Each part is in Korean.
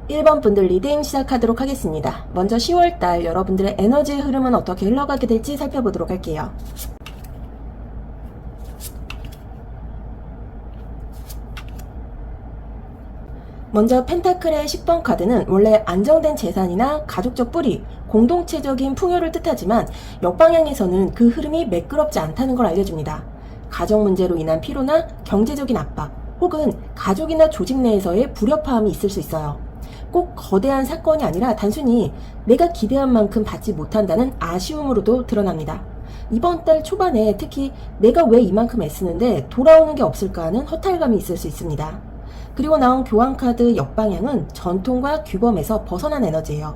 1번 분들 리딩 시작하도록 하겠습니다. 먼저 10월달 여러분들의 에너지의 흐름은 어떻게 흘러가게 될지 살펴보도록 할게요. 먼저 펜타클의 10번 카드는 원래 안정된 재산이나 가족적 뿌리, 공동체적인 풍요를 뜻하지만 역방향에서는 그 흐름이 매끄럽지 않다는 걸 알려줍니다. 가정 문제로 인한 피로나 경제적인 압박, 혹은 가족이나 조직 내에서의 불협화음이 있을 수 있어요. 꼭 거대한 사건이 아니라 단순히 내가 기대한 만큼 받지 못한다는 아쉬움으로도 드러납니다. 이번 달 초반에 특히 내가 왜 이만큼 애쓰는데 돌아오는 게 없을까 하는 허탈감이 있을 수 있습니다. 그리고 나온 교환카드 역방향은 전통과 규범에서 벗어난 에너지예요.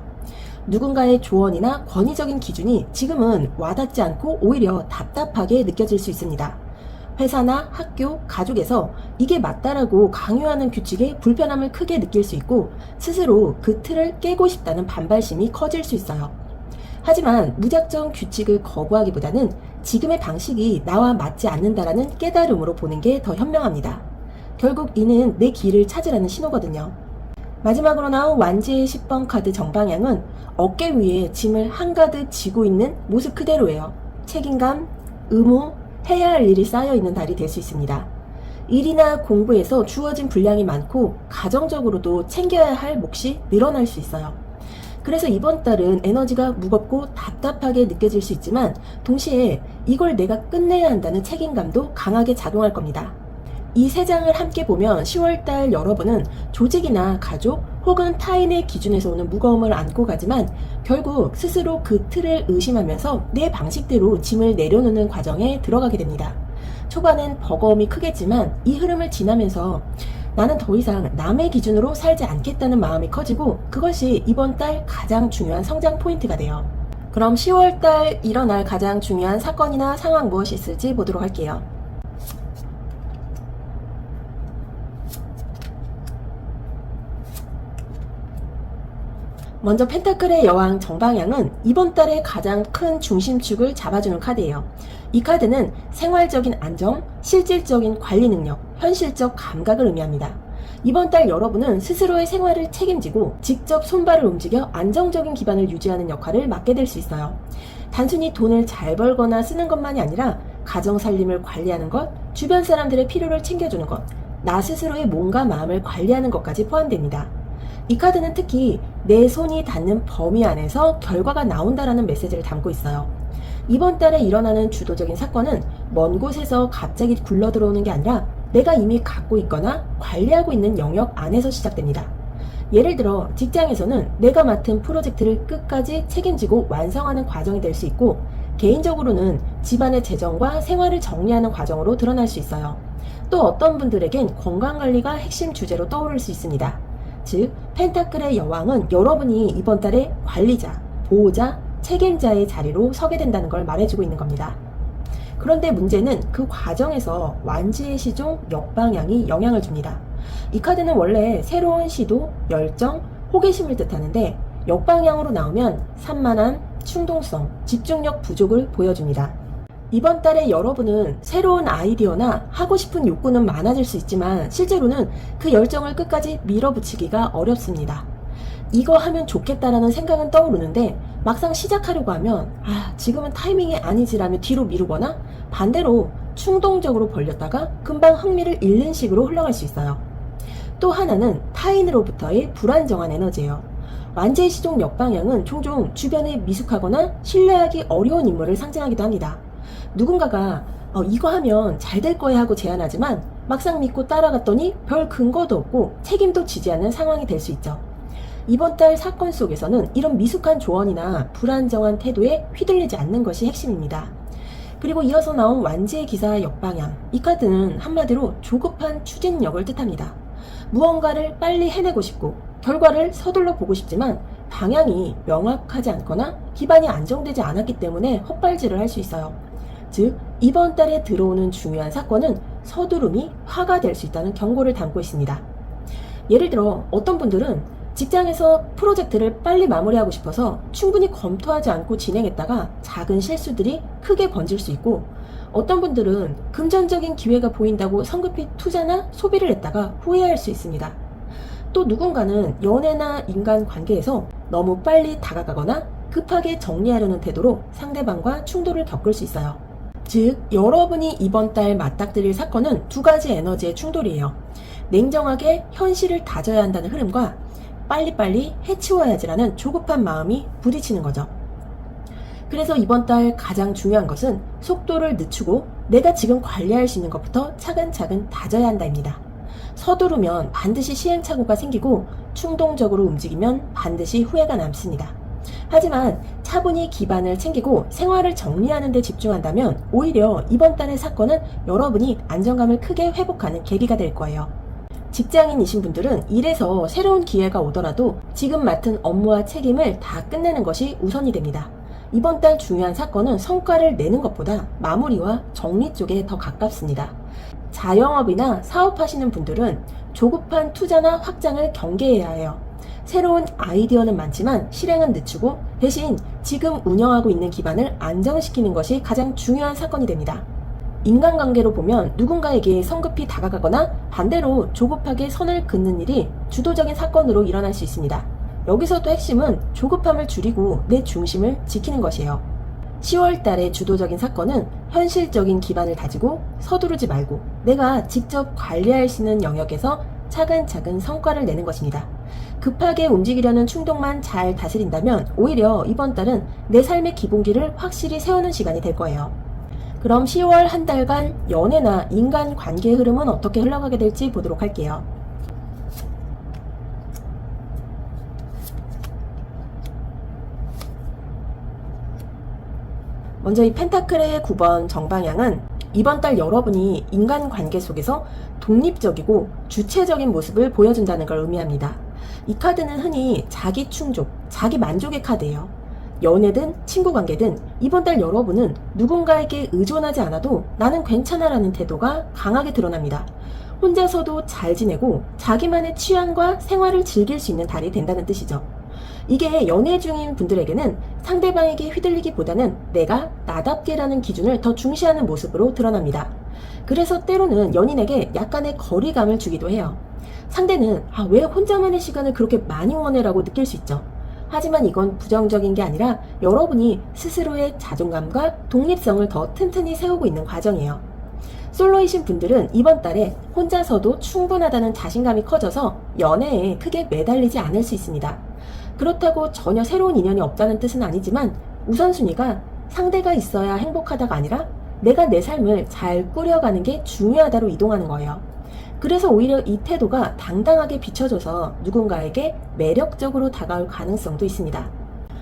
누군가의 조언이나 권위적인 기준이 지금은 와닿지 않고 오히려 답답하게 느껴질 수 있습니다. 회사나 학교, 가족에서 이게 맞다라고 강요하는 규칙에 불편함을 크게 느낄 수 있고 스스로 그 틀을 깨고 싶다는 반발심이 커질 수 있어요. 하지만 무작정 규칙을 거부하기보다는 지금의 방식이 나와 맞지 않는다라는 깨달음으로 보는 게 더 현명합니다. 결국 이는 내 길을 찾으라는 신호거든요. 마지막으로 나온 완지의 10번 카드 정방향은 어깨 위에 짐을 한가득 지고 있는 모습 그대로예요. 책임감, 의무, 해야 할 일이 쌓여있는 달이 될 수 있습니다. 일이나 공부에서 주어진 분량이 많고 가정적으로도 챙겨야 할 몫이 늘어날 수 있어요. 그래서 이번 달은 에너지가 무겁고 답답하게 느껴질 수 있지만 동시에 이걸 내가 끝내야 한다는 책임감도 강하게 작용할 겁니다. 이 세 장을 함께 보면 10월달 여러분은 조직이나 가족 혹은 타인의 기준에서 오는 무거움을 안고 가지만 결국 스스로 그 틀을 의심하면서 내 방식대로 짐을 내려놓는 과정에 들어가게 됩니다. 초반엔 버거움이 크겠지만 이 흐름을 지나면서 나는 더 이상 남의 기준으로 살지 않겠다는 마음이 커지고 그것이 이번 달 가장 중요한 성장 포인트가 돼요. 그럼 10월달 일어날 가장 중요한 사건이나 상황 무엇이 있을지 보도록 할게요. 먼저 펜타클의 여왕 정방향은 이번 달의 가장 큰 중심축을 잡아주는 카드예요. 이 카드는 생활적인 안정, 실질적인 관리 능력, 현실적 감각을 의미합니다. 이번 달 여러분은 스스로의 생활을 책임지고 직접 손발을 움직여 안정적인 기반을 유지하는 역할을 맡게 될 수 있어요. 단순히 돈을 잘 벌거나 쓰는 것만이 아니라 가정 살림을 관리하는 것, 주변 사람들의 필요를 챙겨주는 것, 나 스스로의 몸과 마음을 관리하는 것까지 포함됩니다. 이 카드는 특히 내 손이 닿는 범위 안에서 결과가 나온다라는 메시지를 담고 있어요. 이번 달에 일어나는 주도적인 사건은 먼 곳에서 갑자기 굴러들어오는 게 아니라 내가 이미 갖고 있거나 관리하고 있는 영역 안에서 시작됩니다. 예를 들어 직장에서는 내가 맡은 프로젝트를 끝까지 책임지고 완성하는 과정이 될 수 있고, 개인적으로는 집안의 재정과 생활을 정리하는 과정으로 드러날 수 있어요. 또 어떤 분들에겐 건강관리가 핵심 주제로 떠오를 수 있습니다. 즉, 펜타클의 여왕은 여러분이 이번 달에 관리자, 보호자, 책임자의 자리로 서게 된다는 걸 말해주고 있는 겁니다. 그런데 문제는 그 과정에서 완지의 시종 역방향이 영향을 줍니다. 이 카드는 원래 새로운 시도, 열정, 호기심을 뜻하는데 역방향으로 나오면 산만함, 충동성, 집중력 부족을 보여줍니다. 이번 달에 여러분은 새로운 아이디어나 하고 싶은 욕구는 많아질 수 있지만 실제로는 그 열정을 끝까지 밀어붙이기가 어렵습니다. 이거 하면 좋겠다라는 생각은 떠오르는데 막상 시작하려고 하면 지금은 타이밍이 아니지라며 뒤로 미루거나 반대로 충동적으로 벌렸다가 금방 흥미를 잃는 식으로 흘러갈 수 있어요. 또 하나는 타인으로부터의 불안정한 에너지예요. 완제의 시종 역방향은 종종 주변에 미숙하거나 신뢰하기 어려운 인물을 상징하기도 합니다. 누군가가 이거 하면 잘 될 거야 하고 제안하지만 막상 믿고 따라갔더니 별 근거도 없고 책임도 지지 않는 상황이 될 수 있죠. 이번 달 사건 속에서는 이런 미숙한 조언이나 불안정한 태도에 휘둘리지 않는 것이 핵심입니다. 그리고 이어서 나온 완지의 기사 역방향, 이 카드는 한마디로 조급한 추진력을 뜻합니다. 무언가를 빨리 해내고 싶고 결과를 서둘러 보고 싶지만 방향이 명확하지 않거나 기반이 안정되지 않았기 때문에 헛발질을 할 수 있어요. 즉, 이번 달에 들어오는 중요한 사건은 서두름이 화가 될 수 있다는 경고를 담고 있습니다. 예를 들어 어떤 분들은 직장에서 프로젝트를 빨리 마무리하고 싶어서 충분히 검토하지 않고 진행했다가 작은 실수들이 크게 번질 수 있고, 어떤 분들은 금전적인 기회가 보인다고 성급히 투자나 소비를 했다가 후회할 수 있습니다. 또 누군가는 연애나 인간관계에서 너무 빨리 다가가거나 급하게 정리하려는 태도로 상대방과 충돌을 겪을 수 있어요. 즉, 여러분이 이번 달 맞닥뜨릴 사건은 두 가지 에너지의 충돌이에요. 냉정하게 현실을 다져야 한다는 흐름과 빨리빨리 해치워야지라는 조급한 마음이 부딪히는 거죠. 그래서 이번 달 가장 중요한 것은 속도를 늦추고 내가 지금 관리할 수 있는 것부터 차근차근 다져야 한다입니다. 서두르면 반드시 시행착오가 생기고 충동적으로 움직이면 반드시 후회가 남습니다. 하지만 차분히 기반을 챙기고 생활을 정리하는 데 집중한다면 오히려 이번 달의 사건은 여러분이 안정감을 크게 회복하는 계기가 될 거예요. 직장인이신 분들은 일에서 새로운 기회가 오더라도 지금 맡은 업무와 책임을 다 끝내는 것이 우선이 됩니다. 이번 달 중요한 사건은 성과를 내는 것보다 마무리와 정리 쪽에 더 가깝습니다. 자영업이나 사업하시는 분들은 조급한 투자나 확장을 경계해야 해요. 새로운 아이디어는 많지만 실행은 늦추고 대신 지금 운영하고 있는 기반을 안정시키는 것이 가장 중요한 사건이 됩니다. 인간관계로 보면 누군가에게 성급히 다가가거나 반대로 조급하게 선을 긋는 일이 주도적인 사건으로 일어날 수 있습니다. 여기서도 핵심은 조급함을 줄이고 내 중심을 지키는 것이에요. 10월 달의 주도적인 사건은 현실적인 기반을 다지고 서두르지 말고 내가 직접 관리할 수 있는 영역에서 차근차근 성과를 내는 것입니다. 급하게 움직이려는 충동만 잘 다스린다면 오히려 이번 달은 내 삶의 기본기를 확실히 세우는 시간이 될 거예요. 그럼 10월 한 달간 연애나 인간관계 흐름은 어떻게 흘러가게 될지 보도록 할게요. 먼저 이 펜타클의 9번 정방향은 이번 달 여러분이 인간관계 속에서 독립적이고 주체적인 모습을 보여준다는 걸 의미합니다. 이 카드는 흔히 자기 충족, 자기 만족의 카드예요. 연애든 친구관계든 이번 달 여러분은 누군가에게 의존하지 않아도 나는 괜찮아 라는 태도가 강하게 드러납니다. 혼자서도 잘 지내고 자기만의 취향과 생활을 즐길 수 있는 달이 된다는 뜻이죠. 이게 연애 중인 분들에게는 상대방에게 휘둘리기보다는 내가 나답게라는 기준을 더 중시하는 모습으로 드러납니다. 그래서 때로는 연인에게 약간의 거리감을 주기도 해요. 상대는 왜 혼자만의 시간을 그렇게 많이 원해라고 느낄 수 있죠. 하지만 이건 부정적인 게 아니라 여러분이 스스로의 자존감과 독립성을 더 튼튼히 세우고 있는 과정이에요. 솔로이신 분들은 이번 달에 혼자서도 충분하다는 자신감이 커져서 연애에 크게 매달리지 않을 수 있습니다. 그렇다고 전혀 새로운 인연이 없다는 뜻은 아니지만 우선순위가 상대가 있어야 행복하다가 아니라 내가 내 삶을 잘 꾸려가는 게 중요하다로 이동하는 거예요. 그래서 오히려 이 태도가 당당하게 비춰져서 누군가에게 매력적으로 다가올 가능성도 있습니다.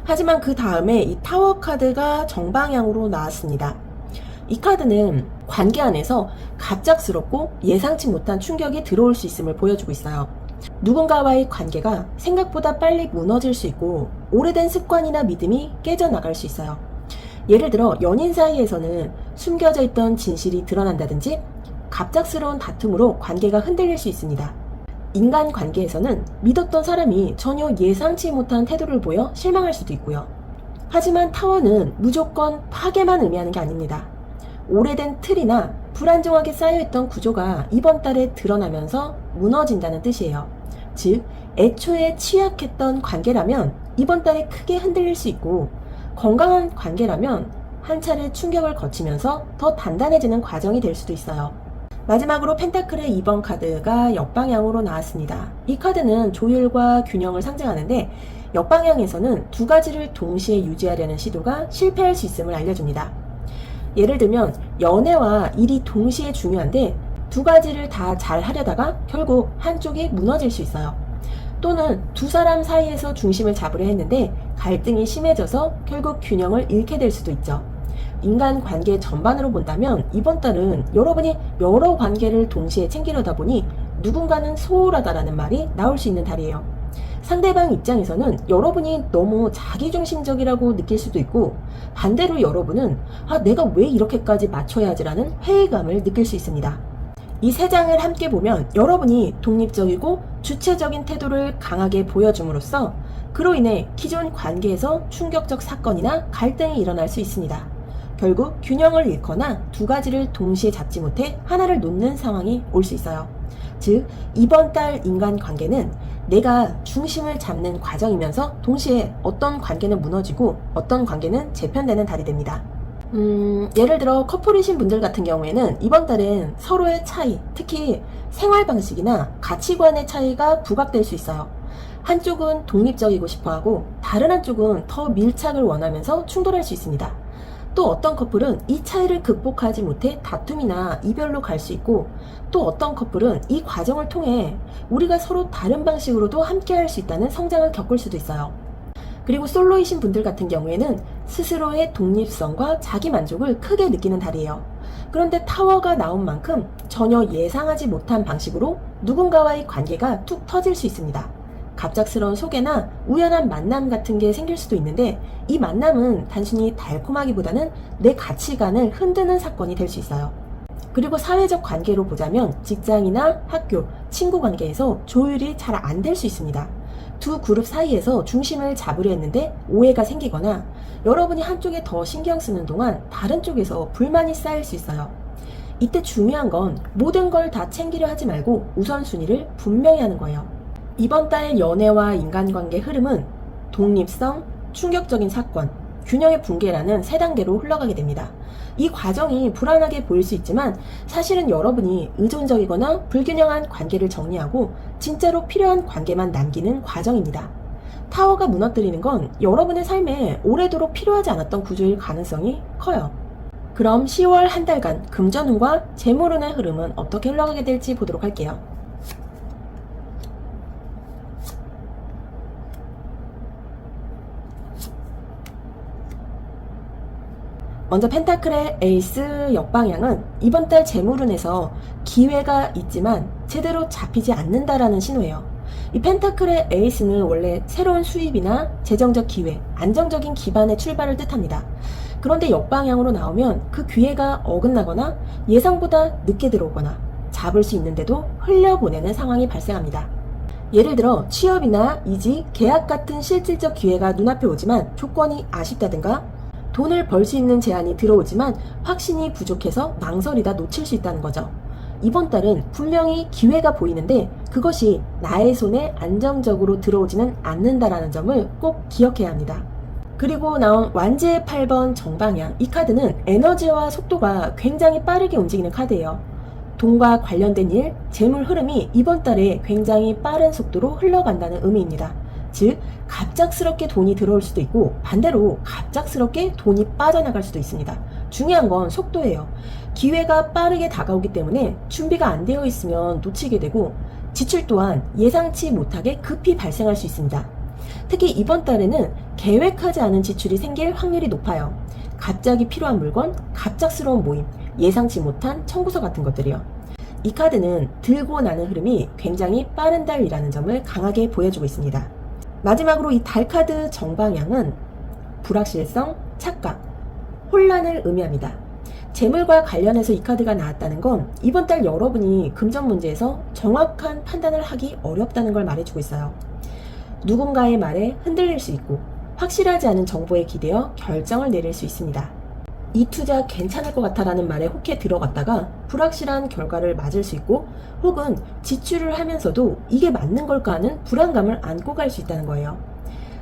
하지만 그 다음에 이 타워 카드가 정방향으로 나왔습니다. 이 카드는 관계 안에서 갑작스럽고 예상치 못한 충격이 들어올 수 있음을 보여주고 있어요. 누군가와의 관계가 생각보다 빨리 무너질 수 있고 오래된 습관이나 믿음이 깨져나갈 수 있어요. 예를 들어 연인 사이에서는 숨겨져 있던 진실이 드러난다든지 갑작스러운 다툼으로 관계가 흔들릴 수 있습니다. 인간 관계에서는 믿었던 사람이 전혀 예상치 못한 태도를 보여 실망할 수도 있고요. 하지만 타워는 무조건 파괴만 의미하는 게 아닙니다. 오래된 틀이나 불안정하게 쌓여있던 구조가 이번 달에 드러나면서 무너진다는 뜻이에요. 즉, 애초에 취약했던 관계라면 이번 달에 크게 흔들릴 수 있고, 건강한 관계라면 한 차례 충격을 거치면서 더 단단해지는 과정이 될 수도 있어요. 마지막으로 펜타클의 2번 카드가 역방향으로 나왔습니다. 이 카드는 조율과 균형을 상징하는데 역방향에서는 두 가지를 동시에 유지하려는 시도가 실패할 수 있음을 알려줍니다. 예를 들면 연애와 일이 동시에 중요한데 두 가지를 다 잘 하려다가 결국 한쪽이 무너질 수 있어요. 또는 두 사람 사이에서 중심을 잡으려 했는데 갈등이 심해져서 결국 균형을 잃게 될 수도 있죠. 인간 관계 전반으로 본다면 이번 달은 여러분이 여러 관계를 동시에 챙기려다 보니 누군가는 소홀하다라는 말이 나올 수 있는 달이에요. 상대방 입장에서는 여러분이 너무 자기중심적이라고 느낄 수도 있고 반대로 여러분은 내가 왜 이렇게까지 맞춰야 하지라는 회의감을 느낄 수 있습니다. 이 세 장을 함께 보면 여러분이 독립적이고 주체적인 태도를 강하게 보여줌으로써 그로 인해 기존 관계에서 충격적 사건이나 갈등이 일어날 수 있습니다. 결국 균형을 잃거나 두 가지를 동시에 잡지 못해 하나를 놓는 상황이 올 수 있어요. 즉, 이번 달 인간관계는 내가 중심을 잡는 과정이면서 동시에 어떤 관계는 무너지고 어떤 관계는 재편되는 달이 됩니다. 예를 들어 커플이신 분들 같은 경우에는 이번 달엔 서로의 차이, 특히 생활 방식이나 가치관의 차이가 부각될 수 있어요. 한쪽은 독립적이고 싶어하고 다른 한쪽은 더 밀착을 원하면서 충돌할 수 있습니다. 또 어떤 커플은 이 차이를 극복하지 못해 다툼이나 이별로 갈 수 있고 또 어떤 커플은 이 과정을 통해 우리가 서로 다른 방식으로도 함께 할 수 있다는 성장을 겪을 수도 있어요. 그리고 솔로이신 분들 같은 경우에는 스스로의 독립성과 자기만족을 크게 느끼는 달이에요. 그런데 타워가 나온 만큼 전혀 예상하지 못한 방식으로 누군가와의 관계가 툭 터질 수 있습니다. 갑작스러운 소개나 우연한 만남 같은 게 생길 수도 있는데 이 만남은 단순히 달콤하기보다는 내 가치관을 흔드는 사건이 될 수 있어요. 그리고 사회적 관계로 보자면 직장이나 학교, 친구 관계에서 조율이 잘 안 될 수 있습니다. 두 그룹 사이에서 중심을 잡으려 했는데 오해가 생기거나 여러분이 한쪽에 더 신경 쓰는 동안 다른 쪽에서 불만이 쌓일 수 있어요. 이때 중요한 건 모든 걸 다 챙기려 하지 말고 우선순위를 분명히 하는 거예요. 이번 달 연애와 인간관계 흐름은 독립성, 충격적인 사건, 균형의 붕괴라는 세 단계로 흘러가게 됩니다. 이 과정이 불안하게 보일 수 있지만 사실은 여러분이 의존적이거나 불균형한 관계를 정리하고 진짜로 필요한 관계만 남기는 과정입니다. 타워가 무너뜨리는 건 여러분의 삶에 오래도록 필요하지 않았던 구조일 가능성이 커요. 그럼 10월 한 달간 금전운과 재물운의 흐름은 어떻게 흘러가게 될지 보도록 할게요. 먼저 펜타클의 에이스 역방향은 이번 달 재물운에서 기회가 있지만 제대로 잡히지 않는다라는 신호예요. 이 펜타클의 에이스는 원래 새로운 수입이나 재정적 기회, 안정적인 기반의 출발을 뜻합니다. 그런데 역방향으로 나오면 그 기회가 어긋나거나 예상보다 늦게 들어오거나 잡을 수 있는데도 흘려보내는 상황이 발생합니다. 예를 들어 취업이나 이직, 계약 같은 실질적 기회가 눈앞에 오지만 조건이 아쉽다든가 돈을 벌 수 있는 제안이 들어오지만 확신이 부족해서 망설이다 놓칠 수 있다는 거죠. 이번 달은 분명히 기회가 보이는데 그것이 나의 손에 안정적으로 들어오지는 않는다라는 점을 꼭 기억해야 합니다. 그리고 나온 완제의 8번 정방향, 이 카드는 에너지와 속도가 굉장히 빠르게 움직이는 카드예요. 돈과 관련된 일, 재물 흐름이 이번 달에 굉장히 빠른 속도로 흘러간다는 의미입니다. 즉, 갑작스럽게 돈이 들어올 수도 있고 반대로 갑작스럽게 돈이 빠져나갈 수도 있습니다. 중요한 건 속도예요. 기회가 빠르게 다가오기 때문에 준비가 안 되어 있으면 놓치게 되고 지출 또한 예상치 못하게 급히 발생할 수 있습니다. 특히 이번 달에는 계획하지 않은 지출이 생길 확률이 높아요. 갑자기 필요한 물건, 갑작스러운 모임, 예상치 못한 청구서 같은 것들이요. 이 카드는 들고 나는 흐름이 굉장히 빠른 달이라는 점을 강하게 보여주고 있습니다. 마지막으로 이 달 카드 정방향은 불확실성, 착각, 혼란을 의미합니다. 재물과 관련해서 이 카드가 나왔다는 건 이번 달 여러분이 금전 문제에서 정확한 판단을 하기 어렵다는 걸 말해주고 있어요. 누군가의 말에 흔들릴 수 있고 확실하지 않은 정보에 기대어 결정을 내릴 수 있습니다. 이 투자 괜찮을 것 같아 라는 말에 혹해 들어갔다가 불확실한 결과를 맞을 수 있고 혹은 지출을 하면서도 이게 맞는 걸까 하는 불안감을 안고 갈 수 있다는 거예요.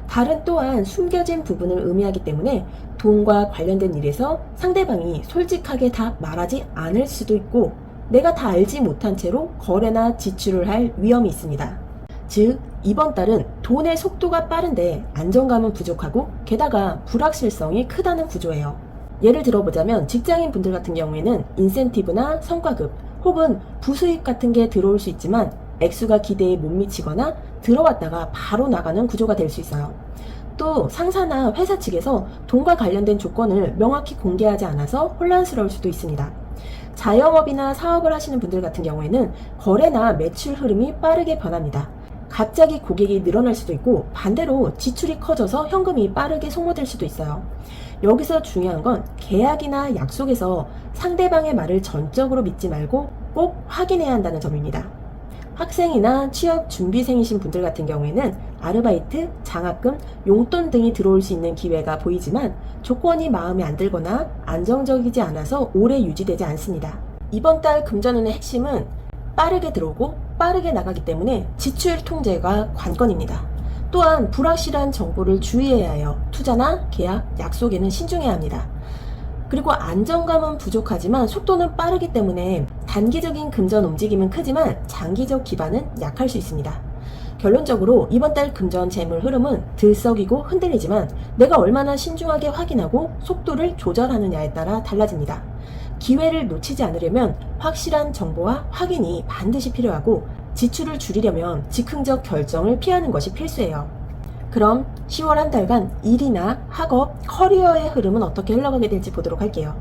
달은 또한 숨겨진 부분을 의미하기 때문에 돈과 관련된 일에서 상대방이 솔직하게 다 말하지 않을 수도 있고 내가 다 알지 못한 채로 거래나 지출을 할 위험이 있습니다. 즉 이번 달은 돈의 속도가 빠른데 안정감은 부족하고 게다가 불확실성이 크다는 구조예요. 예를 들어보자면 직장인 분들 같은 경우에는 인센티브나 성과급 혹은 부수입 같은 게 들어올 수 있지만 액수가 기대에 못 미치거나 들어왔다가 바로 나가는 구조가 될 수 있어요. 또 상사나 회사 측에서 돈과 관련된 조건을 명확히 공개하지 않아서 혼란스러울 수도 있습니다. 자영업이나 사업을 하시는 분들 같은 경우에는 거래나 매출 흐름이 빠르게 변합니다. 갑자기 고객이 늘어날 수도 있고 반대로 지출이 커져서 현금이 빠르게 소모될 수도 있어요. 여기서 중요한 건 계약이나 약속에서 상대방의 말을 전적으로 믿지 말고 꼭 확인해야 한다는 점입니다. 학생이나 취업 준비생이신 분들 같은 경우에는 아르바이트, 장학금, 용돈 등이 들어올 수 있는 기회가 보이지만 조건이 마음에 안 들거나 안정적이지 않아서 오래 유지되지 않습니다. 이번 달 금전운의 핵심은 빠르게 들어오고 빠르게 나가기 때문에 지출 통제가 관건입니다. 또한 불확실한 정보를 주의해야 해요. 투자나 계약, 약속에는 신중해야 합니다. 그리고 안정감은 부족하지만 속도는 빠르기 때문에 단기적인 금전 움직임은 크지만 장기적 기반은 약할 수 있습니다. 결론적으로 이번 달 금전 재물 흐름은 들썩이고 흔들리지만 내가 얼마나 신중하게 확인하고 속도를 조절하느냐에 따라 달라집니다. 기회를 놓치지 않으려면 확실한 정보와 확인이 반드시 필요하고 지출을 줄이려면 즉흥적 결정을 피하는 것이 필수예요. 그럼 10월 한 달간 일이나 학업, 커리어의 흐름은 어떻게 흘러가게 될지 보도록 할게요.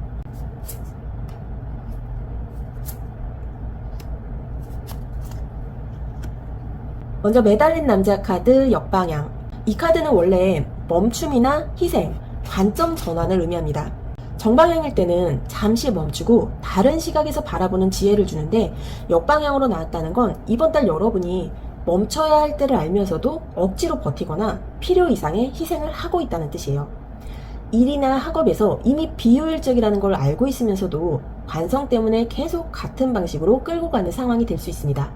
먼저 매달린 남자 카드 역방향. 이 카드는 원래 멈춤이나 희생, 관점 전환을 의미합니다. 정방향일 때는 잠시 멈추고 다른 시각에서 바라보는 지혜를 주는데 역방향으로 나왔다는 건 이번 달 여러분이 멈춰야 할 때를 알면서도 억지로 버티거나 필요 이상의 희생을 하고 있다는 뜻이에요. 일이나 학업에서 이미 비효율적이라는 걸 알고 있으면서도 관성 때문에 계속 같은 방식으로 끌고 가는 상황이 될 수 있습니다.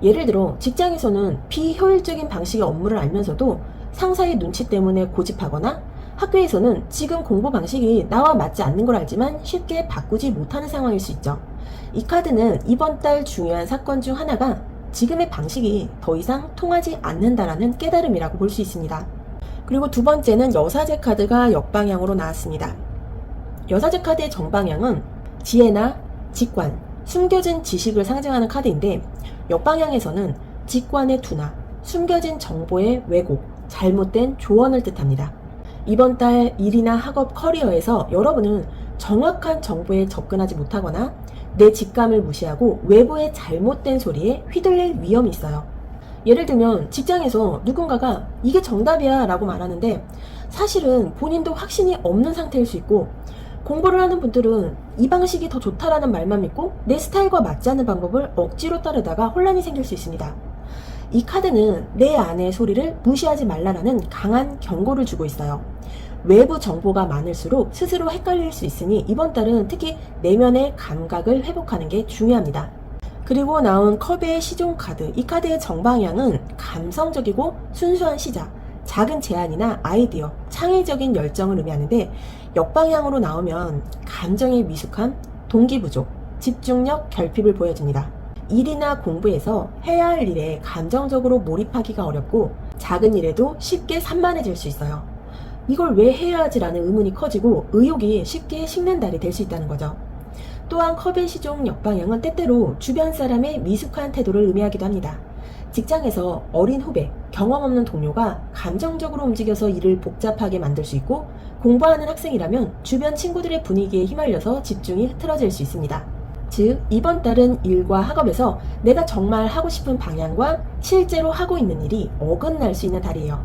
예를 들어 직장에서는 비효율적인 방식의 업무를 알면서도 상사의 눈치 때문에 고집하거나 학교에서는 지금 공부 방식이 나와 맞지 않는 걸 알지만 쉽게 바꾸지 못하는 상황일 수 있죠. 이 카드는 이번 달 중요한 사건 중 하나가 지금의 방식이 더 이상 통하지 않는다라는 깨달음이라고 볼 수 있습니다. 그리고 두 번째는 여사제 카드가 역방향으로 나왔습니다. 여사제 카드의 정방향은 지혜나 직관, 숨겨진 지식을 상징하는 카드인데 역방향에서는 직관의 둔화, 숨겨진 정보의 왜곡, 잘못된 조언을 뜻합니다. 이번 달 일이나 학업, 커리어에서 여러분은 정확한 정보에 접근하지 못하거나 내 직감을 무시하고 외부의 잘못된 소리에 휘둘릴 위험이 있어요. 예를 들면 직장에서 누군가가 이게 정답이야 라고 말하는데 사실은 본인도 확신이 없는 상태일 수 있고 공부를 하는 분들은 이 방식이 더 좋다라는 말만 믿고 내 스타일과 맞지 않는 방법을 억지로 따르다가 혼란이 생길 수 있습니다. 이 카드는 내 안의 소리를 무시하지 말라라는 강한 경고를 주고 있어요. 외부 정보가 많을수록 스스로 헷갈릴 수 있으니 이번 달은 특히 내면의 감각을 회복하는 게 중요합니다. 그리고 나온 컵의 시종 카드, 이 카드의 정방향은 감성적이고 순수한 시작, 작은 제안이나 아이디어, 창의적인 열정을 의미하는데 역방향으로 나오면 감정의 미숙함, 동기 부족, 집중력, 결핍을 보여줍니다. 일이나 공부에서 해야 할 일에 감정적으로 몰입하기가 어렵고 작은 일에도 쉽게 산만해질 수 있어요. 이걸 왜 해야 하지라는 의문이 커지고 의욕이 쉽게 식는 달이 될 수 있다는 거죠. 또한 컵의 시종 역방향은 때때로 주변 사람의 미숙한 태도를 의미하기도 합니다. 직장에서 어린 후배, 경험 없는 동료가 감정적으로 움직여서 일을 복잡하게 만들 수 있고, 공부하는 학생이라면 주변 친구들의 분위기에 휘말려서 집중이 흐트러질 수 있습니다. 즉, 이번 달은 일과 학업에서 내가 정말 하고 싶은 방향과 실제로 하고 있는 일이 어긋날 수 있는 달이에요.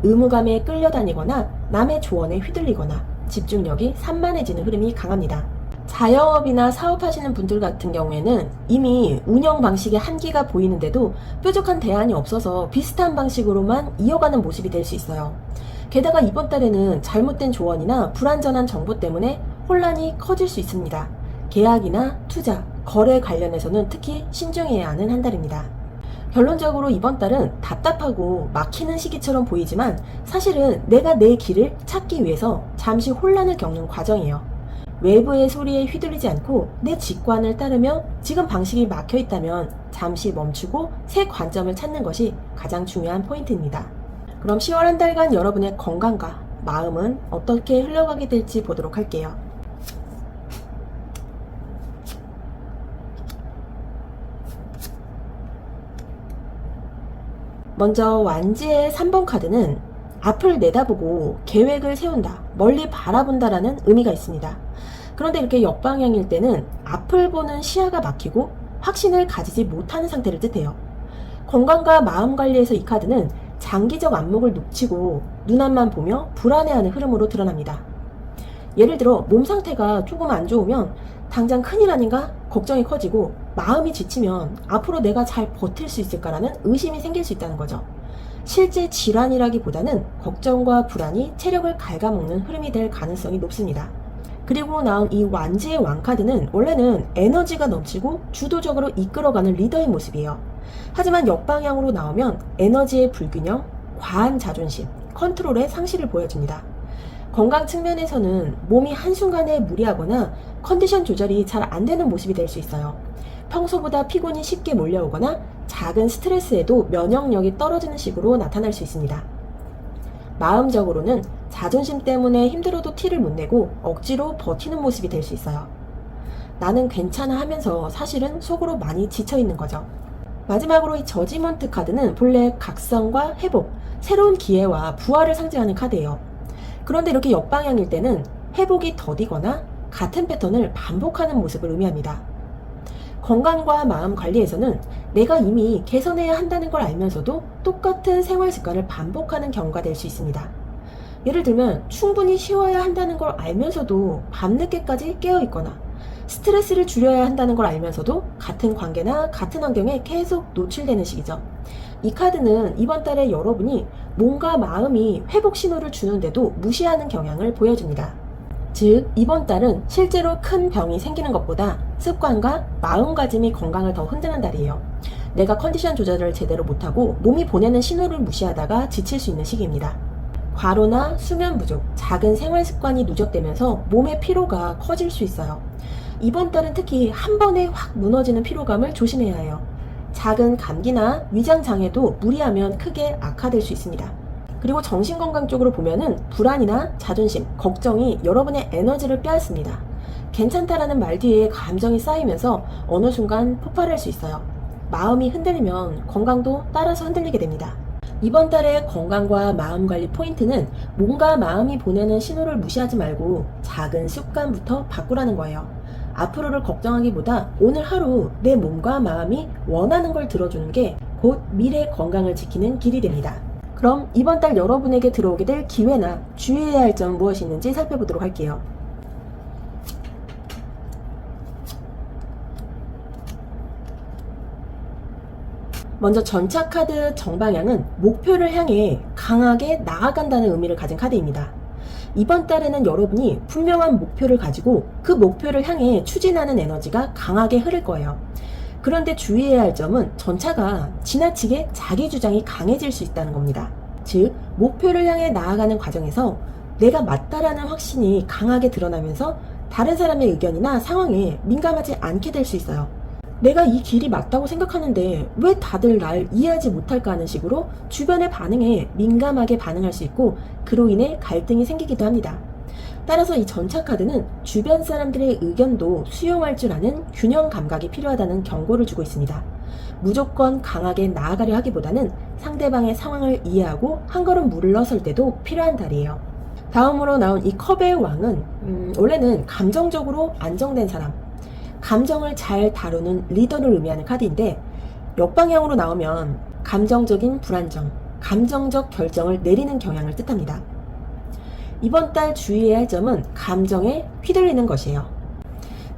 의무감에 끌려다니거나 남의 조언에 휘둘리거나 집중력이 산만해지는 흐름이 강합니다. 자영업이나 사업하시는 분들 같은 경우에는 이미 운영 방식의 한계가 보이는데도 뾰족한 대안이 없어서 비슷한 방식으로만 이어가는 모습이 될 수 있어요. 게다가 이번 달에는 잘못된 조언이나 불완전한 정보 때문에 혼란이 커질 수 있습니다. 계약이나 투자, 거래 관련해서는 특히 신중해야 하는 한 달입니다. 결론적으로 이번 달은 답답하고 막히는 시기처럼 보이지만 사실은 내가 내 길을 찾기 위해서 잠시 혼란을 겪는 과정이에요. 외부의 소리에 휘둘리지 않고 내 직관을 따르며 지금 방식이 막혀 있다면 잠시 멈추고 새 관점을 찾는 것이 가장 중요한 포인트입니다. 그럼 10월 한 달간 여러분의 건강과 마음은 어떻게 흘러가게 될지 보도록 할게요. 먼저 완지의 3번 카드는 앞을 내다보고 계획을 세운다, 멀리 바라본다라는 의미가 있습니다. 그런데 이렇게 역방향일 때는 앞을 보는 시야가 막히고 확신을 가지지 못하는 상태를 뜻해요. 건강과 마음 관리에서 이 카드는 장기적 안목을 놓치고 눈앞만 보며 불안해하는 흐름으로 드러납니다. 예를 들어 몸 상태가 조금 안 좋으면 당장 큰일 아닌가 걱정이 커지고, 마음이 지치면 앞으로 내가 잘 버틸 수 있을까라는 의심이 생길 수 있다는 거죠. 실제 질환이라기보다는 걱정과 불안이 체력을 갉아먹는 흐름이 될 가능성이 높습니다. 그리고 나온 이 완지의 왕카드는 원래는 에너지가 넘치고 주도적으로 이끌어가는 리더의 모습이에요. 하지만 역방향으로 나오면 에너지의 불균형, 과한 자존심, 컨트롤의 상실을 보여줍니다. 건강 측면에서는 몸이 한순간에 무리하거나 컨디션 조절이 잘 안 되는 모습이 될 수 있어요. 평소보다 피곤이 쉽게 몰려오거나 작은 스트레스에도 면역력이 떨어지는 식으로 나타날 수 있습니다. 마음적으로는 자존심 때문에 힘들어도 티를 못 내고 억지로 버티는 모습이 될 수 있어요. 나는 괜찮아 하면서 사실은 속으로 많이 지쳐 있는 거죠. 마지막으로 이 저지먼트 카드는 본래 각성과 회복, 새로운 기회와 부활을 상징하는 카드예요. 그런데 이렇게 역방향일 때는 회복이 더디거나 같은 패턴을 반복하는 모습을 의미합니다. 건강과 마음 관리에서는 내가 이미 개선해야 한다는 걸 알면서도 똑같은 생활 습관을 반복하는 경우가 될 수 있습니다. 예를 들면 충분히 쉬어야 한다는 걸 알면서도 밤늦게까지 깨어있거나, 스트레스를 줄여야 한다는 걸 알면서도 같은 관계나 같은 환경에 계속 노출되는 시기죠. 이 카드는 이번 달에 여러분이 몸과 마음이 회복 신호를 주는데도 무시하는 경향을 보여줍니다. 즉, 이번 달은 실제로 큰 병이 생기는 것보다 습관과 마음가짐이 건강을 더 흔드는 달이에요. 내가 컨디션 조절을 제대로 못하고 몸이 보내는 신호를 무시하다가 지칠 수 있는 시기입니다. 과로나 수면 부족, 작은 생활 습관이 누적되면서 몸의 피로가 커질 수 있어요. 이번 달은 특히 한 번에 확 무너지는 피로감을 조심해야 해요. 작은 감기나 위장 장애도 무리하면 크게 악화될 수 있습니다. 그리고 정신건강 쪽으로 보면은 불안이나 자존심, 걱정이 여러분의 에너지를 빼앗습니다. 괜찮다라는 말 뒤에 감정이 쌓이면서 어느 순간 폭발할 수 있어요. 마음이 흔들리면 건강도 따라서 흔들리게 됩니다. 이번 달의 건강과 마음 관리 포인트는 몸과 마음이 보내는 신호를 무시하지 말고 작은 습관부터 바꾸라는 거예요. 앞으로를 걱정하기보다 오늘 하루 내 몸과 마음이 원하는 걸 들어주는 게 곧 미래 건강을 지키는 길이 됩니다. 그럼 이번 달 여러분에게 들어오게 될 기회나 주의해야 할 점 무엇이 있는지 살펴보도록 할게요. 먼저 전차 카드 정방향은 목표를 향해 강하게 나아간다는 의미를 가진 카드입니다. 이번 달에는 여러분이 분명한 목표를 가지고 그 목표를 향해 추진하는 에너지가 강하게 흐를 거예요. 그런데 주의해야 할 점은 전차가 지나치게 자기 주장이 강해질 수 있다는 겁니다. 즉, 목표를 향해 나아가는 과정에서 내가 맞다라는 확신이 강하게 드러나면서 다른 사람의 의견이나 상황에 민감하지 않게 될 수 있어요. 내가 이 길이 맞다고 생각하는데 왜 다들 날 이해하지 못할까 하는 식으로 주변의 반응에 민감하게 반응할 수 있고, 그로 인해 갈등이 생기기도 합니다. 따라서 이 전차 카드는 주변 사람들의 의견도 수용할 줄 아는 균형 감각이 필요하다는 경고를 주고 있습니다. 무조건 강하게 나아가려 하기보다는 상대방의 상황을 이해하고 한 걸음 물러설 때도 필요한 달이에요. 다음으로 나온 이 컵의 왕은 원래는 감정적으로 안정된 사람, 감정을 잘 다루는 리더를 의미하는 카드인데 역방향으로 나오면 감정적인 불안정, 감정적 결정을 내리는 경향을 뜻합니다. 이번 달 주의해야 할 점은 감정에 휘둘리는 것이에요.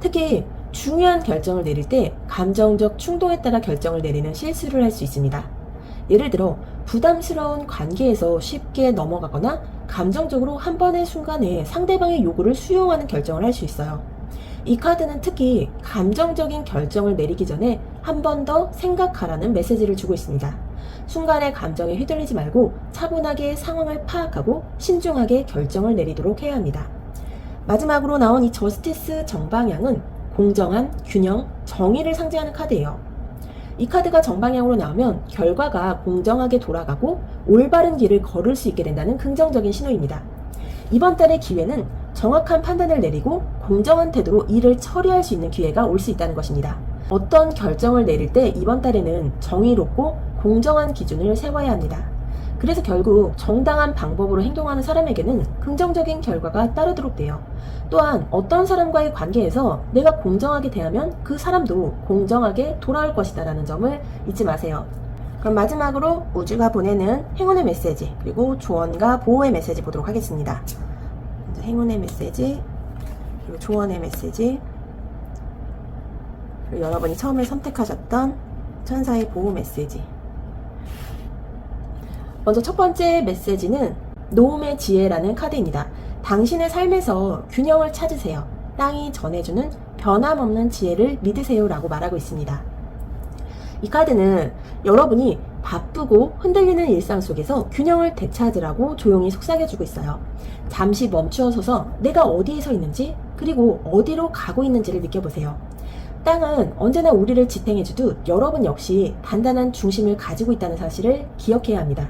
특히 중요한 결정을 내릴 때 감정적 충동에 따라 결정을 내리는 실수를 할 수 있습니다. 예를 들어 부담스러운 관계에서 쉽게 넘어가거나 감정적으로 한 번의 순간에 상대방의 요구를 수용하는 결정을 할 수 있어요. 이 카드는 특히 감정적인 결정을 내리기 전에 한 번 더 생각하라는 메시지를 주고 있습니다. 순간의 감정에 휘둘리지 말고 차분하게 상황을 파악하고 신중하게 결정을 내리도록 해야 합니다. 마지막으로 나온 이 저스티스 정방향은 공정한, 균형, 정의를 상징하는 카드예요. 이 카드가 정방향으로 나오면 결과가 공정하게 돌아가고 올바른 길을 걸을 수 있게 된다는 긍정적인 신호입니다. 이번 달의 기회는 정확한 판단을 내리고 공정한 태도로 일을 처리할 수 있는 기회가 올 수 있다는 것입니다. 어떤 결정을 내릴 때 이번 달에는 정의롭고 공정한 기준을 세워야 합니다. 그래서 결국 정당한 방법으로 행동하는 사람에게는 긍정적인 결과가 따르도록 돼요. 또한 어떤 사람과의 관계에서 내가 공정하게 대하면 그 사람도 공정하게 돌아올 것이다 라는 점을 잊지 마세요. 그럼 마지막으로 우주가 보내는 행운의 메시지 그리고 조언과 보호의 메시지 보도록 하겠습니다. 먼저 행운의 메시지 그리고 조언의 메시지 그리고 여러분이 처음에 선택하셨던 천사의 보호 메시지. 먼저 첫 번째 메시지는 노움의 지혜라는 카드입니다. 당신의 삶에서 균형을 찾으세요. 땅이 전해주는 변함없는 지혜를 믿으세요 라고 말하고 있습니다. 이 카드는 여러분이 바쁘고 흔들리는 일상 속에서 균형을 되찾으라고 조용히 속삭여주고 있어요. 잠시 멈추어서서 내가 어디에 서 있는지 그리고 어디로 가고 있는지를 느껴보세요. 땅은 언제나 우리를 지탱해주듯 여러분 역시 단단한 중심을 가지고 있다는 사실을 기억해야 합니다.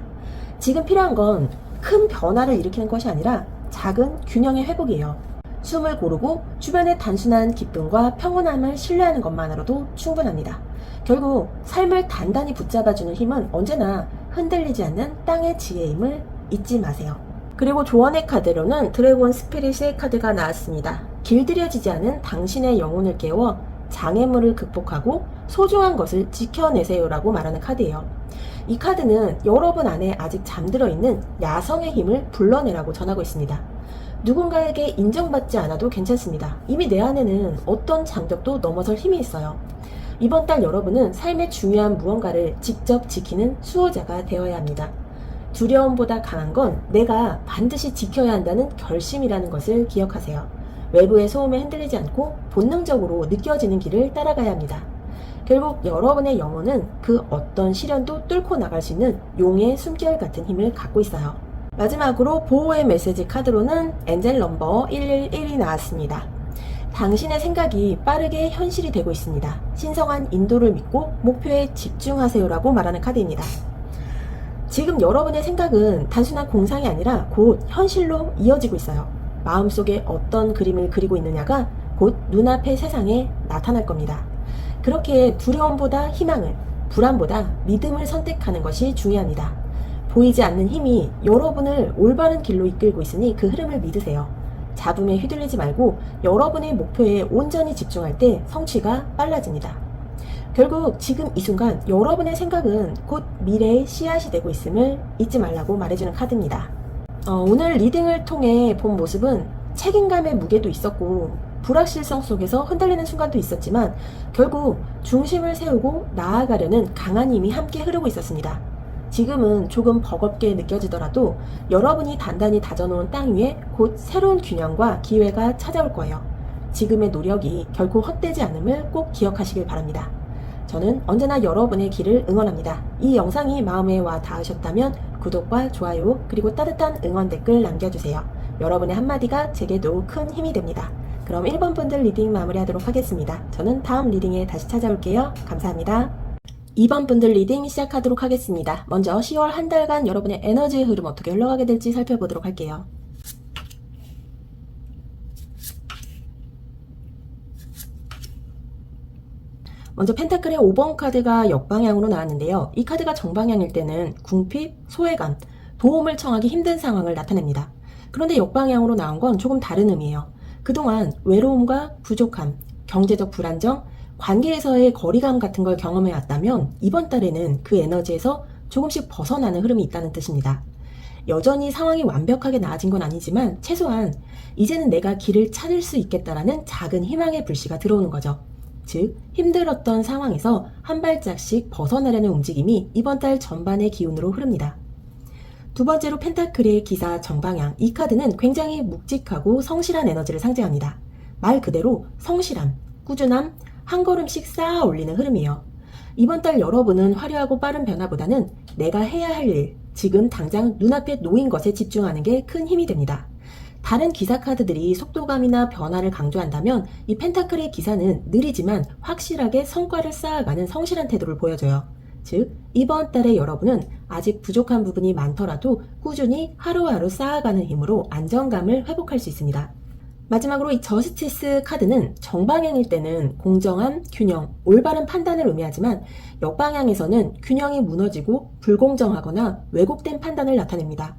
지금 필요한 건 큰 변화를 일으키는 것이 아니라 작은 균형의 회복이에요. 숨을 고르고 주변의 단순한 기쁨과 평온함을 신뢰하는 것만으로도 충분합니다. 결국 삶을 단단히 붙잡아주는 힘은 언제나 흔들리지 않는 땅의 지혜임을 잊지 마세요. 그리고 조언의 카드로는 드래곤 스피릿의 카드가 나왔습니다. 길들여지지 않은 당신의 영혼을 깨워 장애물을 극복하고 소중한 것을 지켜내세요라고 말하는 카드예요. 이 카드는 여러분 안에 아직 잠들어 있는 야성의 힘을 불러내라고 전하고 있습니다. 누군가에게 인정받지 않아도 괜찮습니다. 이미 내 안에는 어떤 장벽도 넘어설 힘이 있어요. 이번 달 여러분은 삶의 중요한 무언가를 직접 지키는 수호자가 되어야 합니다. 두려움보다 강한 건 내가 반드시 지켜야 한다는 결심이라는 것을 기억하세요. 외부의 소음에 흔들리지 않고 본능적으로 느껴지는 길을 따라가야 합니다. 결국 여러분의 영혼은 그 어떤 시련도 뚫고 나갈 수 있는 용의 숨결 같은 힘을 갖고 있어요. 마지막으로 보호의 메시지 카드로는 엔젤 넘버 111이 나왔습니다. 당신의 생각이 빠르게 현실이 되고 있습니다. 신성한 인도를 믿고 목표에 집중하세요라고 말하는 카드입니다. 지금 여러분의 생각은 단순한 공상이 아니라 곧 현실로 이어지고 있어요. 마음속에 어떤 그림을 그리고 있느냐가 곧 눈앞의 세상에 나타날 겁니다. 그렇게 두려움보다 희망을, 불안보다 믿음을 선택하는 것이 중요합니다. 보이지 않는 힘이 여러분을 올바른 길로 이끌고 있으니 그 흐름을 믿으세요. 잡음에 휘둘리지 말고 여러분의 목표에 온전히 집중할 때 성취가 빨라집니다. 결국 지금 이 순간 여러분의 생각은 곧 미래의 씨앗이 되고 있음을 잊지 말라고 말해주는 카드입니다. 오늘 리딩을 통해 본 모습은 책임감의 무게도 있었고 불확실성 속에서 흔들리는 순간도 있었지만 결국 중심을 세우고 나아가려는 강한 힘이 함께 흐르고 있었습니다. 지금은 조금 버겁게 느껴지더라도 여러분이 단단히 다져놓은 땅 위에 곧 새로운 균형과 기회가 찾아올 거예요. 지금의 노력이 결코 헛되지 않음을 꼭 기억하시길 바랍니다. 저는 언제나 여러분의 길을 응원합니다. 이 영상이 마음에 와 닿으셨다면 구독과 좋아요 그리고 따뜻한 응원 댓글 남겨주세요. 여러분의 한마디가 제게도 큰 힘이 됩니다. 그럼 1번 분들 리딩 마무리하도록 하겠습니다. 저는 다음 리딩에 다시 찾아올게요. 감사합니다. 2번 분들 리딩 시작하도록 하겠습니다. 먼저 10월 한 달간 여러분의 에너지의 흐름 어떻게 흘러가게 될지 살펴보도록 할게요. 먼저 펜타클의 5번 카드가 역방향으로 나왔는데요. 이 카드가 정방향일 때는 궁핍, 소외감, 도움을 청하기 힘든 상황을 나타냅니다. 그런데 역방향으로 나온 건 조금 다른 의미예요. 그동안 외로움과 부족함, 경제적 불안정, 관계에서의 거리감 같은 걸 경험해 왔다면 이번 달에는 그 에너지에서 조금씩 벗어나는 흐름이 있다는 뜻입니다. 여전히 상황이 완벽하게 나아진 건 아니지만 최소한 이제는 내가 길을 찾을 수 있겠다라는 작은 희망의 불씨가 들어오는 거죠. 즉, 힘들었던 상황에서 한 발짝씩 벗어나려는 움직임이 이번 달 전반의 기운으로 흐릅니다. 두 번째로 펜타클의 기사 정방향. 이 카드는 굉장히 묵직하고 성실한 에너지를 상징합니다. 말 그대로 성실함, 꾸준함, 한 걸음씩 쌓아 올리는 흐름이에요. 이번 달 여러분은 화려하고 빠른 변화보다는 내가 해야 할 일, 지금 당장 눈앞에 놓인 것에 집중하는 게 큰 힘이 됩니다. 다른 기사 카드들이 속도감이나 변화를 강조한다면 이 펜타클의 기사는 느리지만 확실하게 성과를 쌓아가는 성실한 태도를 보여줘요. 즉, 이번 달에 여러분은 아직 부족한 부분이 많더라도 꾸준히 하루하루 쌓아가는 힘으로 안정감을 회복할 수 있습니다. 마지막으로 이 저스티스 카드는 정방향일 때는 공정함, 균형, 올바른 판단을 의미하지만 역방향에서는 균형이 무너지고 불공정하거나 왜곡된 판단을 나타냅니다.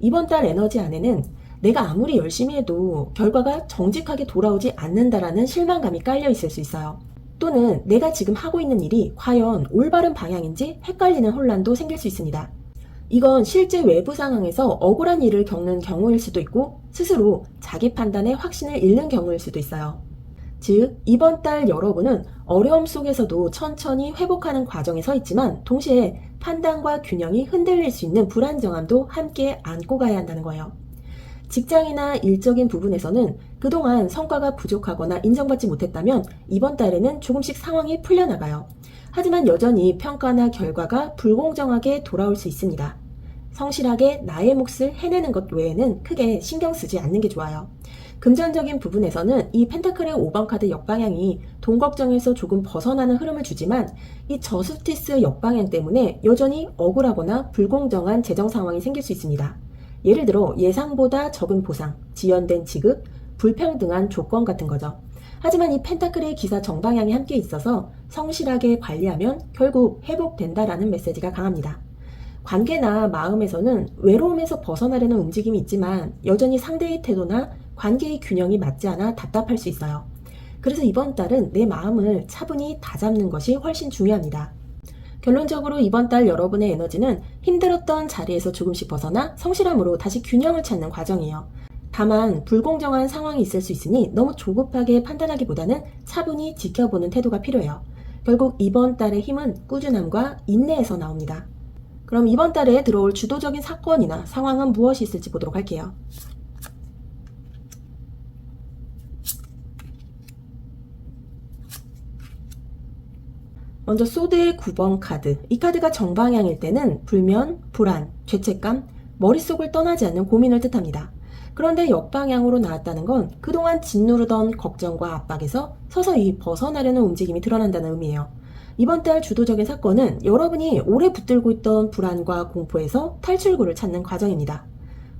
이번 달 에너지 안에는 내가 아무리 열심히 해도 결과가 정직하게 돌아오지 않는다라는 실망감이 깔려 있을 수 있어요. 또는 내가 지금 하고 있는 일이 과연 올바른 방향인지 헷갈리는 혼란도 생길 수 있습니다. 이건 실제 외부 상황에서 억울한 일을 겪는 경우일 수도 있고 스스로 자기 판단에 확신을 잃는 경우일 수도 있어요. 즉, 이번 달 여러분은 어려움 속에서도 천천히 회복하는 과정에 서 있지만 동시에 판단과 균형이 흔들릴 수 있는 불안정함도 함께 안고 가야 한다는 거예요. 직장이나 일적인 부분에서는 그동안 성과가 부족하거나 인정받지 못했다면 이번 달에는 조금씩 상황이 풀려나가요. 하지만 여전히 평가나 결과가 불공정하게 돌아올 수 있습니다. 성실하게 나의 몫을 해내는 것 외에는 크게 신경 쓰지 않는 게 좋아요. 금전적인 부분에서는 이 펜타클의 5번 카드 역방향이 돈 걱정에서 조금 벗어나는 흐름을 주지만 이 저스티스 역방향 때문에 여전히 억울하거나 불공정한 재정 상황이 생길 수 있습니다. 예를 들어 예상보다 적은 보상, 지연된 지급, 불평등한 조건 같은 거죠. 하지만 이 펜타클의 기사 정방향이 함께 있어서 성실하게 관리하면 결국 회복된다라는 메시지가 강합니다. 관계나 마음에서는 외로움에서 벗어나려는 움직임이 있지만 여전히 상대의 태도나 관계의 균형이 맞지 않아 답답할 수 있어요. 그래서 이번 달은 내 마음을 차분히 다잡는 것이 훨씬 중요합니다. 결론적으로 이번 달 여러분의 에너지는 힘들었던 자리에서 조금씩 벗어나 성실함으로 다시 균형을 찾는 과정이에요. 다만 불공정한 상황이 있을 수 있으니 너무 조급하게 판단하기보다는 차분히 지켜보는 태도가 필요해요. 결국 이번 달의 힘은 꾸준함과 인내에서 나옵니다. 그럼 이번 달에 들어올 주도적인 사건이나 상황은 무엇이 있을지 보도록 할게요. 먼저 소드의 9번 카드. 이 카드가 정방향일 때는 불면, 불안, 죄책감, 머릿속을 떠나지 않는 고민을 뜻합니다. 그런데 역방향으로 나왔다는 건 그동안 짓누르던 걱정과 압박에서 서서히 벗어나려는 움직임이 드러난다는 의미예요. 이번 달 주도적인 사건은 여러분이 오래 붙들고 있던 불안과 공포에서 탈출구를 찾는 과정입니다.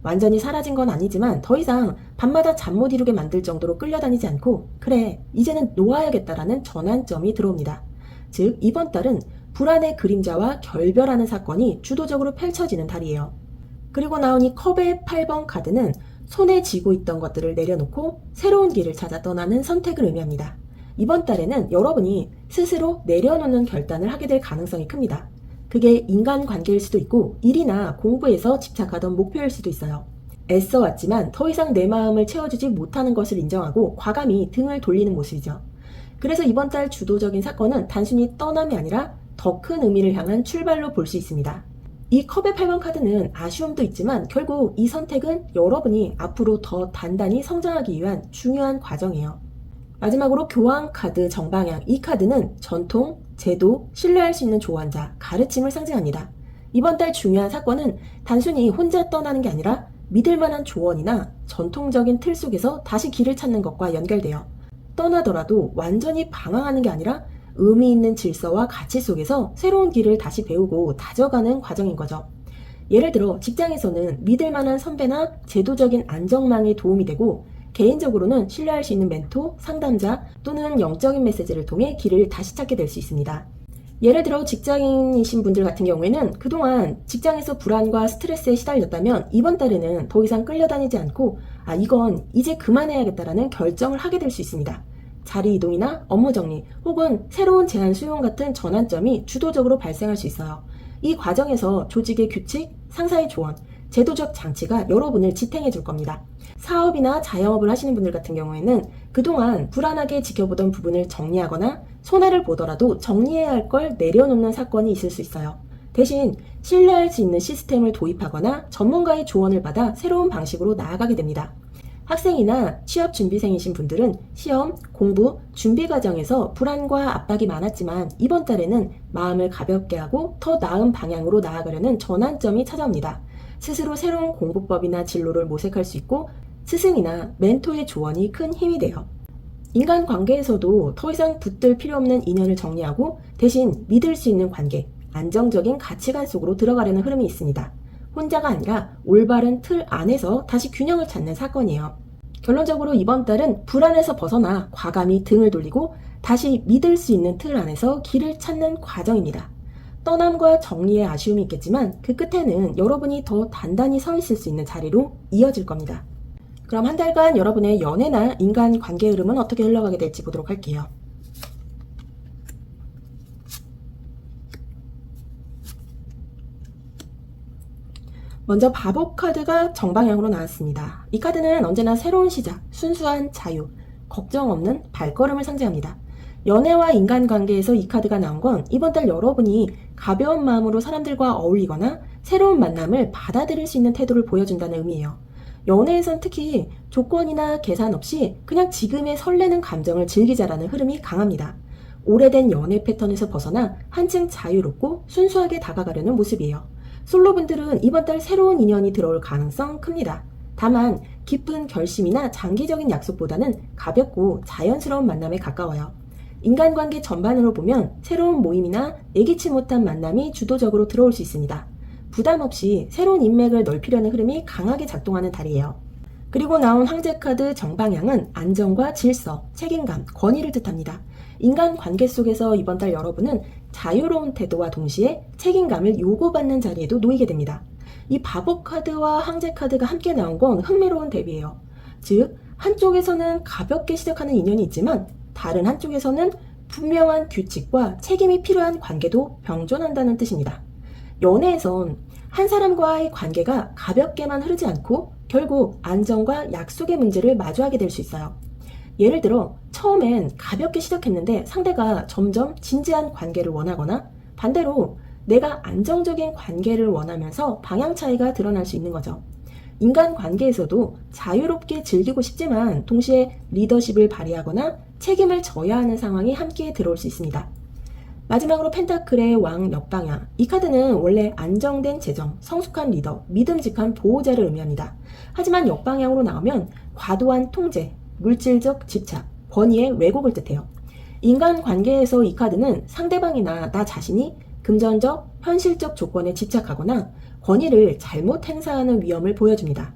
완전히 사라진 건 아니지만 더 이상 밤마다 잠 못 이루게 만들 정도로 끌려다니지 않고 그래, 이제는 놓아야겠다라는 전환점이 들어옵니다. 즉, 이번 달은 불안의 그림자와 결별하는 사건이 주도적으로 펼쳐지는 달이에요. 그리고 나온 이 컵의 8번 카드는 손에 쥐고 있던 것들을 내려놓고 새로운 길을 찾아 떠나는 선택을 의미합니다. 이번 달에는 여러분이 스스로 내려놓는 결단을 하게 될 가능성이 큽니다. 그게 인간관계일 수도 있고 일이나 공부에서 집착하던 목표일 수도 있어요. 애써왔지만 더 이상 내 마음을 채워주지 못하는 것을 인정하고 과감히 등을 돌리는 모습이죠. 그래서 이번 달 주도적인 사건은 단순히 떠남이 아니라 더 큰 의미를 향한 출발로 볼 수 있습니다. 이 컵의 8번 카드는 아쉬움도 있지만 결국 이 선택은 여러분이 앞으로 더 단단히 성장하기 위한 중요한 과정이에요. 마지막으로 교황 카드 정방향. 이 카드는 전통, 제도, 신뢰할 수 있는 조언자, 가르침을 상징합니다. 이번 달 중요한 사건은 단순히 혼자 떠나는 게 아니라 믿을 만한 조언이나 전통적인 틀 속에서 다시 길을 찾는 것과 연결돼요. 떠나더라도 완전히 방황하는 게 아니라 의미 있는 질서와 가치 속에서 새로운 길을 다시 배우고 다져가는 과정인 거죠. 예를 들어 직장에서는 믿을 만한 선배나 제도적인 안정망이 도움이 되고 개인적으로는 신뢰할 수 있는 멘토, 상담자 또는 영적인 메시지를 통해 길을 다시 찾게 될 수 있습니다. 예를 들어 직장인이신 분들 같은 경우에는 그동안 직장에서 불안과 스트레스에 시달렸다면 이번 달에는 더 이상 끌려다니지 않고 이건 이제 그만해야겠다라는 결정을 하게 될 수 있습니다. 자리 이동이나 업무 정리 혹은 새로운 제안 수용 같은 전환점이 주도적으로 발생할 수 있어요. 이 과정에서 조직의 규칙, 상사의 조언, 제도적 장치가 여러분을 지탱해 줄 겁니다. 사업이나 자영업을 하시는 분들 같은 경우에는 그동안 불안하게 지켜보던 부분을 정리하거나 손해를 보더라도 정리해야 할 걸 내려놓는 사건이 있을 수 있어요. 대신 신뢰할 수 있는 시스템을 도입하거나 전문가의 조언을 받아 새로운 방식으로 나아가게 됩니다. 학생이나 취업 준비생이신 분들은 시험, 공부, 준비 과정에서 불안과 압박이 많았지만 이번 달에는 마음을 가볍게 하고 더 나은 방향으로 나아가려는 전환점이 찾아옵니다. 스스로 새로운 공부법이나 진로를 모색할 수 있고 스승이나 멘토의 조언이 큰 힘이 돼요. 인간관계에서도 더 이상 붙들 필요 없는 인연을 정리하고 대신 믿을 수 있는 관계, 안정적인 가치관 속으로 들어가려는 흐름이 있습니다. 혼자가 아니라 올바른 틀 안에서 다시 균형을 찾는 사건이에요. 결론적으로 이번 달은 불안에서 벗어나 과감히 등을 돌리고 다시 믿을 수 있는 틀 안에서 길을 찾는 과정입니다. 떠남과 정리의 아쉬움이 있겠지만 그 끝에는 여러분이 더 단단히 서 있을 수 있는 자리로 이어질 겁니다. 그럼 한 달간 여러분의 연애나 인간관계 흐름은 어떻게 흘러가게 될지 보도록 할게요. 먼저 바보 카드가 정방향으로 나왔습니다. 이 카드는 언제나 새로운 시작, 순수한 자유, 걱정 없는 발걸음을 상징합니다. 연애와 인간관계에서 이 카드가 나온 건 이번 달 여러분이 가벼운 마음으로 사람들과 어울리거나 새로운 만남을 받아들일 수 있는 태도를 보여준다는 의미예요. 연애에선 특히 조건이나 계산 없이 그냥 지금의 설레는 감정을 즐기자라는 흐름이 강합니다. 오래된 연애 패턴에서 벗어나 한층 자유롭고 순수하게 다가가려는 모습이에요. 솔로분들은 이번 달 새로운 인연이 들어올 가능성 큽니다. 다만 깊은 결심이나 장기적인 약속보다는 가볍고 자연스러운 만남에 가까워요. 인간관계 전반으로 보면 새로운 모임이나 예기치 못한 만남이 주도적으로 들어올 수 있습니다. 부담 없이 새로운 인맥을 넓히려는 흐름이 강하게 작동하는 달이에요. 그리고 나온 황제 카드 정방향은 안정과 질서, 책임감, 권위를 뜻합니다. 인간관계 속에서 이번 달 여러분은 자유로운 태도와 동시에 책임감을 요구받는 자리에도 놓이게 됩니다. 이 바보 카드와 황제 카드가 함께 나온 건 흥미로운 대비예요. 즉, 한쪽에서는 가볍게 시작하는 인연이 있지만 다른 한쪽에서는 분명한 규칙과 책임이 필요한 관계도 병존한다는 뜻입니다. 연애에선 한 사람과의 관계가 가볍게만 흐르지 않고 결국 안정과 약속의 문제를 마주하게 될 수 있어요. 예를 들어 처음엔 가볍게 시작했는데 상대가 점점 진지한 관계를 원하거나 반대로 내가 안정적인 관계를 원하면서 방향 차이가 드러날 수 있는 거죠. 인간관계에서도 자유롭게 즐기고 싶지만 동시에 리더십을 발휘하거나 책임을 져야 하는 상황이 함께 들어올 수 있습니다. 마지막으로 펜타클의 왕 역방향. 이 카드는 원래 안정된 재정, 성숙한 리더, 믿음직한 보호자를 의미합니다. 하지만 역방향으로 나오면 과도한 통제, 물질적 집착, 권위의 왜곡을 뜻해요. 인간관계에서 이 카드는 상대방이나 나 자신이 금전적, 현실적 조건에 집착하거나 권위를 잘못 행사하는 위험을 보여줍니다.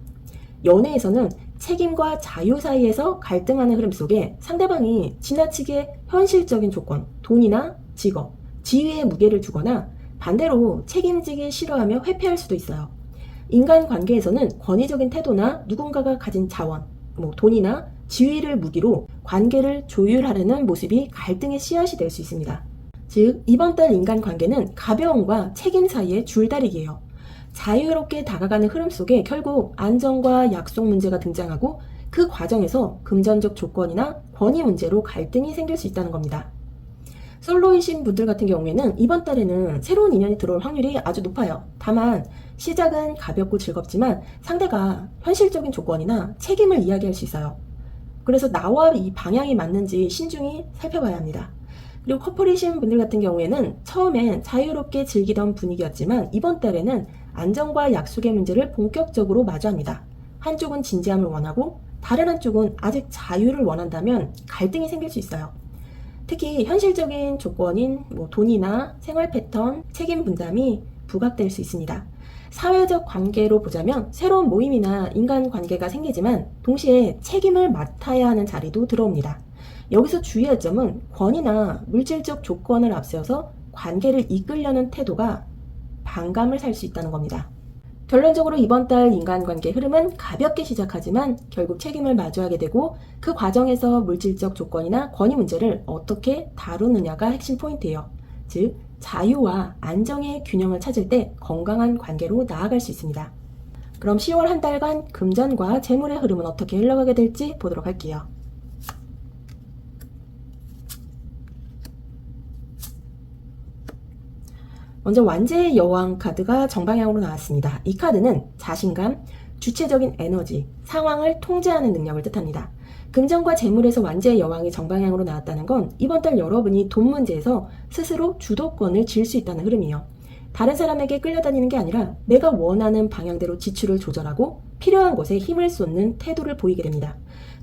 연애에서는 책임과 자유 사이에서 갈등하는 흐름 속에 상대방이 지나치게 현실적인 조건, 돈이나 직업, 지위에 무게를 두거나 반대로 책임지기 싫어하며 회피할 수도 있어요. 인간관계에서는 권위적인 태도나 누군가가 가진 자원, 돈이나 지위를 무기로 관계를 조율하려는 모습이 갈등의 씨앗이 될 수 있습니다. 즉, 이번 달 인간관계는 가벼움과 책임 사이의 줄다리기예요. 자유롭게 다가가는 흐름 속에 결국 안정과 약속 문제가 등장하고 그 과정에서 금전적 조건이나 권위 문제로 갈등이 생길 수 있다는 겁니다. 솔로이신 분들 같은 경우에는 이번 달에는 새로운 인연이 들어올 확률이 아주 높아요. 다만 시작은 가볍고 즐겁지만 상대가 현실적인 조건이나 책임을 이야기할 수 있어요. 그래서 나와 이 방향이 맞는지 신중히 살펴봐야 합니다. 그리고 커플이신 분들 같은 경우에는 처음엔 자유롭게 즐기던 분위기였지만 이번 달에는 안정과 약속의 문제를 본격적으로 마주합니다. 한쪽은 진지함을 원하고 다른 한쪽은 아직 자유를 원한다면 갈등이 생길 수 있어요. 특히 현실적인 조건인 돈이나 생활 패턴, 책임 분담이 부각될 수 있습니다. 사회적 관계로 보자면 새로운 모임이나 인간관계가 생기지만 동시에 책임을 맡아야 하는 자리도 들어옵니다. 여기서 주의할 점은 권위나 물질적 조건을 앞세워서 관계를 이끌려는 태도가 반감을 살 수 있다는 겁니다. 결론적으로 이번 달 인간관계 흐름은 가볍게 시작하지만 결국 책임을 마주하게 되고 그 과정에서 물질적 조건이나 권위 문제를 어떻게 다루느냐가 핵심 포인트예요. 즉, 자유와 안정의 균형을 찾을 때 건강한 관계로 나아갈 수 있습니다. 그럼 10월 한 달간 금전과 재물의 흐름은 어떻게 흘러가게 될지 보도록 할게요. 먼저 완제의 여왕 카드가 정방향으로 나왔습니다. 이 카드는 자신감, 주체적인 에너지, 상황을 통제하는 능력을 뜻합니다. 금전과 재물에서 완제의 여왕이 정방향으로 나왔다는 건 이번 달 여러분이 돈 문제에서 스스로 주도권을 쥘 수 있다는 흐름이에요. 다른 사람에게 끌려다니는 게 아니라 내가 원하는 방향대로 지출을 조절하고 필요한 곳에 힘을 쏟는 태도를 보이게 됩니다.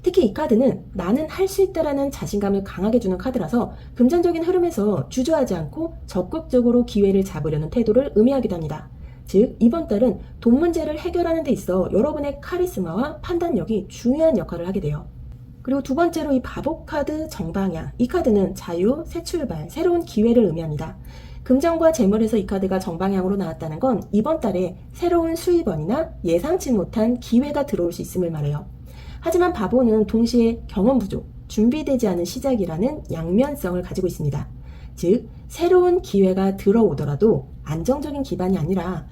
특히 이 카드는 나는 할 수 있다라는 자신감을 강하게 주는 카드라서 금전적인 흐름에서 주저하지 않고 적극적으로 기회를 잡으려는 태도를 의미하기도 합니다. 즉, 이번 달은 돈 문제를 해결하는 데 있어 여러분의 카리스마와 판단력이 중요한 역할을 하게 돼요. 그리고 두 번째로 이 바보 카드 정방향. 이 카드는 자유, 새 출발, 새로운 기회를 의미합니다. 금전과 재물에서 이 카드가 정방향으로 나왔다는 건 이번 달에 새로운 수입원이나 예상치 못한 기회가 들어올 수 있음을 말해요. 하지만 바보는 동시에 경험 부족, 준비되지 않은 시작이라는 양면성을 가지고 있습니다. 즉, 새로운 기회가 들어오더라도 안정적인 기반이 아니라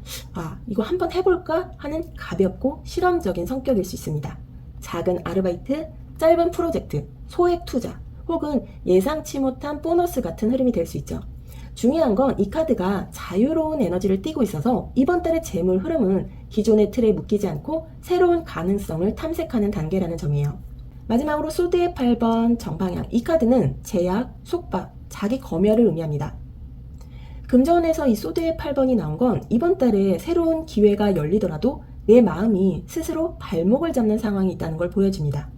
이거 한번 해볼까 하는 가볍고 실험적인 성격일 수 있습니다. 작은 아르바이트, 짧은 프로젝트, 소액 투자, 혹은 예상치 못한 보너스 같은 흐름이 될 수 있죠. 중요한 건 이 카드가 자유로운 에너지를 띠고 있어서 이번 달의 재물 흐름은 기존의 틀에 묶이지 않고 새로운 가능성을 탐색하는 단계라는 점이에요. 마지막으로 소드의 8번 정방향. 이 카드는 제약, 속박, 자기 검열을 의미합니다. 금전에서 이 소드의 8번이 나온 건 이번 달에 새로운 기회가 열리더라도 내 마음이 스스로 발목을 잡는 상황이 있다는 걸 보여줍니다.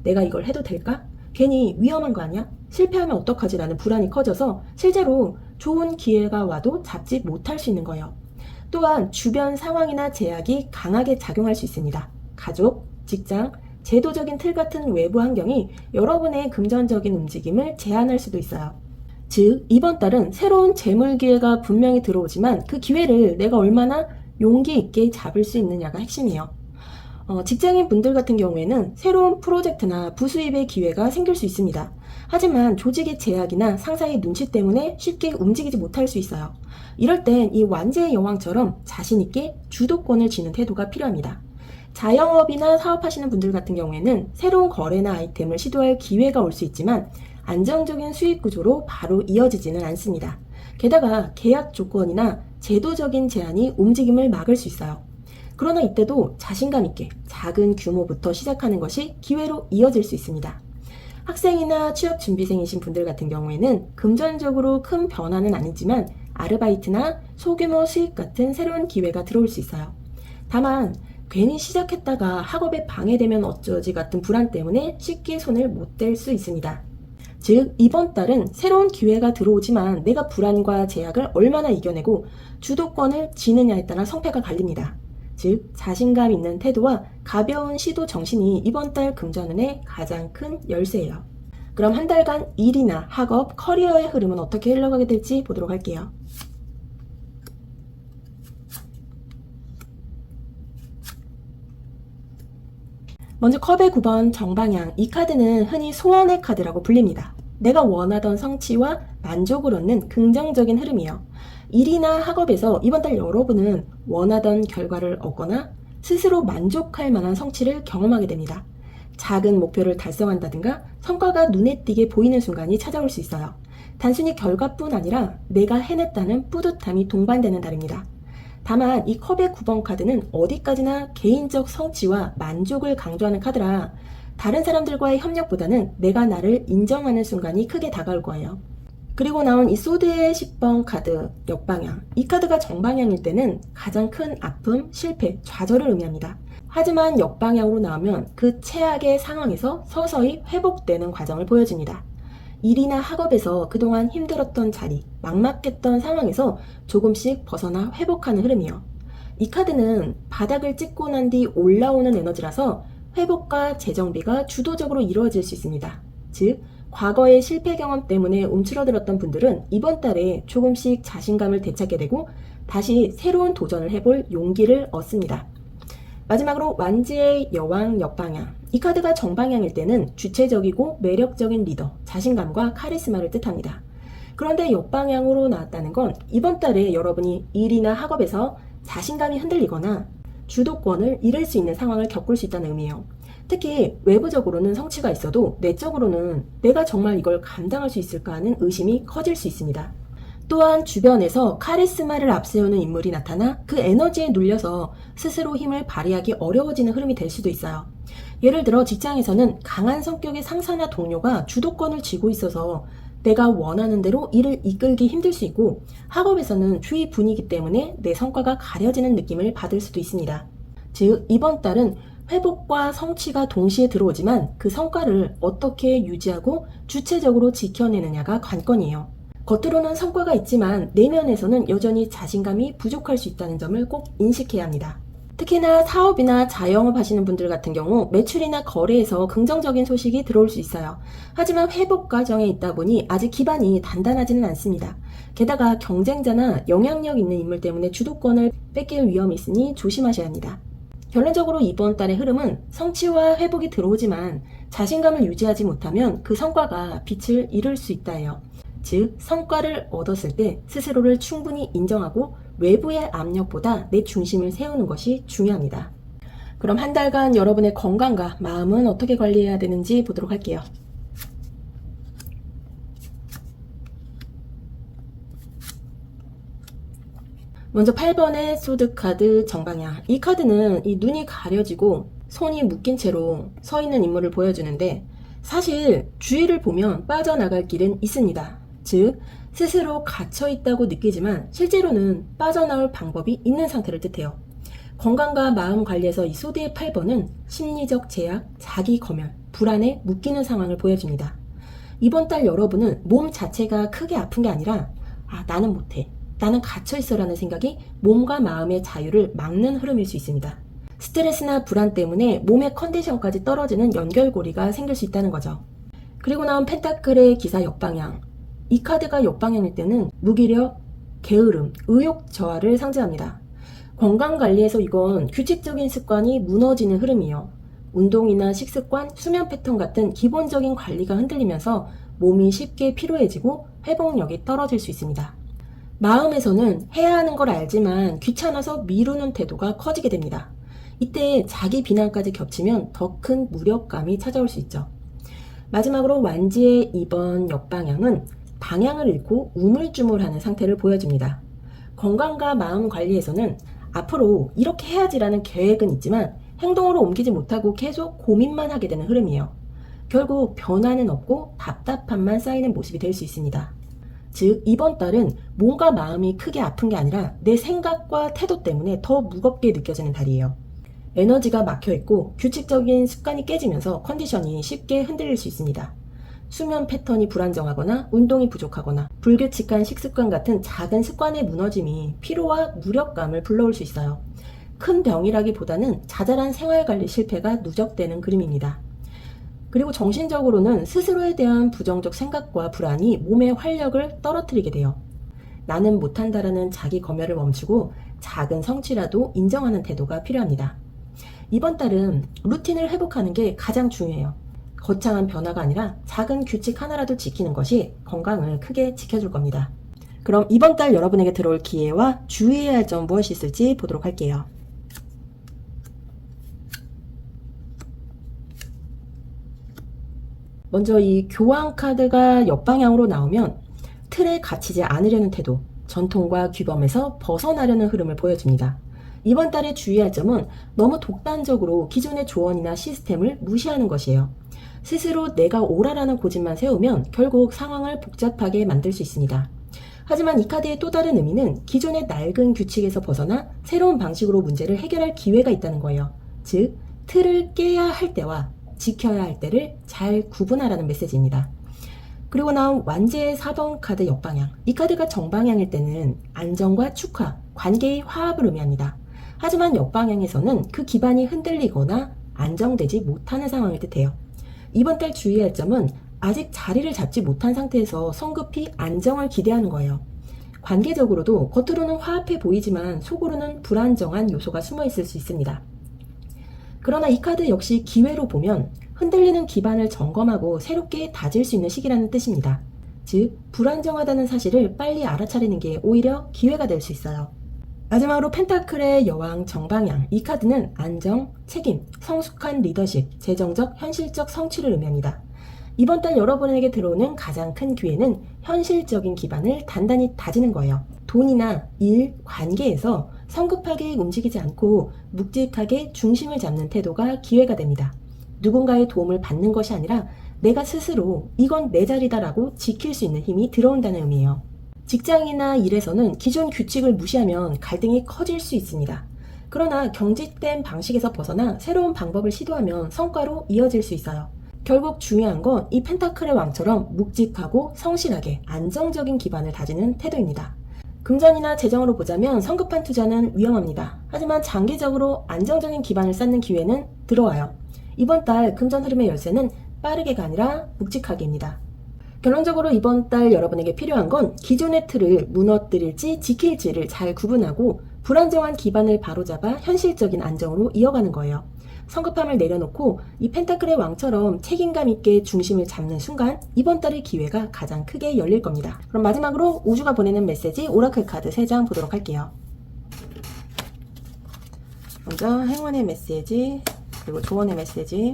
내가 이걸 해도 될까? 괜히 위험한 거 아니야? 실패하면 어떡하지? 라는 불안이 커져서 실제로 좋은 기회가 와도 잡지 못할 수 있는 거예요. 또한 주변 상황이나 제약이 강하게 작용할 수 있습니다. 가족, 직장, 제도적인 틀 같은 외부 환경이 여러분의 금전적인 움직임을 제한할 수도 있어요. 즉, 이번 달은 새로운 재물 기회가 분명히 들어오지만 그 기회를 내가 얼마나 용기 있게 잡을 수 있느냐가 핵심이에요. 직장인 분들 같은 경우에는 새로운 프로젝트나 부수입의 기회가 생길 수 있습니다. 하지만 조직의 제약이나 상사의 눈치 때문에 쉽게 움직이지 못할 수 있어요. 이럴 땐 이 완제의 여왕처럼 자신있게 주도권을 쥐는 태도가 필요합니다. 자영업이나 사업하시는 분들 같은 경우에는 새로운 거래나 아이템을 시도할 기회가 올 수 있지만 안정적인 수익 구조로 바로 이어지지는 않습니다. 게다가 계약 조건이나 제도적인 제한이 움직임을 막을 수 있어요. 그러나 이때도 자신감 있게 작은 규모부터 시작하는 것이 기회로 이어질 수 있습니다. 학생이나 취업 준비생이신 분들 같은 경우에는 금전적으로 큰 변화는 아니지만 아르바이트나 소규모 수익 같은 새로운 기회가 들어올 수 있어요. 다만 괜히 시작했다가 학업에 방해되면 어쩌지 같은 불안 때문에 쉽게 손을 못 댈 수 있습니다. 즉, 이번 달은 새로운 기회가 들어오지만 내가 불안과 제약을 얼마나 이겨내고 주도권을 쥐느냐에 따라 성패가 갈립니다. 즉, 자신감 있는 태도와 가벼운 시도 정신이 이번 달 금전운의 가장 큰 열쇠예요. 그럼 한 달간 일이나 학업, 커리어의 흐름은 어떻게 흘러가게 될지 보도록 할게요. 먼저 컵의 9번 정방향. 이 카드는 흔히 소원의 카드라고 불립니다. 내가 원하던 성취와 만족을 얻는 긍정적인 흐름이에요. 일이나 학업에서 이번 달 여러분은 원하던 결과를 얻거나 스스로 만족할 만한 성취를 경험하게 됩니다. 작은 목표를 달성한다든가 성과가 눈에 띄게 보이는 순간이 찾아올 수 있어요. 단순히 결과뿐 아니라 내가 해냈다는 뿌듯함이 동반되는 달입니다. 다만 이 컵의 9번 카드는 어디까지나 개인적 성취와 만족을 강조하는 카드라 다른 사람들과의 협력보다는 내가 나를 인정하는 순간이 크게 다가올 거예요. 그리고 나온 이 소드의 10번 카드 역방향. 이 카드가 정방향일 때는 가장 큰 아픔, 실패, 좌절을 의미합니다. 하지만 역방향으로 나오면 그 최악의 상황에서 서서히 회복되는 과정을 보여줍니다. 일이나 학업에서 그동안 힘들었던 자리, 막막했던 상황에서 조금씩 벗어나 회복하는 흐름이요. 이 카드는 바닥을 찍고 난 뒤 올라오는 에너지라서 회복과 재정비가 주도적으로 이루어질 수 있습니다. 즉, 과거의 실패 경험 때문에 움츠러들었던 분들은 이번 달에 조금씩 자신감을 되찾게 되고 다시 새로운 도전을 해볼 용기를 얻습니다. 마지막으로 완지의 여왕 역방향. 이 카드가 정방향일 때는 주체적이고 매력적인 리더, 자신감과 카리스마를 뜻합니다. 그런데 역방향으로 나왔다는 건 이번 달에 여러분이 일이나 학업에서 자신감이 흔들리거나 주도권을 잃을 수 있는 상황을 겪을 수 있다는 의미예요. 특히 외부적으로는 성취가 있어도 내적으로는 내가 정말 이걸 감당할 수 있을까 하는 의심이 커질 수 있습니다. 또한 주변에서 카리스마를 앞세우는 인물이 나타나 그 에너지에 눌려서 스스로 힘을 발휘하기 어려워지는 흐름이 될 수도 있어요. 예를 들어 직장에서는 강한 성격의 상사나 동료가 주도권을 쥐고 있어서 내가 원하는 대로 일을 이끌기 힘들 수 있고, 학업에서는 주위 분위기 때문에 내 성과가 가려지는 느낌을 받을 수도 있습니다. 즉, 이번 달은 회복과 성취가 동시에 들어오지만 그 성과를 어떻게 유지하고 주체적으로 지켜내느냐가 관건이에요. 겉으로는 성과가 있지만 내면에서는 여전히 자신감이 부족할 수 있다는 점을 꼭 인식해야 합니다. 특히나 사업이나 자영업 하시는 분들 같은 경우 매출이나 거래에서 긍정적인 소식이 들어올 수 있어요. 하지만 회복 과정에 있다 보니 아직 기반이 단단하지는 않습니다. 게다가 경쟁자나 영향력 있는 인물 때문에 주도권을 뺏길 위험이 있으니 조심하셔야 합니다. 결론적으로 이번 달의 흐름은 성취와 회복이 들어오지만 자신감을 유지하지 못하면 그 성과가 빛을 잃을 수 있다 해요. 즉, 성과를 얻었을 때 스스로를 충분히 인정하고 외부의 압력보다 내 중심을 세우는 것이 중요합니다. 그럼 한 달간 여러분의 건강과 마음은 어떻게 관리해야 되는지 보도록 할게요. 먼저 8번의 소드카드 정방향. 이 카드는 이 눈이 가려지고 손이 묶인 채로 서 있는 인물을 보여주는데, 사실 주위를 보면 빠져나갈 길은 있습니다. 즉, 스스로 갇혀있다고 느끼지만 실제로는 빠져나올 방법이 있는 상태를 뜻해요. 건강과 마음 관리에서 이 소드의 8번은 심리적 제약, 자기 검열, 불안에 묶이는 상황을 보여줍니다. 이번 달 여러분은 몸 자체가 크게 아픈 게 아니라 나는 못해, 나는 갇혀있어 라는 생각이 몸과 마음의 자유를 막는 흐름일 수 있습니다. 스트레스나 불안 때문에 몸의 컨디션까지 떨어지는 연결고리가 생길 수 있다는 거죠. 그리고 나온 펜타클의 기사 역방향. 이 카드가 역방향일 때는 무기력, 게으름, 의욕 저하를 상징합니다. 건강관리에서 이건 규칙적인 습관이 무너지는 흐름이에요. 운동이나 식습관, 수면 패턴 같은 기본적인 관리가 흔들리면서 몸이 쉽게 피로해지고 회복력이 떨어질 수 있습니다. 마음에서는 해야 하는 걸 알지만 귀찮아서 미루는 태도가 커지게 됩니다. 이때 자기 비난까지 겹치면 더 큰 무력감이 찾아올 수 있죠. 마지막으로 완지의 2번 역방향은 방향을 잃고 우물쭈물하는 상태를 보여줍니다. 건강과 마음 관리에서는 앞으로 이렇게 해야지라는 계획은 있지만 행동으로 옮기지 못하고 계속 고민만 하게 되는 흐름이에요. 결국 변화는 없고 답답함만 쌓이는 모습이 될 수 있습니다. 즉, 이번 달은 몸과 마음이 크게 아픈 게 아니라 내 생각과 태도 때문에 더 무겁게 느껴지는 달이에요. 에너지가 막혀있고 규칙적인 습관이 깨지면서 컨디션이 쉽게 흔들릴 수 있습니다. 수면 패턴이 불안정하거나 운동이 부족하거나 불규칙한 식습관 같은 작은 습관의 무너짐이 피로와 무력감을 불러올 수 있어요. 큰 병이라기보다는 자잘한 생활관리 실패가 누적되는 그림입니다. 그리고 정신적으로는 스스로에 대한 부정적 생각과 불안이 몸의 활력을 떨어뜨리게 돼요. 나는 못한다라는 자기 검열을 멈추고 작은 성취라도 인정하는 태도가 필요합니다. 이번 달은 루틴을 회복하는 게 가장 중요해요. 거창한 변화가 아니라 작은 규칙 하나라도 지키는 것이 건강을 크게 지켜줄 겁니다. 그럼 이번 달 여러분에게 들어올 기회와 주의해야 할 점 무엇이 있을지 보도록 할게요. 먼저 이 교황 카드가 역방향으로 나오면 틀에 갇히지 않으려는 태도, 전통과 규범에서 벗어나려는 흐름을 보여줍니다. 이번 달에 주의할 점은 너무 독단적으로 기존의 조언이나 시스템을 무시하는 것이에요. 스스로 내가 옳아라는 고집만 세우면 결국 상황을 복잡하게 만들 수 있습니다. 하지만 이 카드의 또 다른 의미는 기존의 낡은 규칙에서 벗어나 새로운 방식으로 문제를 해결할 기회가 있다는 거예요. 즉, 틀을 깨야 할 때와 지켜야 할 때를 잘 구분하라는 메시지입니다. 그리고 나온 완지의 4번 카드 역방향. 이 카드가 정방향일 때는 안정과 축화, 관계의 화합을 의미합니다. 하지만 역방향에서는 그 기반이 흔들리거나 안정되지 못하는 상황을 뜻해요. 이번 달 주의할 점은 아직 자리를 잡지 못한 상태에서 성급히 안정을 기대하는 거예요. 관계적으로도 겉으로는 화합해 보이지만 속으로는 불안정한 요소가 숨어 있을 수 있습니다. 그러나 이 카드 역시 기회로 보면 흔들리는 기반을 점검하고 새롭게 다질 수 있는 시기라는 뜻입니다. 즉, 불안정하다는 사실을 빨리 알아차리는 게 오히려 기회가 될 수 있어요. 마지막으로 펜타클의 여왕 정방향. 이 카드는 안정, 책임, 성숙한 리더십, 재정적, 현실적 성취를 의미합니다. 이번 달 여러분에게 들어오는 가장 큰 기회는 현실적인 기반을 단단히 다지는 거예요. 돈이나 일, 관계에서 성급하게 움직이지 않고 묵직하게 중심을 잡는 태도가 기회가 됩니다. 누군가의 도움을 받는 것이 아니라 내가 스스로 이건 내 자리다라고 지킬 수 있는 힘이 들어온다는 의미예요. 직장이나 일에서는 기존 규칙을 무시하면 갈등이 커질 수 있습니다. 그러나 경직된 방식에서 벗어나 새로운 방법을 시도하면 성과로 이어질 수 있어요. 결국 중요한 건 이 펜타클의 왕처럼 묵직하고 성실하게 안정적인 기반을 다지는 태도입니다. 금전이나 재정으로 보자면 성급한 투자는 위험합니다. 하지만 장기적으로 안정적인 기반을 쌓는 기회는 들어와요. 이번 달 금전 흐름의 열쇠는 빠르게가 아니라 묵직하게입니다. 결론적으로 이번 달 여러분에게 필요한 건 기존의 틀을 무너뜨릴지 지킬지를 잘 구분하고 불안정한 기반을 바로잡아 현실적인 안정으로 이어가는 거예요. 성급함을 내려놓고 이 펜타클의 왕처럼 책임감 있게 중심을 잡는 순간 이번 달의 기회가 가장 크게 열릴 겁니다. 그럼 마지막으로 우주가 보내는 메시지 오라클 카드 3장 보도록 할게요. 먼저 행운의 메시지, 그리고 조언의 메시지,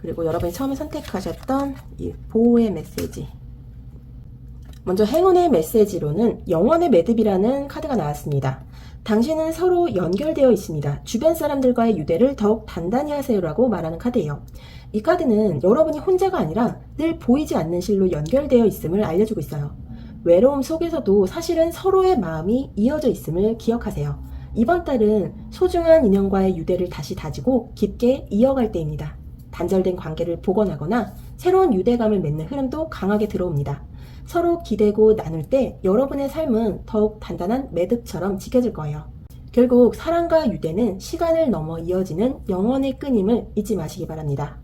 그리고 여러분이 처음에 선택하셨던 이 보호의 메시지. 먼저 행운의 메시지로는 영원의 매듭이라는 카드가 나왔습니다. 당신은 서로 연결되어 있습니다. 주변 사람들과의 유대를 더욱 단단히 하세요라고 말하는 카드예요. 이 카드는 여러분이 혼자가 아니라 늘 보이지 않는 실로 연결되어 있음을 알려주고 있어요. 외로움 속에서도 사실은 서로의 마음이 이어져 있음을 기억하세요. 이번 달은 소중한 인연과의 유대를 다시 다지고 깊게 이어갈 때입니다. 단절된 관계를 복원하거나 새로운 유대감을 맺는 흐름도 강하게 들어옵니다. 서로 기대고 나눌 때 여러분의 삶은 더욱 단단한 매듭처럼 지켜질 거예요. 결국 사랑과 유대는 시간을 넘어 이어지는 영원의 끈임을 잊지 마시기 바랍니다.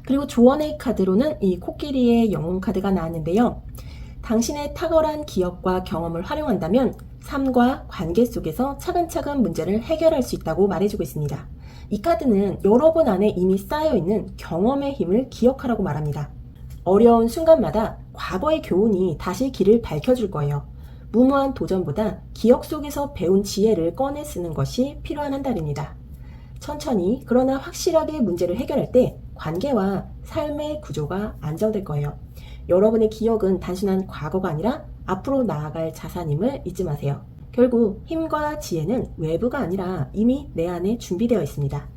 그리고 조언의 카드로는 이 코끼리의 영혼 카드가 나왔는데요. 당신의 탁월한 기억과 경험을 활용한다면 삶과 관계 속에서 차근차근 문제를 해결할 수 있다고 말해주고 있습니다. 이 카드는 여러분 안에 이미 쌓여있는 경험의 힘을 기억하라고 말합니다. 어려운 순간마다 과거의 교훈이 다시 길을 밝혀줄 거예요. 무모한 도전보다 기억 속에서 배운 지혜를 꺼내 쓰는 것이 필요한 한 달입니다. 천천히 그러나 확실하게 문제를 해결할 때 관계와 삶의 구조가 안정될 거예요. 여러분의 기억은 단순한 과거가 아니라 앞으로 나아갈 자산임을 잊지 마세요. 결국 힘과 지혜는 외부가 아니라 이미 내 안에 준비되어 있습니다.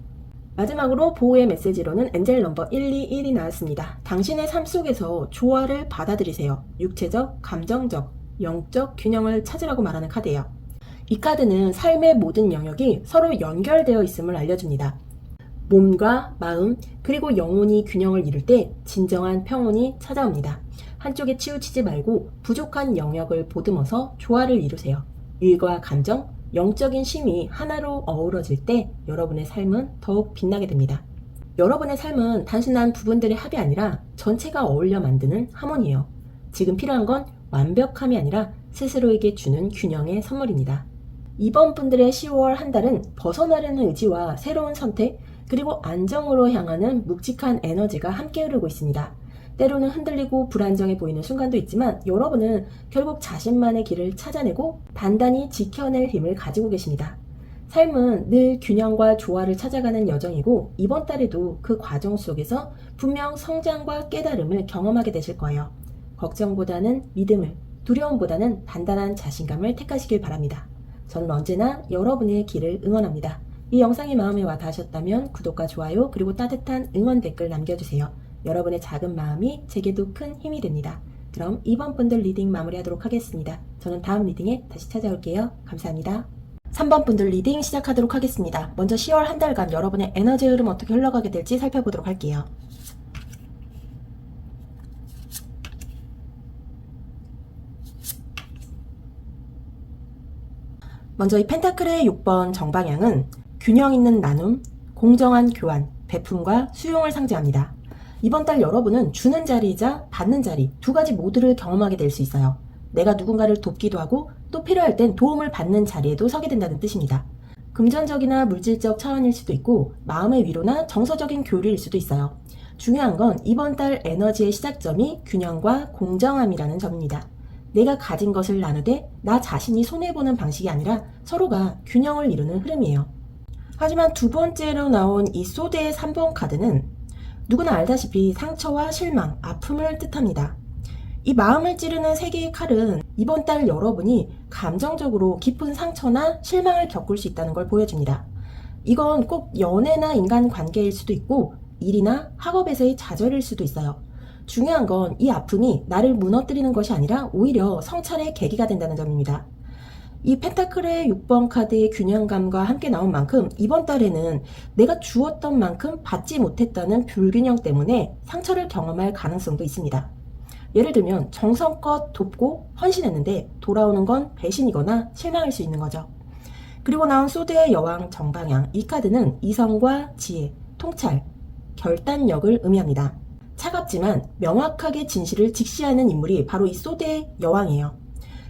마지막으로 보호의 메시지로는 엔젤 넘버 121이 나왔습니다. 당신의 삶 속에서 조화를 받아들이세요. 육체적, 감정적, 영적 균형을 찾으라고 말하는 카드예요. 이 카드는 삶의 모든 영역이 서로 연결되어 있음을 알려줍니다. 몸과 마음 그리고 영혼이 균형을 이룰 때 진정한 평온이 찾아옵니다. 한쪽에 치우치지 말고 부족한 영역을 보듬어서 조화를 이루세요. 일과 감정, 영적인 쉼이 하나로 어우러질 때 여러분의 삶은 더욱 빛나게 됩니다. 여러분의 삶은 단순한 부분들의 합이 아니라 전체가 어울려 만드는 하모니예요. 지금 필요한 건 완벽함이 아니라 스스로에게 주는 균형의 선물입니다. 이번 분들의 10월 한 달은 벗어나려는 의지와 새로운 선택, 그리고 안정으로 향하는 묵직한 에너지가 함께 흐르고 있습니다. 때로는 흔들리고 불안정해 보이는 순간도 있지만 여러분은 결국 자신만의 길을 찾아내고 단단히 지켜낼 힘을 가지고 계십니다. 삶은 늘 균형과 조화를 찾아가는 여정이고 이번 달에도 그 과정 속에서 분명 성장과 깨달음을 경험하게 되실 거예요. 걱정보다는 믿음을, 두려움보다는 단단한 자신감을 택하시길 바랍니다. 저는 언제나 여러분의 길을 응원합니다. 이 영상이 마음에 와 닿으셨다면 구독과 좋아요 그리고 따뜻한 응원 댓글 남겨주세요. 여러분의 작은 마음이 제게도 큰 힘이 됩니다. 그럼 이번 분들 리딩 마무리하도록 하겠습니다. 저는 다음 리딩에 다시 찾아올게요. 감사합니다. 3번 분들 리딩 시작하도록 하겠습니다. 먼저 10월 한 달간 여러분의 에너지 흐름 어떻게 흘러가게 될지 살펴보도록 할게요. 먼저 이 펜타클의 6번 정방향은 균형 있는 나눔, 공정한 교환, 베품과 수용을 상징합니다. 이번 달 여러분은 주는 자리이자 받는 자리 두 가지 모두를 경험하게 될 수 있어요. 내가 누군가를 돕기도 하고 또 필요할 땐 도움을 받는 자리에도 서게 된다는 뜻입니다. 금전적이나 물질적 차원일 수도 있고 마음의 위로나 정서적인 교류일 수도 있어요. 중요한 건 이번 달 에너지의 시작점이 균형과 공정함이라는 점입니다. 내가 가진 것을 나누되 나 자신이 손해보는 방식이 아니라 서로가 균형을 이루는 흐름이에요. 하지만 두 번째로 나온 이 소드의 3번 카드는 누구나 알다시피 상처와 실망, 아픔을 뜻합니다. 이 마음을 찌르는 세 개의 칼은 이번 달 여러분이 감정적으로 깊은 상처나 실망을 겪을 수 있다는 걸 보여줍니다. 이건 꼭 연애나 인간관계일 수도 있고 일이나 학업에서의 좌절일 수도 있어요. 중요한 건 이 아픔이 나를 무너뜨리는 것이 아니라 오히려 성찰의 계기가 된다는 점입니다. 이 펜타클의 6번 카드의 균형감과 함께 나온 만큼 이번 달에는 내가 주었던 만큼 받지 못했다는 불균형 때문에 상처를 경험할 가능성도 있습니다. 예를 들면 정성껏 돕고 헌신했는데 돌아오는 건 배신이거나 실망일 수 있는 거죠. 그리고 나온 소드의 여왕 정방향, 이 카드는 이성과 지혜, 통찰, 결단력을 의미합니다. 차갑지만 명확하게 진실을 직시하는 인물이 바로 이 소드의 여왕이에요.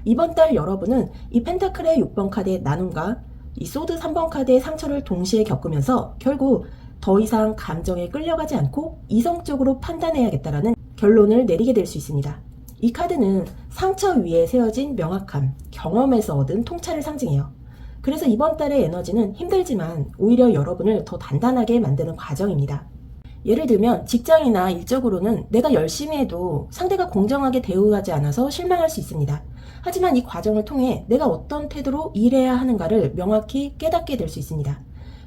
이번 달 여러분은 이 펜타클의 6번 카드의 나눔과 이 소드 3번 카드의 상처를 동시에 겪으면서 결국 더 이상 감정에 끌려가지 않고 이성적으로 판단해야겠다라는 결론을 내리게 될 수 있습니다. 이 카드는 상처 위에 세워진 명확함, 경험에서 얻은 통찰을 상징해요. 그래서 이번 달의 에너지는 힘들지만 오히려 여러분을 더 단단하게 만드는 과정입니다. 예를 들면 직장이나 일적으로는 내가 열심히 해도 상대가 공정하게 대우하지 않아서 실망할 수 있습니다. 하지만 이 과정을 통해 내가 어떤 태도로 일해야 하는가를 명확히 깨닫게 될 수 있습니다.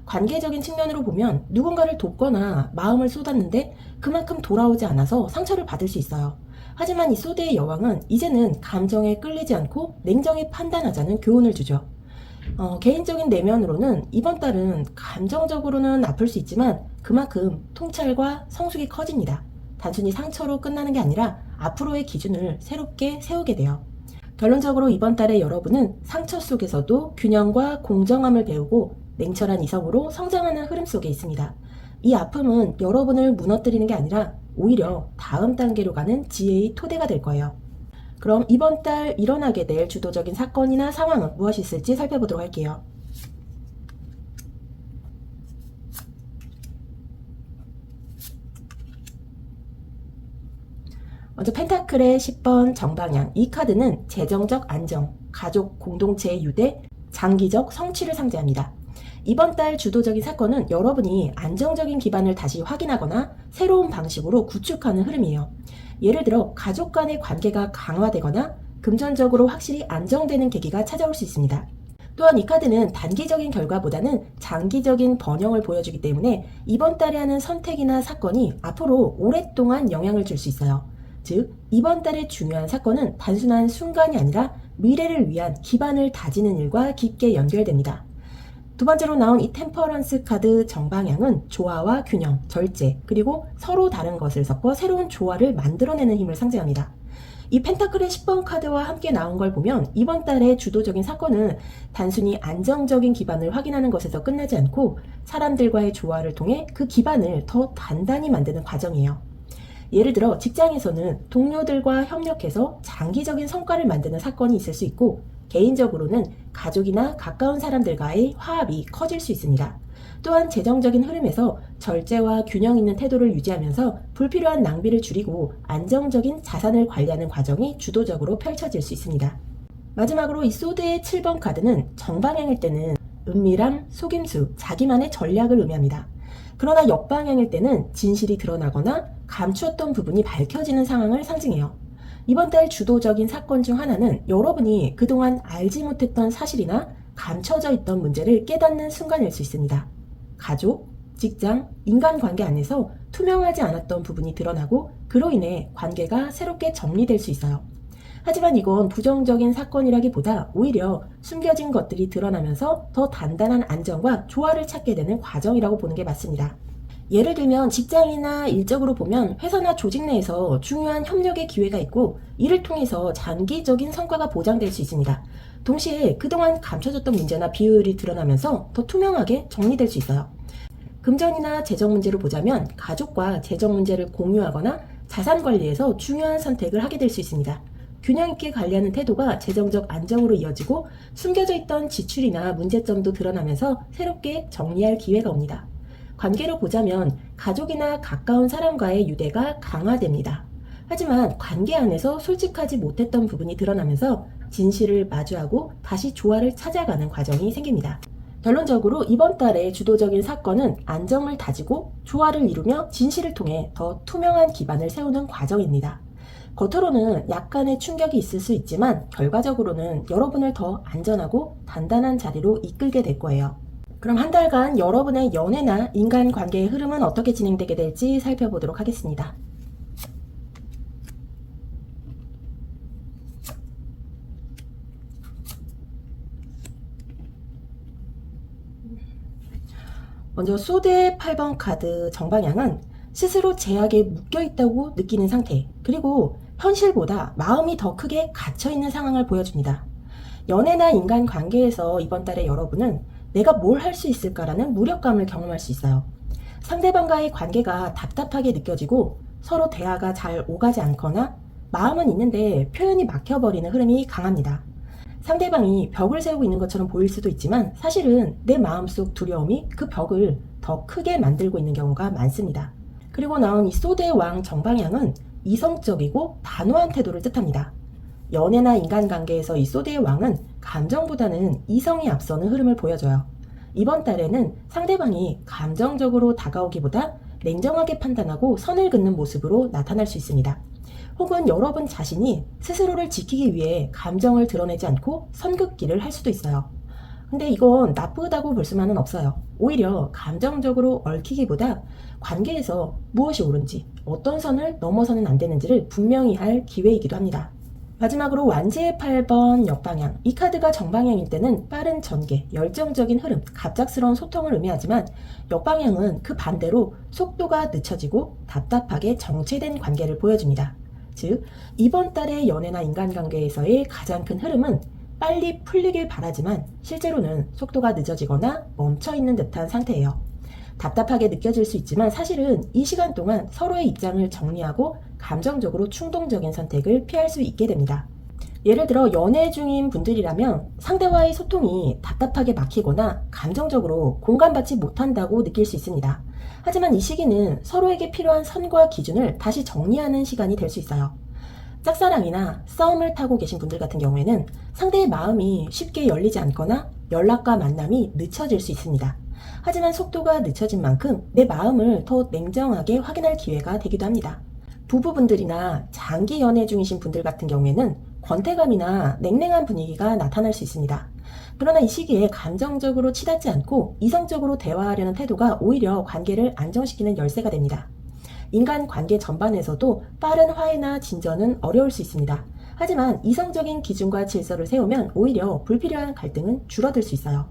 관계적인 측면으로 보면 누군가를 돕거나 마음을 쏟았는데 그만큼 돌아오지 않아서 상처를 받을 수 있어요. 하지만 이 소드의 여왕은 이제는 감정에 끌리지 않고 냉정히 판단하자는 교훈을 주죠. 개인적인 내면으로는 이번 달은 감정적으로는 아플 수 있지만 그만큼 통찰과 성숙이 커집니다. 단순히 상처로 끝나는 게 아니라 앞으로의 기준을 새롭게 세우게 돼요. 결론적으로 이번 달에 여러분은 상처 속에서도 균형과 공정함을 배우고 냉철한 이성으로 성장하는 흐름 속에 있습니다. 이 아픔은 여러분을 무너뜨리는 게 아니라 오히려 다음 단계로 가는 지혜의 토대가 될 거예요. 그럼 이번 달 일어나게 될 주도적인 사건이나 상황은 무엇이 있을지 살펴보도록 할게요. 먼저 펜타클의 10번 정방향, 이 카드는 재정적 안정, 가족 공동체의 유대, 장기적 성취를 상징합니다. 이번 달 주도적인 사건은 여러분이 안정적인 기반을 다시 확인하거나 새로운 방식으로 구축하는 흐름이에요. 예를 들어 가족 간의 관계가 강화되거나 금전적으로 확실히 안정되는 계기가 찾아올 수 있습니다. 또한 이 카드는 단기적인 결과보다는 장기적인 번영을 보여주기 때문에 이번 달에 하는 선택이나 사건이 앞으로 오랫동안 영향을 줄 수 있어요. 즉, 이번 달의 중요한 사건은 단순한 순간이 아니라 미래를 위한 기반을 다지는 일과 깊게 연결됩니다. 두 번째로 나온 이 템퍼런스 카드 정방향은 조화와 균형, 절제, 그리고 서로 다른 것을 섞어 새로운 조화를 만들어내는 힘을 상징합니다. 이 펜타클의 10번 카드와 함께 나온 걸 보면 이번 달의 주도적인 사건은 단순히 안정적인 기반을 확인하는 것에서 끝나지 않고 사람들과의 조화를 통해 그 기반을 더 단단히 만드는 과정이에요. 예를 들어 직장에서는 동료들과 협력해서 장기적인 성과를 만드는 사건이 있을 수 있고 개인적으로는 가족이나 가까운 사람들과의 화합이 커질 수 있습니다. 또한 재정적인 흐름에서 절제와 균형 있는 태도를 유지하면서 불필요한 낭비를 줄이고 안정적인 자산을 관리하는 과정이 주도적으로 펼쳐질 수 있습니다. 마지막으로 이 소드의 7번 카드는 정방향일 때는 은밀함, 속임수, 자기만의 전략을 의미합니다. 그러나 역방향일 때는 진실이 드러나거나 감추었던 부분이 밝혀지는 상황을 상징해요. 이번 달 주도적인 사건 중 하나는 여러분이 그동안 알지 못했던 사실이나 감춰져 있던 문제를 깨닫는 순간일 수 있습니다. 가족, 직장, 인간관계 안에서 투명하지 않았던 부분이 드러나고 그로 인해 관계가 새롭게 정리될 수 있어요. 하지만 이건 부정적인 사건이라기보다 오히려 숨겨진 것들이 드러나면서 더 단단한 안정과 조화를 찾게 되는 과정이라고 보는 게 맞습니다. 예를 들면 직장이나 일적으로 보면 회사나 조직 내에서 중요한 협력의 기회가 있고 이를 통해서 장기적인 성과가 보장될 수 있습니다. 동시에 그동안 감춰졌던 문제나 비효율이 드러나면서 더 투명하게 정리될 수 있어요. 금전이나 재정 문제로 보자면 가족과 재정 문제를 공유하거나 자산 관리에서 중요한 선택을 하게 될 수 있습니다. 균형 있게 관리하는 태도가 재정적 안정으로 이어지고 숨겨져 있던 지출이나 문제점도 드러나면서 새롭게 정리할 기회가 옵니다. 관계로 보자면 가족이나 가까운 사람과의 유대가 강화됩니다. 하지만 관계 안에서 솔직하지 못했던 부분이 드러나면서 진실을 마주하고 다시 조화를 찾아가는 과정이 생깁니다. 결론적으로 이번 달의 주도적인 사건은 안정을 다지고 조화를 이루며 진실을 통해 더 투명한 기반을 세우는 과정입니다. 겉으로는 약간의 충격이 있을 수 있지만 결과적으로는 여러분을 더 안전하고 단단한 자리로 이끌게 될 거예요. 그럼 한 달간 여러분의 연애나 인간관계의 흐름은 어떻게 진행되게 될지 살펴보도록 하겠습니다. 먼저 소드의 8번 카드 정방향은 스스로 제약에 묶여있다고 느끼는 상태, 그리고 현실보다 마음이 더 크게 갇혀있는 상황을 보여줍니다. 연애나 인간관계에서 이번 달에 여러분은 내가 뭘 할 수 있을까라는 무력감을 경험할 수 있어요. 상대방과의 관계가 답답하게 느껴지고 서로 대화가 잘 오가지 않거나 마음은 있는데 표현이 막혀버리는 흐름이 강합니다. 상대방이 벽을 세우고 있는 것처럼 보일 수도 있지만 사실은 내 마음속 두려움이 그 벽을 더 크게 만들고 있는 경우가 많습니다. 그리고 나온 이 소드의 왕 정방향은 이성적이고 단호한 태도를 뜻합니다. 연애나 인간관계에서 이 소드의 왕은 감정보다는 이성이 앞서는 흐름을 보여줘요. 이번 달에는 상대방이 감정적으로 다가오기보다 냉정하게 판단하고 선을 긋는 모습으로 나타날 수 있습니다. 혹은 여러분 자신이 스스로를 지키기 위해 감정을 드러내지 않고 선긋기를 할 수도 있어요. 근데 이건 나쁘다고 볼 수만은 없어요. 오히려 감정적으로 얽히기보다 관계에서 무엇이 옳은지, 어떤 선을 넘어서는 안 되는지를 분명히 할 기회이기도 합니다. 마지막으로 완지의 8번 역방향. 이 카드가 정방향일 때는 빠른 전개, 열정적인 흐름, 갑작스러운 소통을 의미하지만 역방향은 그 반대로 속도가 늦춰지고 답답하게 정체된 관계를 보여줍니다. 즉, 이번 달의 연애나 인간관계에서의 가장 큰 흐름은 빨리 풀리길 바라지만 실제로는 속도가 늦어지거나 멈춰있는 듯한 상태예요. 답답하게 느껴질 수 있지만 사실은 이 시간 동안 서로의 입장을 정리하고 감정적으로 충동적인 선택을 피할 수 있게 됩니다. 예를 들어 연애 중인 분들이라면 상대와의 소통이 답답하게 막히거나 감정적으로 공감받지 못한다고 느낄 수 있습니다. 하지만 이 시기는 서로에게 필요한 선과 기준을 다시 정리하는 시간이 될 수 있어요. 짝사랑이나 싸움을 타고 계신 분들 같은 경우에는 상대의 마음이 쉽게 열리지 않거나 연락과 만남이 늦춰질 수 있습니다. 하지만 속도가 늦춰진 만큼 내 마음을 더 냉정하게 확인할 기회가 되기도 합니다. 부부분들이나 장기 연애 중이신 분들 같은 경우에는 권태감이나 냉랭한 분위기가 나타날 수 있습니다. 그러나 이 시기에 감정적으로 치닫지 않고 이성적으로 대화하려는 태도가 오히려 관계를 안정시키는 열쇠가 됩니다. 인간관계 전반에서도 빠른 화해나 진전은 어려울 수 있습니다. 하지만 이성적인 기준과 질서를 세우면 오히려 불필요한 갈등은 줄어들 수 있어요.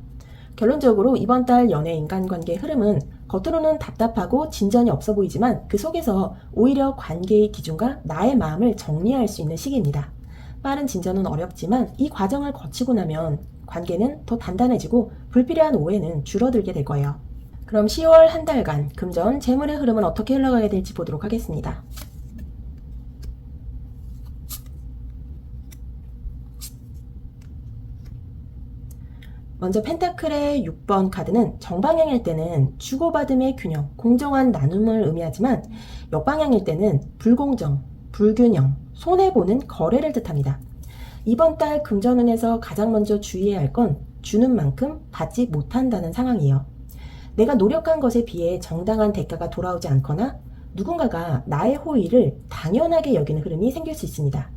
결론적으로 이번 달 연애 인간관계 흐름은 겉으로는 답답하고 진전이 없어 보이지만 그 속에서 오히려 관계의 기준과 나의 마음을 정리할 수 있는 시기입니다. 빠른 진전은 어렵지만 이 과정을 거치고 나면 관계는 더 단단해지고 불필요한 오해는 줄어들게 될 거예요. 그럼 10월 한 달간 금전, 재물의 흐름은 어떻게 흘러가게 될지 보도록 하겠습니다. 먼저 펜타클의 6번 카드는 정방향일 때는 주고받음의 균형, 공정한 나눔을 의미하지만 역방향일 때는 불공정, 불균형, 손해보는 거래를 뜻합니다. 이번 달 금전운에서 가장 먼저 주의해야 할 건 주는 만큼 받지 못한다는 상황이에요. 내가 노력한 것에 비해 정당한 대가가 돌아오지 않거나 누군가가 나의 호의를 당연하게 여기는 흐름이 생길 수 있습니다.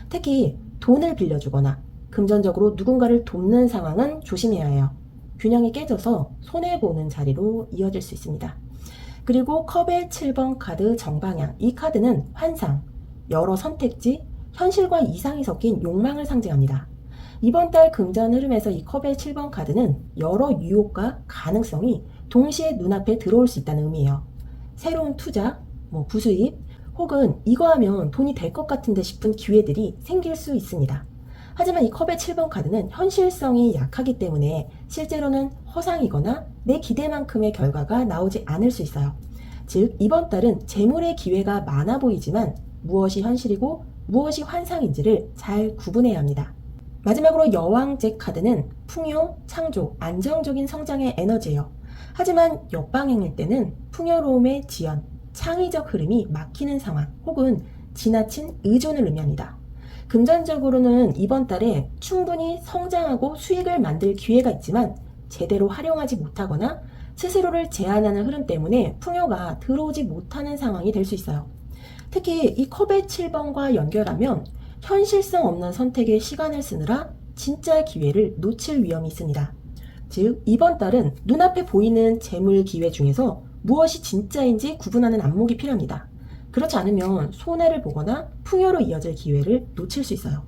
특히 돈을 빌려주거나 금전적으로 누군가를 돕는 상황은 조심해야 해요. 균형이 깨져서 손해보는 자리로 이어질 수 있습니다. 그리고 컵의 7번 카드 정방향. 이 카드는 환상, 여러 선택지, 현실과 이상이 섞인 욕망을 상징합니다. 이번 달 금전 흐름에서 이 컵의 7번 카드는 여러 유혹과 가능성이 동시에 눈앞에 들어올 수 있다는 의미예요. 새로운 투자, 부수입, 혹은 이거 하면 돈이 될 것 같은데 싶은 기회들이 생길 수 있습니다. 하지만 이 컵의 7번 카드는 현실성이 약하기 때문에 실제로는 허상이거나 내 기대만큼의 결과가 나오지 않을 수 있어요. 즉, 이번 달은 재물의 기회가 많아 보이지만 무엇이 현실이고 무엇이 환상인지를 잘 구분해야 합니다. 마지막으로 여왕잭 카드는 풍요, 창조, 안정적인 성장의 에너지예요. 하지만 역방향일 때는 풍요로움의 지연, 창의적 흐름이 막히는 상황 혹은 지나친 의존을 의미합니다. 금전적으로는 이번 달에 충분히 성장하고 수익을 만들 기회가 있지만 제대로 활용하지 못하거나 스스로를 제한하는 흐름 때문에 풍요가 들어오지 못하는 상황이 될 수 있어요. 특히 이 컵의 7번과 연결하면 현실성 없는 선택에 시간을 쓰느라 진짜 기회를 놓칠 위험이 있습니다. 즉, 이번 달은 눈앞에 보이는 재물 기회 중에서 무엇이 진짜인지 구분하는 안목이 필요합니다. 그렇지 않으면 손해를 보거나 풍요로 이어질 기회를 놓칠 수 있어요.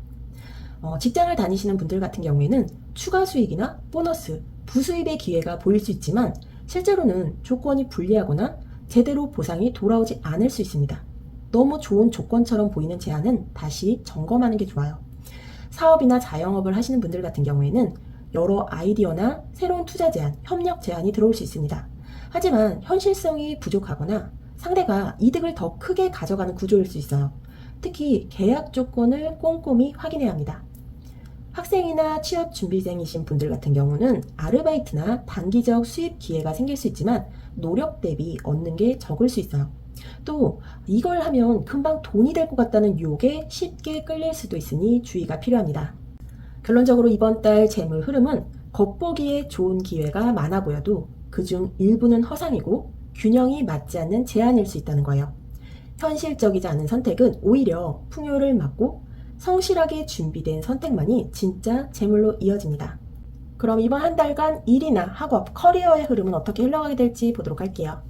직장을 다니시는 분들 같은 경우에는 추가 수익이나 보너스, 부수입의 기회가 보일 수 있지만 실제로는 조건이 불리하거나 제대로 보상이 돌아오지 않을 수 있습니다. 너무 좋은 조건처럼 보이는 제안은 다시 점검하는 게 좋아요. 사업이나 자영업을 하시는 분들 같은 경우에는 여러 아이디어나 새로운 투자 제안, 협력 제안이 들어올 수 있습니다. 하지만 현실성이 부족하거나 상대가 이득을 더 크게 가져가는 구조일 수 있어요. 특히 계약 조건을 꼼꼼히 확인해야 합니다. 학생이나 취업 준비생이신 분들 같은 경우는 아르바이트나 단기적 수입 기회가 생길 수 있지만 노력 대비 얻는 게 적을 수 있어요. 또 이걸 하면 금방 돈이 될 것 같다는 유혹에 쉽게 끌릴 수도 있으니 주의가 필요합니다. 결론적으로 이번 달 재물 흐름은 겉보기에 좋은 기회가 많아 보여도 그중 일부는 허상이고 균형이 맞지 않는 제한일 수 있다는 거예요. 현실적이지 않은 선택은 오히려 풍요를 막고 성실하게 준비된 선택만이 진짜 재물로 이어집니다. 그럼 이번 한 달간 일이나 학업, 커리어의 흐름은 어떻게 흘러가게 될지 보도록 할게요.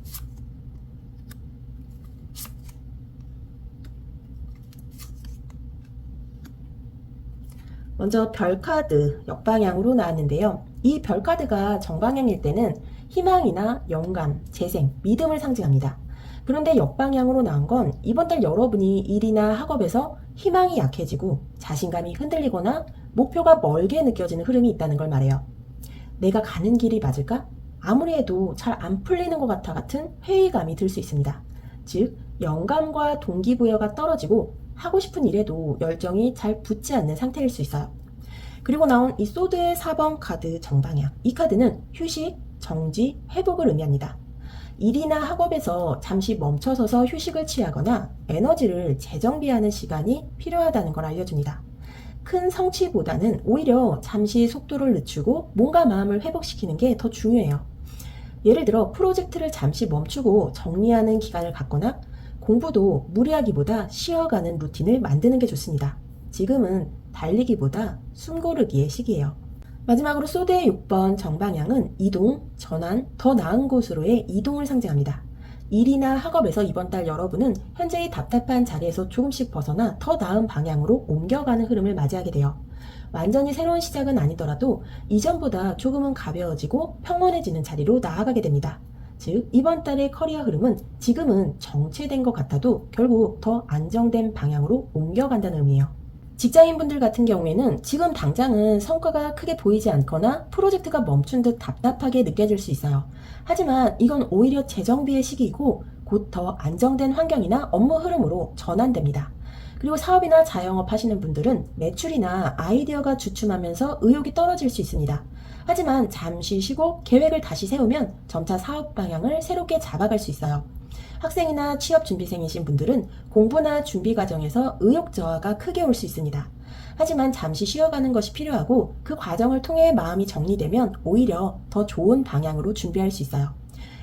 먼저 별카드 역방향으로 나왔는데요. 이 별카드가 정방향일 때는 희망이나 영감, 재생, 믿음을 상징합니다. 그런데 역방향으로 나온 건 이번 달 여러분이 일이나 학업에서 희망이 약해지고 자신감이 흔들리거나 목표가 멀게 느껴지는 흐름이 있다는 걸 말해요. 내가 가는 길이 맞을까? 아무리 해도 잘 안 풀리는 것 같은 회의감이 들 수 있습니다. 즉, 영감과 동기부여가 떨어지고 하고 싶은 일에도 열정이 잘 붙지 않는 상태일 수 있어요. 그리고 나온 이 소드의 4번 카드 정방향. 이 카드는 휴식, 정지, 회복을 의미합니다. 일이나 학업에서 잠시 멈춰서서 휴식을 취하거나 에너지를 재정비하는 시간이 필요하다는 걸 알려줍니다. 큰 성취보다는 오히려 잠시 속도를 늦추고 몸과 마음을 회복시키는 게 더 중요해요. 예를 들어 프로젝트를 잠시 멈추고 정리하는 기간을 갖거나 공부도 무리하기보다 쉬어가는 루틴을 만드는 게 좋습니다. 지금은 달리기보다 숨고르기의 시기예요. 마지막으로 소드의 6번 정방향은 이동, 전환, 더 나은 곳으로의 이동을 상징합니다. 일이나 학업에서 이번 달 여러분은 현재의 답답한 자리에서 조금씩 벗어나 더 나은 방향으로 옮겨가는 흐름을 맞이하게 돼요. 완전히 새로운 시작은 아니더라도 이전보다 조금은 가벼워지고 평온해지는 자리로 나아가게 됩니다. 즉, 이번 달의 커리어 흐름은 지금은 정체된 것 같아도 결국 더 안정된 방향으로 옮겨간다는 의미예요. 직장인분들 같은 경우에는 지금 당장은 성과가 크게 보이지 않거나 프로젝트가 멈춘 듯 답답하게 느껴질 수 있어요. 하지만 이건 오히려 재정비의 시기이고 곧 더 안정된 환경이나 업무 흐름으로 전환됩니다. 그리고 사업이나 자영업 하시는 분들은 매출이나 아이디어가 주춤하면서 의욕이 떨어질 수 있습니다. 하지만 잠시 쉬고 계획을 다시 세우면 점차 사업 방향을 새롭게 잡아갈 수 있어요. 학생이나 취업 준비생이신 분들은 공부나 준비 과정에서 의욕 저하가 크게 올 수 있습니다. 하지만 잠시 쉬어가는 것이 필요하고 그 과정을 통해 마음이 정리되면 오히려 더 좋은 방향으로 준비할 수 있어요.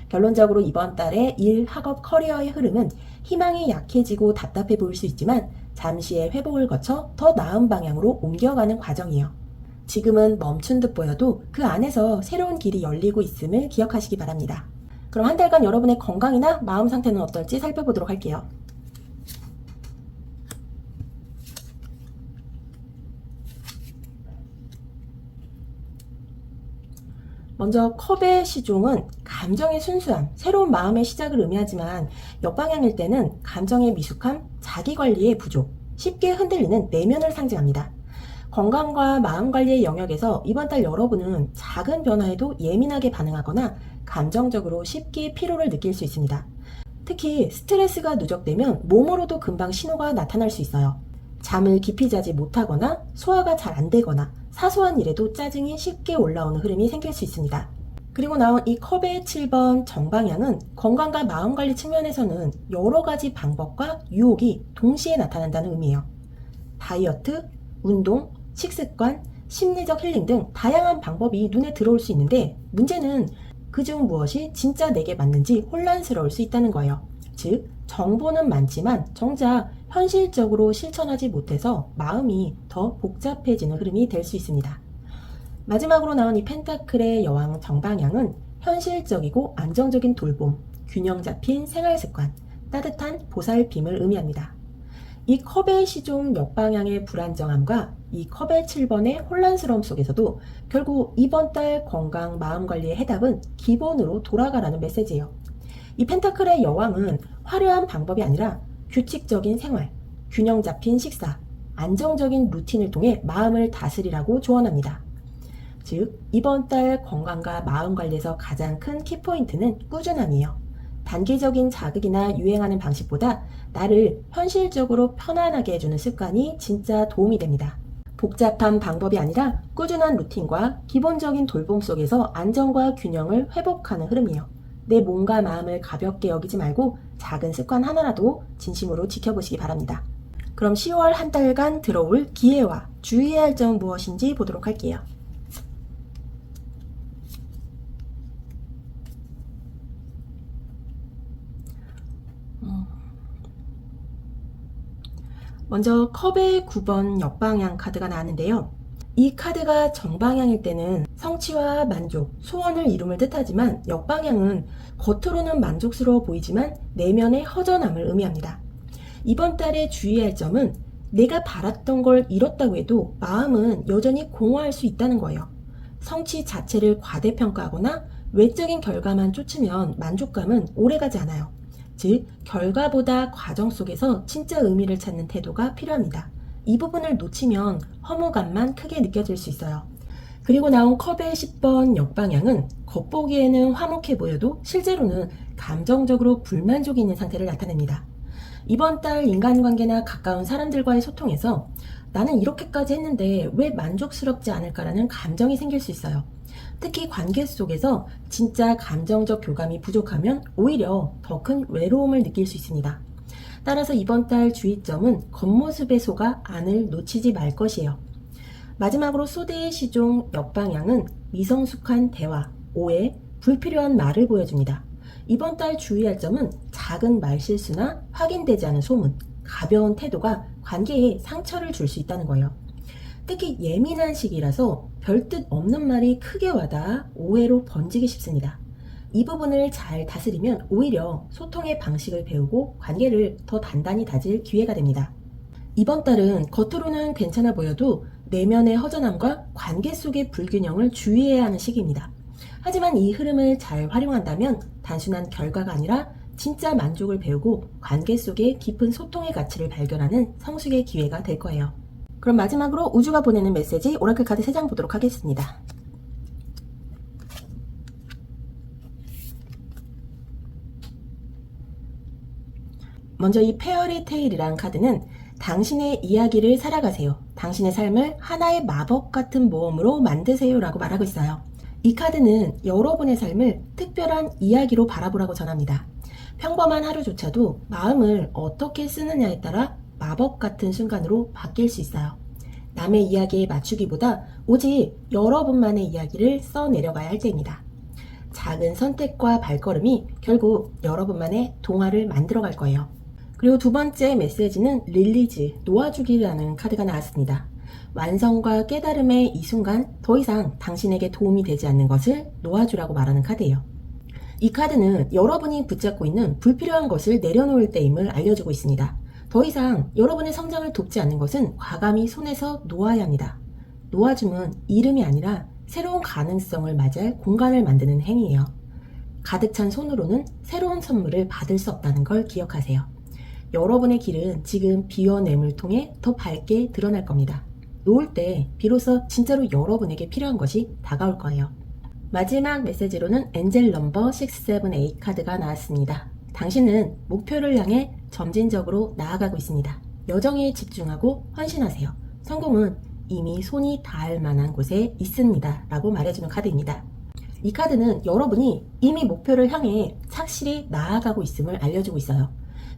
결론적으로 이번 달의 일, 학업, 커리어의 흐름은 희망이 약해지고 답답해 보일 수 있지만 잠시의 회복을 거쳐 더 나은 방향으로 옮겨가는 과정이에요. 지금은 멈춘 듯 보여도 그 안에서 새로운 길이 열리고 있음을 기억하시기 바랍니다. 그럼 한 달간 여러분의 건강이나 마음 상태는 어떨지 살펴보도록 할게요. 먼저 컵의 시종은 감정의 순수함, 새로운 마음의 시작을 의미하지만 역방향일 때는 감정의 미숙함, 자기관리의 부족, 쉽게 흔들리는 내면을 상징합니다. 건강과 마음관리의 영역에서 이번 달 여러분은 작은 변화에도 예민하게 반응하거나 감정적으로 쉽게 피로를 느낄 수 있습니다. 특히 스트레스가 누적되면 몸으로도 금방 신호가 나타날 수 있어요. 잠을 깊이 자지 못하거나 소화가 잘 안 되거나 사소한 일에도 짜증이 쉽게 올라오는 흐름이 생길 수 있습니다. 그리고 나온 이 컵의 7번 정방향은 건강과 마음관리 측면에서는 여러 가지 방법과 유혹이 동시에 나타난다는 의미예요. 다이어트, 운동, 식습관, 심리적 힐링 등 다양한 방법이 눈에 들어올 수 있는데 문제는 그중 무엇이 진짜 내게 맞는지 혼란스러울 수 있다는 거예요. 즉, 정보는 많지만 정작 현실적으로 실천하지 못해서 마음이 더 복잡해지는 흐름이 될 수 있습니다. 마지막으로 나온 이 펜타클의 여왕 정방향은 현실적이고 안정적인 돌봄, 균형 잡힌 생활습관, 따뜻한 보살핌을 의미합니다. 이 컵의 시종 역방향의 불안정함과 이 컵의 7번의 혼란스러움 속에서도 결국 이번 달 건강 마음관리의 해답은 기본으로 돌아가라는 메시지예요. 이 펜타클의 여왕은 화려한 방법이 아니라 규칙적인 생활, 균형 잡힌 식사, 안정적인 루틴을 통해 마음을 다스리라고 조언합니다. 즉, 이번 달 건강과 마음관리에서 가장 큰 키포인트는 꾸준함이에요. 단기적인 자극이나 유행하는 방식보다 나를 현실적으로 편안하게 해주는 습관이 진짜 도움이 됩니다. 복잡한 방법이 아니라 꾸준한 루틴과 기본적인 돌봄 속에서 안정과 균형을 회복하는 흐름이에요. 내 몸과 마음을 가볍게 여기지 말고 작은 습관 하나라도 진심으로 지켜보시기 바랍니다. 그럼 10월 한 달간 들어올 기회와 주의해야 할 점 무엇인지 보도록 할게요. 먼저 컵의 9번 역방향 카드가 나왔는데요. 이 카드가 정방향일 때는 성취와 만족, 소원을 이룸을 뜻하지만 역방향은 겉으로는 만족스러워 보이지만 내면의 허전함을 의미합니다. 이번 달에 주의할 점은 내가 바랐던 걸 이뤘다고 해도 마음은 여전히 공허할 수 있다는 거예요. 성취 자체를 과대평가하거나 외적인 결과만 쫓으면 만족감은 오래가지 않아요. 즉, 결과보다 과정 속에서 진짜 의미를 찾는 태도가 필요합니다. 이 부분을 놓치면 허무감만 크게 느껴질 수 있어요. 그리고 나온 컵의 10번 역방향은 겉보기에는 화목해 보여도 실제로는 감정적으로 불만족이 있는 상태를 나타냅니다. 이번 달 인간관계나 가까운 사람들과의 소통에서 나는 이렇게까지 했는데 왜 만족스럽지 않을까라는 감정이 생길 수 있어요. 특히 관계 속에서 진짜 감정적 교감이 부족하면 오히려 더 큰 외로움을 느낄 수 있습니다. 따라서 이번 달 주의점은 겉모습에 속아 안을 놓치지 말 것이에요. 마지막으로 소대의 시종 역방향은 미성숙한 대화, 오해, 불필요한 말을 보여줍니다. 이번 달 주의할 점은 작은 말실수나 확인되지 않은 소문, 가벼운 태도가 관계에 상처를 줄 수 있다는 거예요. 특히 예민한 시기라서 별뜻 없는 말이 크게 와닿아 오해로 번지기 쉽습니다. 이 부분을 잘 다스리면 오히려 소통의 방식을 배우고 관계를 더 단단히 다질 기회가 됩니다. 이번 달은 겉으로는 괜찮아 보여도 내면의 허전함과 관계 속의 불균형을 주의해야 하는 시기입니다. 하지만 이 흐름을 잘 활용한다면 단순한 결과가 아니라 진짜 만족을 배우고 관계 속의 깊은 소통의 가치를 발견하는 성숙의 기회가 될 거예요. 그럼 마지막으로 우주가 보내는 메시지 오라클 카드 3장 보도록 하겠습니다. 먼저 이 페어리 테일이란 카드는 당신의 이야기를 살아가세요. 당신의 삶을 하나의 마법 같은 모험으로 만드세요 라고 말하고 있어요. 이 카드는 여러분의 삶을 특별한 이야기로 바라보라고 전합니다. 평범한 하루조차도 마음을 어떻게 쓰느냐에 따라 마법 같은 순간으로 바뀔 수 있어요. 남의 이야기에 맞추기보다 오직 여러분만의 이야기를 써내려가야 할 때입니다. 작은 선택과 발걸음이 결국 여러분만의 동화를 만들어갈 거예요. 그리고 두 번째 메시지는 릴리즈, 놓아주기라는 카드가 나왔습니다. 완성과 깨달음의 이 순간 더 이상 당신에게 도움이 되지 않는 것을 놓아주라고 말하는 카드예요. 이 카드는 여러분이 붙잡고 있는 불필요한 것을 내려놓을 때임을 알려주고 있습니다. 더 이상 여러분의 성장을 돕지 않는 것은 과감히 손에서 놓아야 합니다. 놓아줌은 이름이 아니라 새로운 가능성을 맞이할 공간을 만드는 행위예요. 가득 찬 손으로는 새로운 선물을 받을 수 없다는 걸 기억하세요. 여러분의 길은 지금 비워냄을 통해 더 밝게 드러날 겁니다. 놓을 때 비로소 진짜로 여러분에게 필요한 것이 다가올 거예요. 마지막 메시지로는 엔젤 넘버 678 카드가 나왔습니다. 당신은 목표를 향해 점진적으로 나아가고 있습니다. 여정에 집중하고 헌신하세요. 성공은 이미 손이 닿을 만한 곳에 있습니다. 라고 말해주는 카드입니다. 이 카드는 여러분이 이미 목표를 향해 착실히 나아가고 있음을 알려주고 있어요.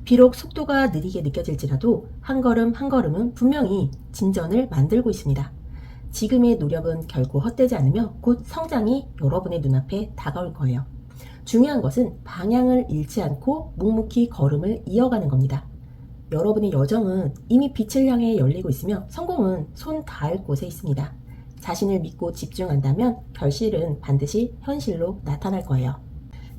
비록 속도가 느리게 느껴질지라도 한 걸음 한 걸음은 분명히 진전을 만들고 있습니다. 지금의 노력은 결코 헛되지 않으며 곧 성장이 여러분의 눈앞에 다가올 거예요. 중요한 것은 방향을 잃지 않고 묵묵히 걸음을 이어가는 겁니다. 여러분의 여정은 이미 빛을 향해 열리고 있으며 성공은 손 닿을 곳에 있습니다. 자신을 믿고 집중한다면 결실은 반드시 현실로 나타날 거예요.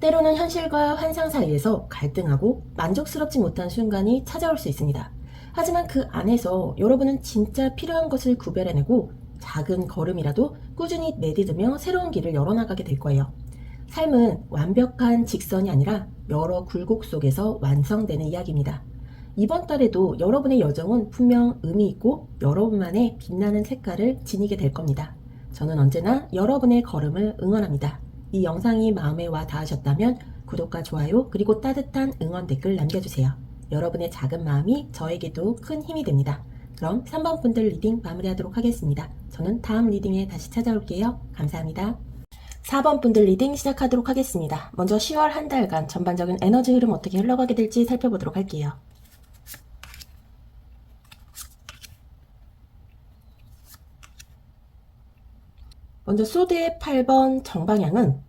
때로는 현실과 환상 사이에서 갈등하고 만족스럽지 못한 순간이 찾아올 수 있습니다. 하지만 그 안에서 여러분은 진짜 필요한 것을 구별해내고 작은 걸음이라도 꾸준히 내딛으며 새로운 길을 열어나가게 될 거예요. 삶은 완벽한 직선이 아니라 여러 굴곡 속에서 완성되는 이야기입니다. 이번 달에도 여러분의 여정은 분명 의미 있고 여러분만의 빛나는 색깔을 지니게 될 겁니다. 저는 언제나 여러분의 걸음을 응원합니다. 이 영상이 마음에 와 닿으셨다면 구독과 좋아요 그리고 따뜻한 응원 댓글 남겨주세요. 여러분의 작은 마음이 저에게도 큰 힘이 됩니다. 그럼 3번 분들 리딩 마무리하도록 하겠습니다. 저는 다음 리딩에 다시 찾아올게요. 감사합니다. 4번 분들 리딩 시작하도록 하겠습니다. 먼저 10월 한 달간 전반적인 에너지 흐름 어떻게 흘러가게 될지 살펴보도록 할게요. 먼저 소드의 8번 정방향은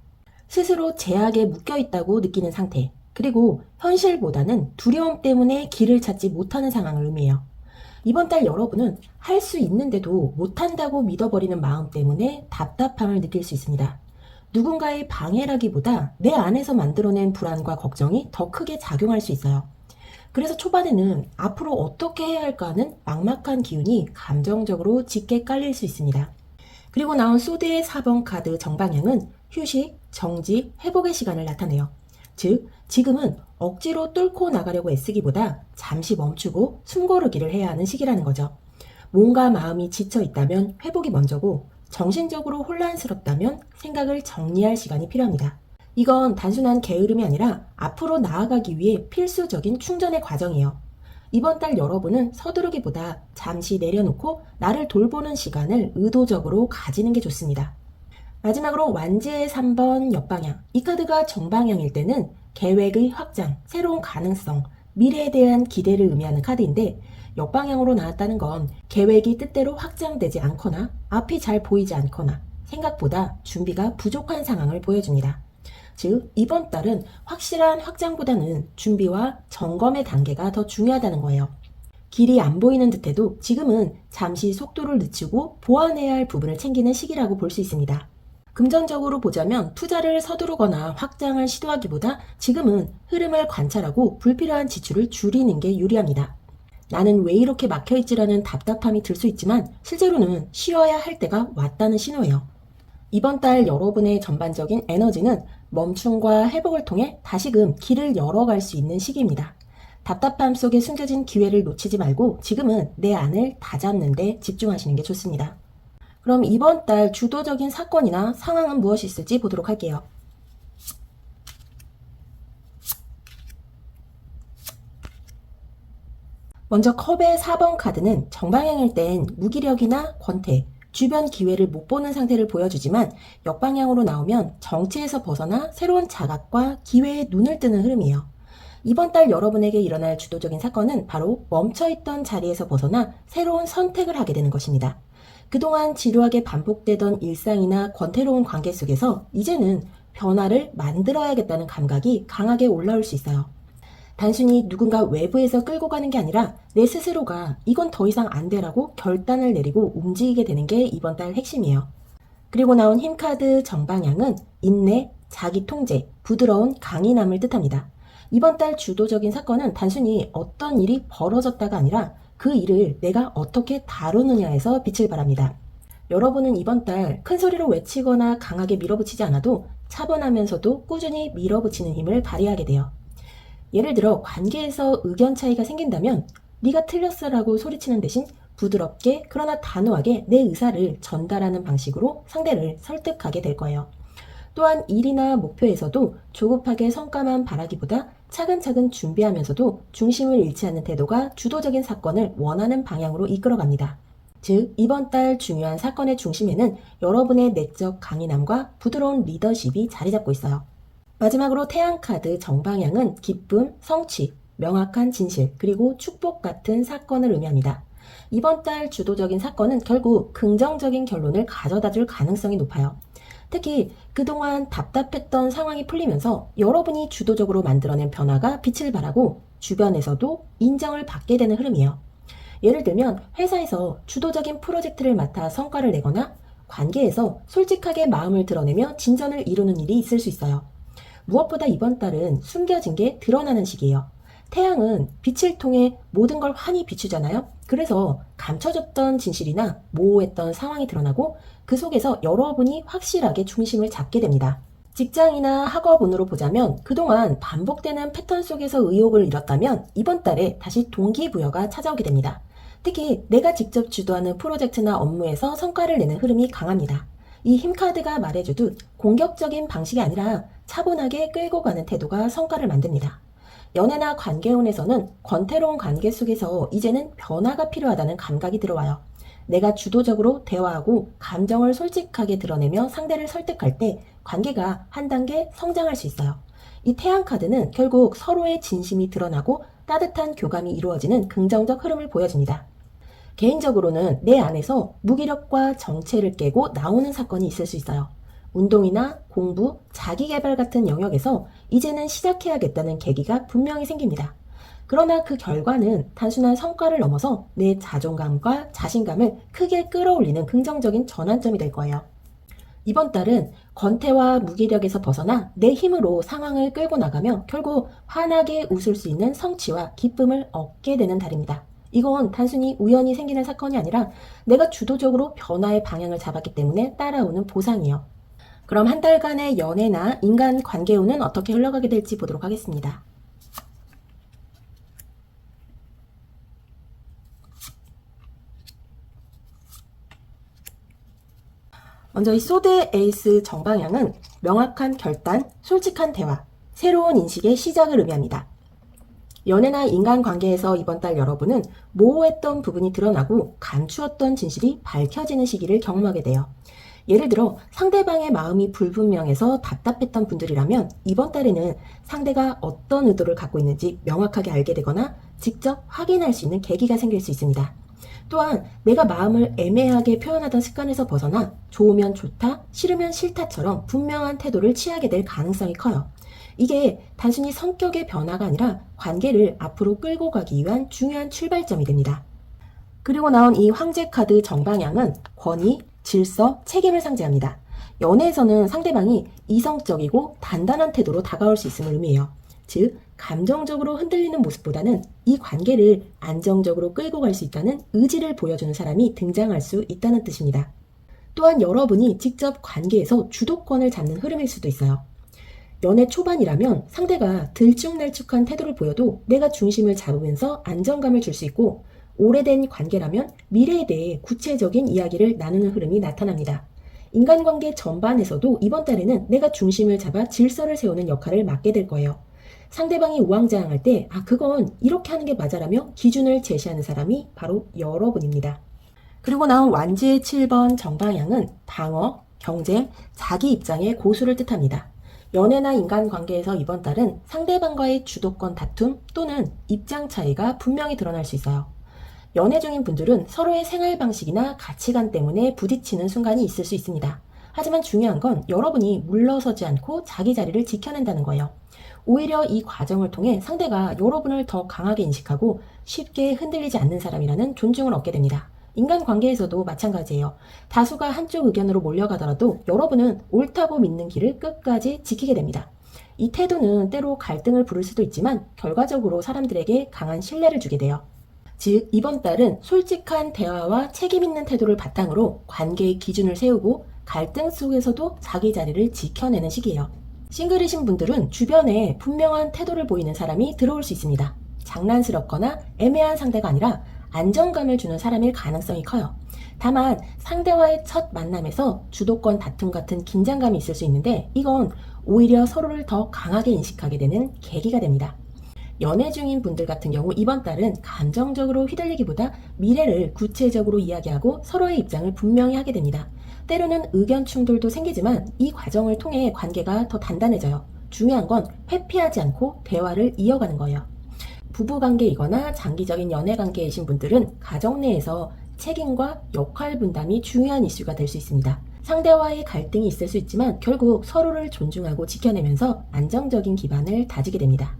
스스로 제약에 묶여있다고 느끼는 상태, 그리고 현실보다는 두려움 때문에 길을 찾지 못하는 상황을 의미해요. 이번 달 여러분은 할 수 있는데도 못한다고 믿어버리는 마음 때문에 답답함을 느낄 수 있습니다. 누군가의 방해라기보다 내 안에서 만들어낸 불안과 걱정이 더 크게 작용할 수 있어요. 그래서 초반에는 앞으로 어떻게 해야 할까 하는 막막한 기운이 감정적으로 짙게 깔릴 수 있습니다. 그리고 나온 소드의 4번 카드 정방향은 휴식, 정지, 회복의 시간을 나타내요. 즉, 지금은 억지로 뚫고 나가려고 애쓰기보다 잠시 멈추고 숨고르기를 해야 하는 시기라는 거죠. 몸과 마음이 지쳐 있다면 회복이 먼저고 정신적으로 혼란스럽다면 생각을 정리할 시간이 필요합니다. 이건 단순한 게으름이 아니라 앞으로 나아가기 위해 필수적인 충전의 과정이에요. 이번 달 여러분은 서두르기보다 잠시 내려놓고 나를 돌보는 시간을 의도적으로 가지는 게 좋습니다. 마지막으로 완지의 3번 역방향. 이 카드가 정방향일 때는 계획의 확장, 새로운 가능성, 미래에 대한 기대를 의미하는 카드인데 역방향으로 나왔다는 건 계획이 뜻대로 확장되지 않거나 앞이 잘 보이지 않거나 생각보다 준비가 부족한 상황을 보여줍니다. 즉, 이번 달은 확실한 확장보다는 준비와 점검의 단계가 더 중요하다는 거예요. 길이 안 보이는 듯해도 지금은 잠시 속도를 늦추고 보완해야 할 부분을 챙기는 시기라고 볼 수 있습니다. 금전적으로 보자면 투자를 서두르거나 확장을 시도하기보다 지금은 흐름을 관찰하고 불필요한 지출을 줄이는 게 유리합니다. 나는 왜 이렇게 막혀있지라는 답답함이 들 수 있지만 실제로는 쉬어야 할 때가 왔다는 신호예요. 이번 달 여러분의 전반적인 에너지는 멈춤과 회복을 통해 다시금 길을 열어갈 수 있는 시기입니다. 답답함 속에 숨겨진 기회를 놓치지 말고 지금은 내 안을 다잡는 데 집중하시는 게 좋습니다. 그럼 이번 달 주도적인 사건이나 상황은 무엇이 있을지 보도록 할게요. 먼저 컵의 4번 카드는 정방향일 땐 무기력이나 권태, 주변 기회를 못 보는 상태를 보여주지만 역방향으로 나오면 정체에서 벗어나 새로운 자각과 기회에 눈을 뜨는 흐름이에요. 이번 달 여러분에게 일어날 주도적인 사건은 바로 멈춰있던 자리에서 벗어나 새로운 선택을 하게 되는 것입니다. 그동안 지루하게 반복되던 일상이나 권태로운 관계 속에서 이제는 변화를 만들어야겠다는 감각이 강하게 올라올 수 있어요. 단순히 누군가 외부에서 끌고 가는 게 아니라 내 스스로가 이건 더 이상 안 되라고 결단을 내리고 움직이게 되는 게 이번 달 핵심이에요. 그리고 나온 힘카드 정방향은 인내, 자기 통제, 부드러운 강인함을 뜻합니다. 이번 달 주도적인 사건은 단순히 어떤 일이 벌어졌다가 아니라 그 일을 내가 어떻게 다루느냐에서 빛을 발합니다. 여러분은 이번 달 큰 소리로 외치거나 강하게 밀어붙이지 않아도 차분하면서도 꾸준히 밀어붙이는 힘을 발휘하게 돼요. 예를 들어 관계에서 의견 차이가 생긴다면 네가 틀렸어라고 소리치는 대신 부드럽게 그러나 단호하게 내 의사를 전달하는 방식으로 상대를 설득하게 될 거예요. 또한 일이나 목표에서도 조급하게 성과만 바라기보다 차근차근 준비하면서도 중심을 잃지 않는 태도가 주도적인 사건을 원하는 방향으로 이끌어갑니다. 즉, 이번 달 중요한 사건의 중심에는 여러분의 내적 강인함과 부드러운 리더십이 자리 잡고 있어요. 마지막으로 태양카드 정방향은 기쁨, 성취, 명확한 진실, 그리고 축복 같은 사건을 의미합니다. 이번 달 주도적인 사건은 결국 긍정적인 결론을 가져다 줄 가능성이 높아요. 특히 그동안 답답했던 상황이 풀리면서 여러분이 주도적으로 만들어낸 변화가 빛을 발하고 주변에서도 인정을 받게 되는 흐름이에요. 예를 들면 회사에서 주도적인 프로젝트를 맡아 성과를 내거나 관계에서 솔직하게 마음을 드러내며 진전을 이루는 일이 있을 수 있어요. 무엇보다 이번 달은 숨겨진 게 드러나는 시기예요. 태양은 빛을 통해 모든 걸 환히 비추잖아요. 그래서 감춰졌던 진실이나 모호했던 상황이 드러나고 그 속에서 여러분이 확실하게 중심을 잡게 됩니다. 직장이나 학업운으로 보자면 그동안 반복되는 패턴 속에서 의욕을 잃었다면 이번 달에 다시 동기부여가 찾아오게 됩니다. 특히 내가 직접 주도하는 프로젝트나 업무에서 성과를 내는 흐름이 강합니다. 이 힘카드가 말해주듯 공격적인 방식이 아니라 차분하게 끌고 가는 태도가 성과를 만듭니다. 연애나 관계운에서는 권태로운 관계 속에서 이제는 변화가 필요하다는 감각이 들어와요. 내가 주도적으로 대화하고 감정을 솔직하게 드러내며 상대를 설득할 때 관계가 한 단계 성장할 수 있어요. 이 태양카드는 결국 서로의 진심이 드러나고 따뜻한 교감이 이루어지는 긍정적 흐름을 보여줍니다. 개인적으로는 내 안에서 무기력과 정체를 깨고 나오는 사건이 있을 수 있어요. 운동이나 공부, 자기개발 같은 영역에서 이제는 시작해야겠다는 계기가 분명히 생깁니다. 그러나 그 결과는 단순한 성과를 넘어서 내 자존감과 자신감을 크게 끌어올리는 긍정적인 전환점이 될 거예요. 이번 달은 권태와 무기력에서 벗어나 내 힘으로 상황을 끌고 나가며 결국 환하게 웃을 수 있는 성취와 기쁨을 얻게 되는 달입니다. 이건 단순히 우연히 생기는 사건이 아니라 내가 주도적으로 변화의 방향을 잡았기 때문에 따라오는 보상이에요. 그럼 한 달간의 연애나 인간관계운은 어떻게 흘러가게 될지 보도록 하겠습니다. 먼저 이 소드 에이스 정방향은 명확한 결단, 솔직한 대화, 새로운 인식의 시작을 의미합니다. 연애나 인간관계에서 이번 달 여러분은 모호했던 부분이 드러나고 감추었던 진실이 밝혀지는 시기를 경험하게 돼요. 예를 들어 상대방의 마음이 불분명해서 답답했던 분들이라면 이번 달에는 상대가 어떤 의도를 갖고 있는지 명확하게 알게 되거나 직접 확인할 수 있는 계기가 생길 수 있습니다. 또한 내가 마음을 애매하게 표현하던 습관에서 벗어나 좋으면 좋다, 싫으면 싫다처럼 분명한 태도를 취하게 될 가능성이 커요. 이게 단순히 성격의 변화가 아니라 관계를 앞으로 끌고 가기 위한 중요한 출발점이 됩니다. 그리고 나온 이 황제 카드 정방향은 권위, 질서, 책임을 상징합니다. 연애에서는 상대방이 이성적이고 단단한 태도로 다가올 수 있음을 의미해요. 즉, 감정적으로 흔들리는 모습보다는 이 관계를 안정적으로 끌고 갈 수 있다는 의지를 보여주는 사람이 등장할 수 있다는 뜻입니다. 또한 여러분이 직접 관계에서 주도권을 잡는 흐름일 수도 있어요. 연애 초반이라면 상대가 들쭉날쭉한 태도를 보여도 내가 중심을 잡으면서 안정감을 줄 수 있고, 오래된 관계라면 미래에 대해 구체적인 이야기를 나누는 흐름이 나타납니다. 인간관계 전반에서도 이번 달에는 내가 중심을 잡아 질서를 세우는 역할을 맡게 될 거예요. 상대방이 우왕좌왕할 때 그건 이렇게 하는 게 맞아라며 기준을 제시하는 사람이 바로 여러분입니다. 그리고 나온 완지의 7번 정방향은 방어, 경쟁, 자기 입장의 고수를 뜻합니다. 연애나 인간관계에서 이번 달은 상대방과의 주도권 다툼 또는 입장 차이가 분명히 드러날 수 있어요. 연애 중인 분들은 서로의 생활 방식이나 가치관 때문에 부딪히는 순간이 있을 수 있습니다. 하지만 중요한 건 여러분이 물러서지 않고 자기 자리를 지켜낸다는 거예요. 오히려 이 과정을 통해 상대가 여러분을 더 강하게 인식하고 쉽게 흔들리지 않는 사람이라는 존중을 얻게 됩니다. 인간관계에서도 마찬가지예요. 다수가 한쪽 의견으로 몰려가더라도 여러분은 옳다고 믿는 길을 끝까지 지키게 됩니다. 이 태도는 때로 갈등을 부를 수도 있지만 결과적으로 사람들에게 강한 신뢰를 주게 돼요. 즉, 이번 달은 솔직한 대화와 책임 있는 태도를 바탕으로 관계의 기준을 세우고 갈등 속에서도 자기 자리를 지켜내는 시기예요. 싱글이신 분들은 주변에 분명한 태도를 보이는 사람이 들어올 수 있습니다. 장난스럽거나 애매한 상대가 아니라 안정감을 주는 사람일 가능성이 커요. 다만 상대와의 첫 만남에서 주도권 다툼 같은 긴장감이 있을 수 있는데, 이건 오히려 서로를 더 강하게 인식하게 되는 계기가 됩니다. 연애 중인 분들 같은 경우 이번 달은 감정적으로 휘둘리기보다 미래를 구체적으로 이야기하고 서로의 입장을 분명히 하게 됩니다. 때로는 의견 충돌도 생기지만 이 과정을 통해 관계가 더 단단해져요. 중요한 건 회피하지 않고 대화를 이어가는 거예요. 부부관계이거나 장기적인 연애관계이신 분들은 가정 내에서 책임과 역할 분담이 중요한 이슈가 될 수 있습니다. 상대와의 갈등이 있을 수 있지만 결국 서로를 존중하고 지켜내면서 안정적인 기반을 다지게 됩니다.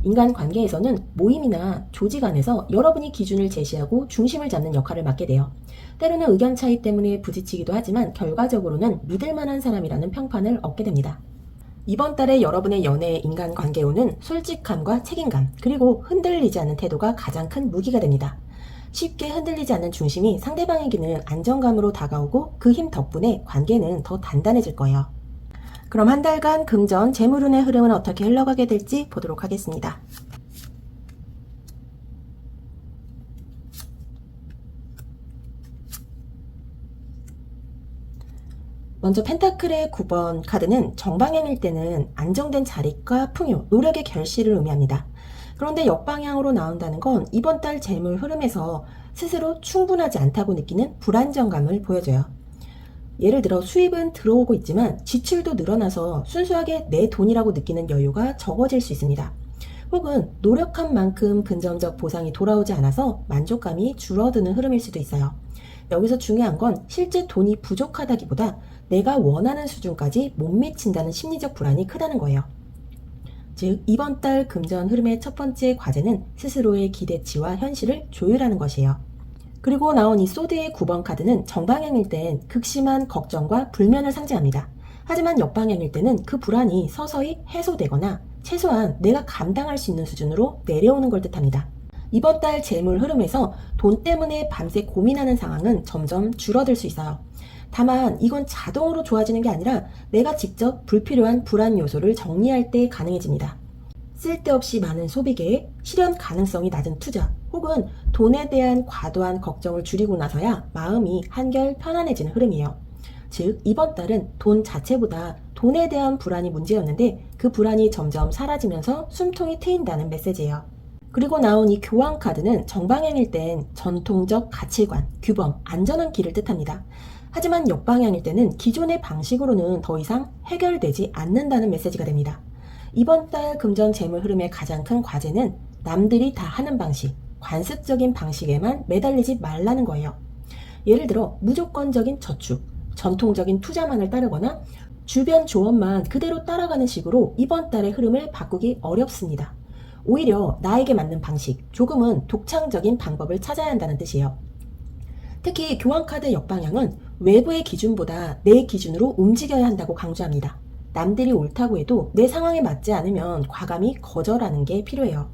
인간관계에서는 모임이나 조직 안에서 여러분이 기준을 제시하고 중심을 잡는 역할을 맡게 돼요. 때로는 의견 차이 때문에 부딪히기도 하지만 결과적으로는 믿을만한 사람이라는 평판을 얻게 됩니다. 이번 달에 여러분의 연애 인간관계운은 솔직함과 책임감, 그리고 흔들리지 않는 태도가 가장 큰 무기가 됩니다. 쉽게 흔들리지 않는 중심이 상대방에게는 안정감으로 다가오고 그 힘 덕분에 관계는 더 단단해질 거예요. 그럼 한 달간 금전, 재물운의 흐름은 어떻게 흘러가게 될지 보도록 하겠습니다. 먼저 펜타클의 9번 카드는 정방향일 때는 안정된 자립과 풍요, 노력의 결실을 의미합니다. 그런데 역방향으로 나온다는 건 이번 달 재물 흐름에서 스스로 충분하지 않다고 느끼는 불안정감을 보여줘요. 예를 들어 수입은 들어오고 있지만 지출도 늘어나서 순수하게 내 돈이라고 느끼는 여유가 적어질 수 있습니다. 혹은 노력한 만큼 금전적 보상이 돌아오지 않아서 만족감이 줄어드는 흐름일 수도 있어요. 여기서 중요한 건 실제 돈이 부족하다기보다 내가 원하는 수준까지 못 미친다는 심리적 불안이 크다는 거예요. 즉, 이번 달 금전 흐름의 첫 번째 과제는 스스로의 기대치와 현실을 조율하는 것이에요. 그리고 나온 이 소드의 9번 카드는 정방향일 땐 극심한 걱정과 불면을 상징합니다. 하지만 역방향일 때는 그 불안이 서서히 해소되거나 최소한 내가 감당할 수 있는 수준으로 내려오는 걸 뜻합니다. 이번 달 재물 흐름에서 돈 때문에 밤새 고민하는 상황은 점점 줄어들 수 있어요. 다만 이건 자동으로 좋아지는 게 아니라 내가 직접 불필요한 불안 요소를 정리할 때 가능해집니다. 쓸데없이 많은 소비 계획, 실현 가능성이 낮은 투자, 혹은 돈에 대한 과도한 걱정을 줄이고 나서야 마음이 한결 편안해지는 흐름이에요. 즉, 이번 달은 돈 자체보다 돈에 대한 불안이 문제였는데 그 불안이 점점 사라지면서 숨통이 트인다는 메시지예요. 그리고 나온 이 교황 카드는 정방향일 땐 전통적 가치관, 규범, 안전한 길을 뜻합니다. 하지만 역방향일 때는 기존의 방식으로는 더 이상 해결되지 않는다는 메시지가 됩니다. 이번 달 금전 재물 흐름의 가장 큰 과제는 남들이 다 하는 방식, 관습적인 방식에만 매달리지 말라는 거예요. 예를 들어 무조건적인 저축, 전통적인 투자만을 따르거나 주변 조언만 그대로 따라가는 식으로 이번 달의 흐름을 바꾸기 어렵습니다. 오히려 나에게 맞는 방식, 조금은 독창적인 방법을 찾아야 한다는 뜻이에요. 특히 교황카드 역방향은 외부의 기준보다 내 기준으로 움직여야 한다고 강조합니다. 남들이 옳다고 해도 내 상황에 맞지 않으면 과감히 거절하는 게 필요해요.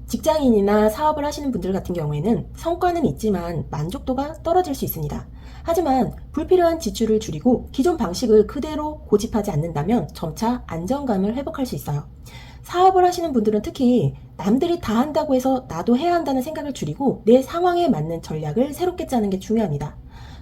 직장인이나 사업을 하시는 분들 같은 경우에는 성과는 있지만 만족도가 떨어질 수 있습니다. 하지만 불필요한 지출을 줄이고 기존 방식을 그대로 고집하지 않는다면 점차 안정감을 회복할 수 있어요. 사업을 하시는 분들은 특히 남들이 다 한다고 해서 나도 해야 한다는 생각을 줄이고 내 상황에 맞는 전략을 새롭게 짜는 게 중요합니다.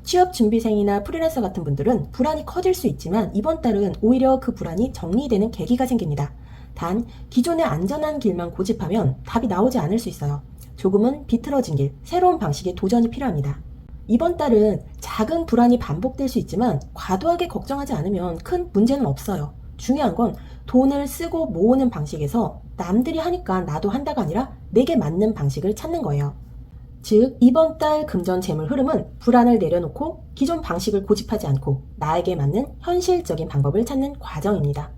취업준비생이나 프리랜서 같은 분들은 불안이 커질 수 있지만 이번 달은 오히려 그 불안이 정리되는 계기가 생깁니다. 단, 기존의 안전한 길만 고집하면 답이 나오지 않을 수 있어요. 조금은 비틀어진 길, 새로운 방식의 도전이 필요합니다. 이번 달은 작은 불안이 반복될 수 있지만 과도하게 걱정하지 않으면 큰 문제는 없어요. 중요한 건 돈을 쓰고 모으는 방식에서 남들이 하니까 나도 한다가 아니라 내게 맞는 방식을 찾는 거예요. 즉, 이번 달 금전 재물 흐름은 불안을 내려놓고 기존 방식을 고집하지 않고 나에게 맞는 현실적인 방법을 찾는 과정입니다.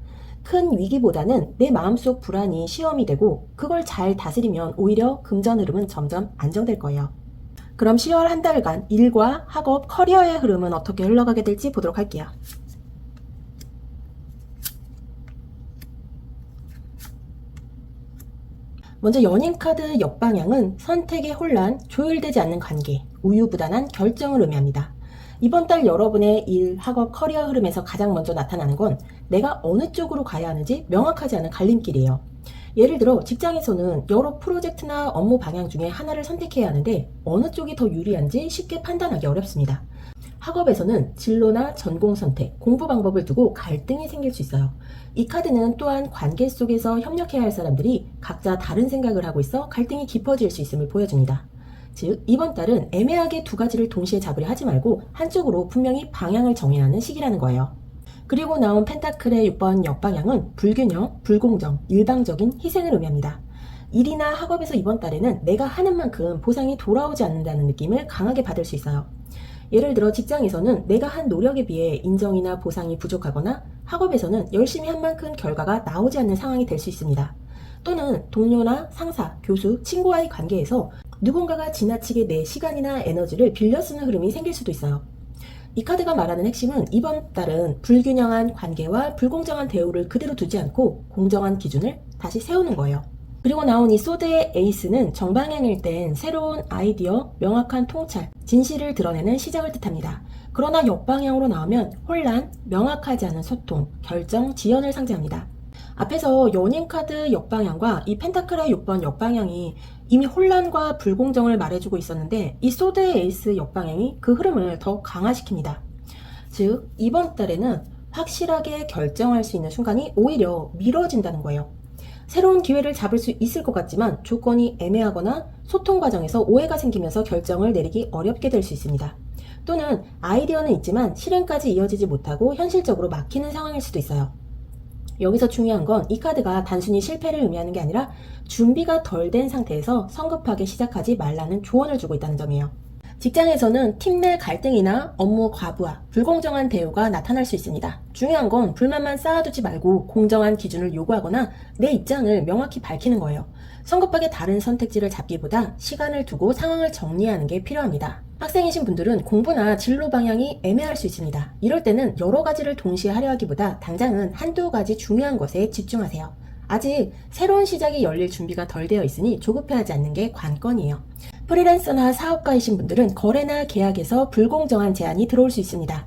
큰 위기보다는 내 마음속 불안이 시험이 되고 그걸 잘 다스리면 오히려 금전 흐름은 점점 안정될 거예요. 그럼 10월 한 달간 일과 학업, 커리어의 흐름은 어떻게 흘러가게 될지 보도록 할게요. 먼저 연인카드 역방향은 선택의 혼란, 조율되지 않는 관계, 우유부단한 결정을 의미합니다. 이번 달 여러분의 일, 학업, 커리어 흐름에서 가장 먼저 나타나는 건 내가 어느 쪽으로 가야 하는지 명확하지 않은 갈림길이에요. 예를 들어 직장에서는 여러 프로젝트나 업무 방향 중에 하나를 선택해야 하는데 어느 쪽이 더 유리한지 쉽게 판단하기 어렵습니다. 학업에서는 진로나 전공 선택, 공부 방법을 두고 갈등이 생길 수 있어요. 이 카드는 또한 관계 속에서 협력해야 할 사람들이 각자 다른 생각을 하고 있어 갈등이 깊어질 수 있음을 보여줍니다. 즉, 이번 달은 애매하게 두 가지를 동시에 잡으려 하지 말고 한쪽으로 분명히 방향을 정해야 하는 시기라는 거예요. 그리고 나온 펜타클의 6번 역방향은 불균형, 불공정, 일방적인 희생을 의미합니다. 일이나 학업에서 이번 달에는 내가 하는 만큼 보상이 돌아오지 않는다는 느낌을 강하게 받을 수 있어요. 예를 들어 직장에서는 내가 한 노력에 비해 인정이나 보상이 부족하거나 학업에서는 열심히 한 만큼 결과가 나오지 않는 상황이 될 수 있습니다. 또는 동료나 상사, 교수, 친구와의 관계에서 누군가가 지나치게 내 시간이나 에너지를 빌려 쓰는 흐름이 생길 수도 있어요. 이 카드가 말하는 핵심은 이번 달은 불균형한 관계와 불공정한 대우를 그대로 두지 않고 공정한 기준을 다시 세우는 거예요. 그리고 나온 이 소드의 에이스는 정방향일 땐 새로운 아이디어, 명확한 통찰, 진실을 드러내는 시작을 뜻합니다. 그러나 역방향으로 나오면 혼란, 명확하지 않은 소통, 결정, 지연을 상징합니다. 앞에서 연인 카드 역방향과 이 펜타클의 6번 역방향이 이미 혼란과 불공정을 말해주고 있었는데 이 소드의 에이스 역방향이 그 흐름을 더 강화시킵니다. 즉, 이번 달에는 확실하게 결정할 수 있는 순간이 오히려 미뤄진다는 거예요. 새로운 기회를 잡을 수 있을 것 같지만 조건이 애매하거나 소통 과정에서 오해가 생기면서 결정을 내리기 어렵게 될 수 있습니다. 또는 아이디어는 있지만 실행까지 이어지지 못하고 현실적으로 막히는 상황일 수도 있어요. 여기서 중요한 건 이 카드가 단순히 실패를 의미하는 게 아니라 준비가 덜 된 상태에서 성급하게 시작하지 말라는 조언을 주고 있다는 점이에요. 직장에서는 팀 내 갈등이나 업무 과부하, 불공정한 대우가 나타날 수 있습니다. 중요한 건 불만만 쌓아두지 말고 공정한 기준을 요구하거나 내 입장을 명확히 밝히는 거예요. 성급하게 다른 선택지를 잡기보다 시간을 두고 상황을 정리하는 게 필요합니다. 학생이신 분들은 공부나 진로 방향이 애매할 수 있습니다. 이럴 때는 여러 가지를 동시에 하려 하기보다 당장은 한두 가지 중요한 것에 집중하세요. 아직 새로운 시작이 열릴 준비가 덜 되어 있으니 조급해하지 않는 게 관건이에요. 프리랜서나 사업가이신 분들은 거래나 계약에서 불공정한 제한이 들어올 수 있습니다.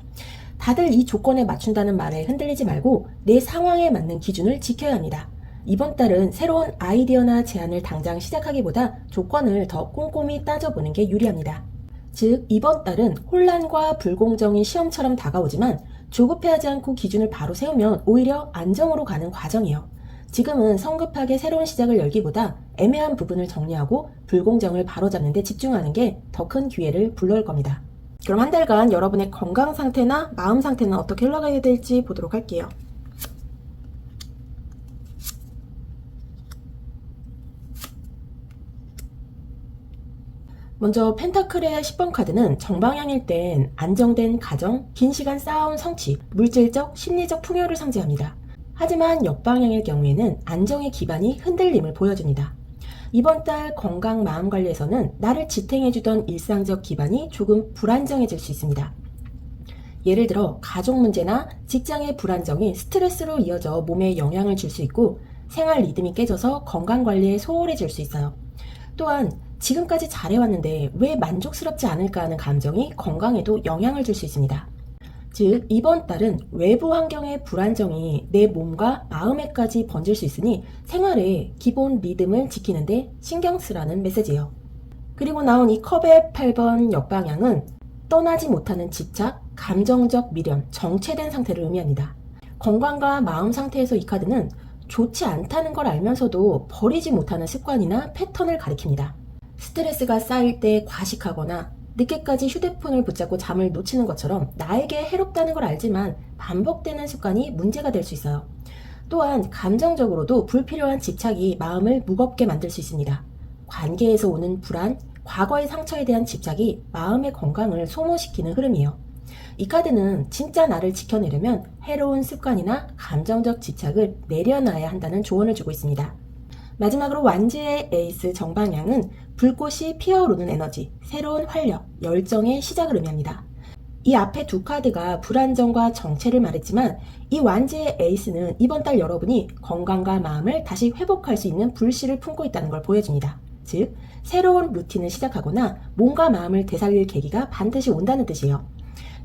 다들 이 조건에 맞춘다는 말에 흔들리지 말고 내 상황에 맞는 기준을 지켜야 합니다. 이번 달은 새로운 아이디어나 제안을 당장 시작하기보다 조건을 더 꼼꼼히 따져보는 게 유리합니다. 즉, 이번 달은 혼란과 불공정이 시험처럼 다가오지만 조급해하지 않고 기준을 바로 세우면 오히려 안정으로 가는 과정이에요. 지금은 성급하게 새로운 시작을 열기보다 애매한 부분을 정리하고 불공정을 바로잡는 데 집중하는 게 더 큰 기회를 불러올 겁니다. 그럼 한 달간 여러분의 건강 상태나 마음 상태는 어떻게 흘러가야 될지 보도록 할게요. 먼저 펜타클의 10번 카드는 정방향일 땐 안정된 가정, 긴 시간 쌓아온 성취, 물질적, 심리적 풍요를 상징합니다. 하지만 역방향일 경우에는 안정의 기반이 흔들림을 보여줍니다. 이번 달 건강 마음 관리에서는 나를 지탱해주던 일상적 기반이 조금 불안정해질 수 있습니다. 예를 들어 가족 문제나 직장의 불안정이 스트레스로 이어져 몸에 영향을 줄 수 있고 생활 리듬이 깨져서 건강 관리에 소홀해질 수 있어요. 또한 지금까지 잘해왔는데 왜 만족스럽지 않을까 하는 감정이 건강에도 영향을 줄 수 있습니다. 즉, 이번 달은 외부 환경의 불안정이 내 몸과 마음에까지 번질 수 있으니 생활의 기본 리듬을 지키는데 신경 쓰라는 메시지예요. 그리고 나온 이 컵의 8번 역방향은 떠나지 못하는 집착, 감정적 미련, 정체된 상태를 의미합니다. 건강과 마음 상태에서 이 카드는 좋지 않다는 걸 알면서도 버리지 못하는 습관이나 패턴을 가리킵니다. 스트레스가 쌓일 때 과식하거나 늦게까지 휴대폰을 붙잡고 잠을 놓치는 것처럼 나에게 해롭다는 걸 알지만 반복되는 습관이 문제가 될 수 있어요. 또한 감정적으로도 불필요한 집착이 마음을 무겁게 만들 수 있습니다. 관계에서 오는 불안, 과거의 상처에 대한 집착이 마음의 건강을 소모시키는 흐름이에요. 이 카드는 진짜 나를 지켜내려면 해로운 습관이나 감정적 집착을 내려놔야 한다는 조언을 주고 있습니다. 마지막으로 완지의 에이스 정방향은 불꽃이 피어오르는 에너지, 새로운 활력, 열정의 시작을 의미합니다. 이 앞에 두 카드가 불안정과 정체를 말했지만 이 완지의 에이스는 이번 달 여러분이 건강과 마음을 다시 회복할 수 있는 불씨를 품고 있다는 걸 보여줍니다. 즉, 새로운 루틴을 시작하거나 몸과 마음을 되살릴 계기가 반드시 온다는 뜻이에요.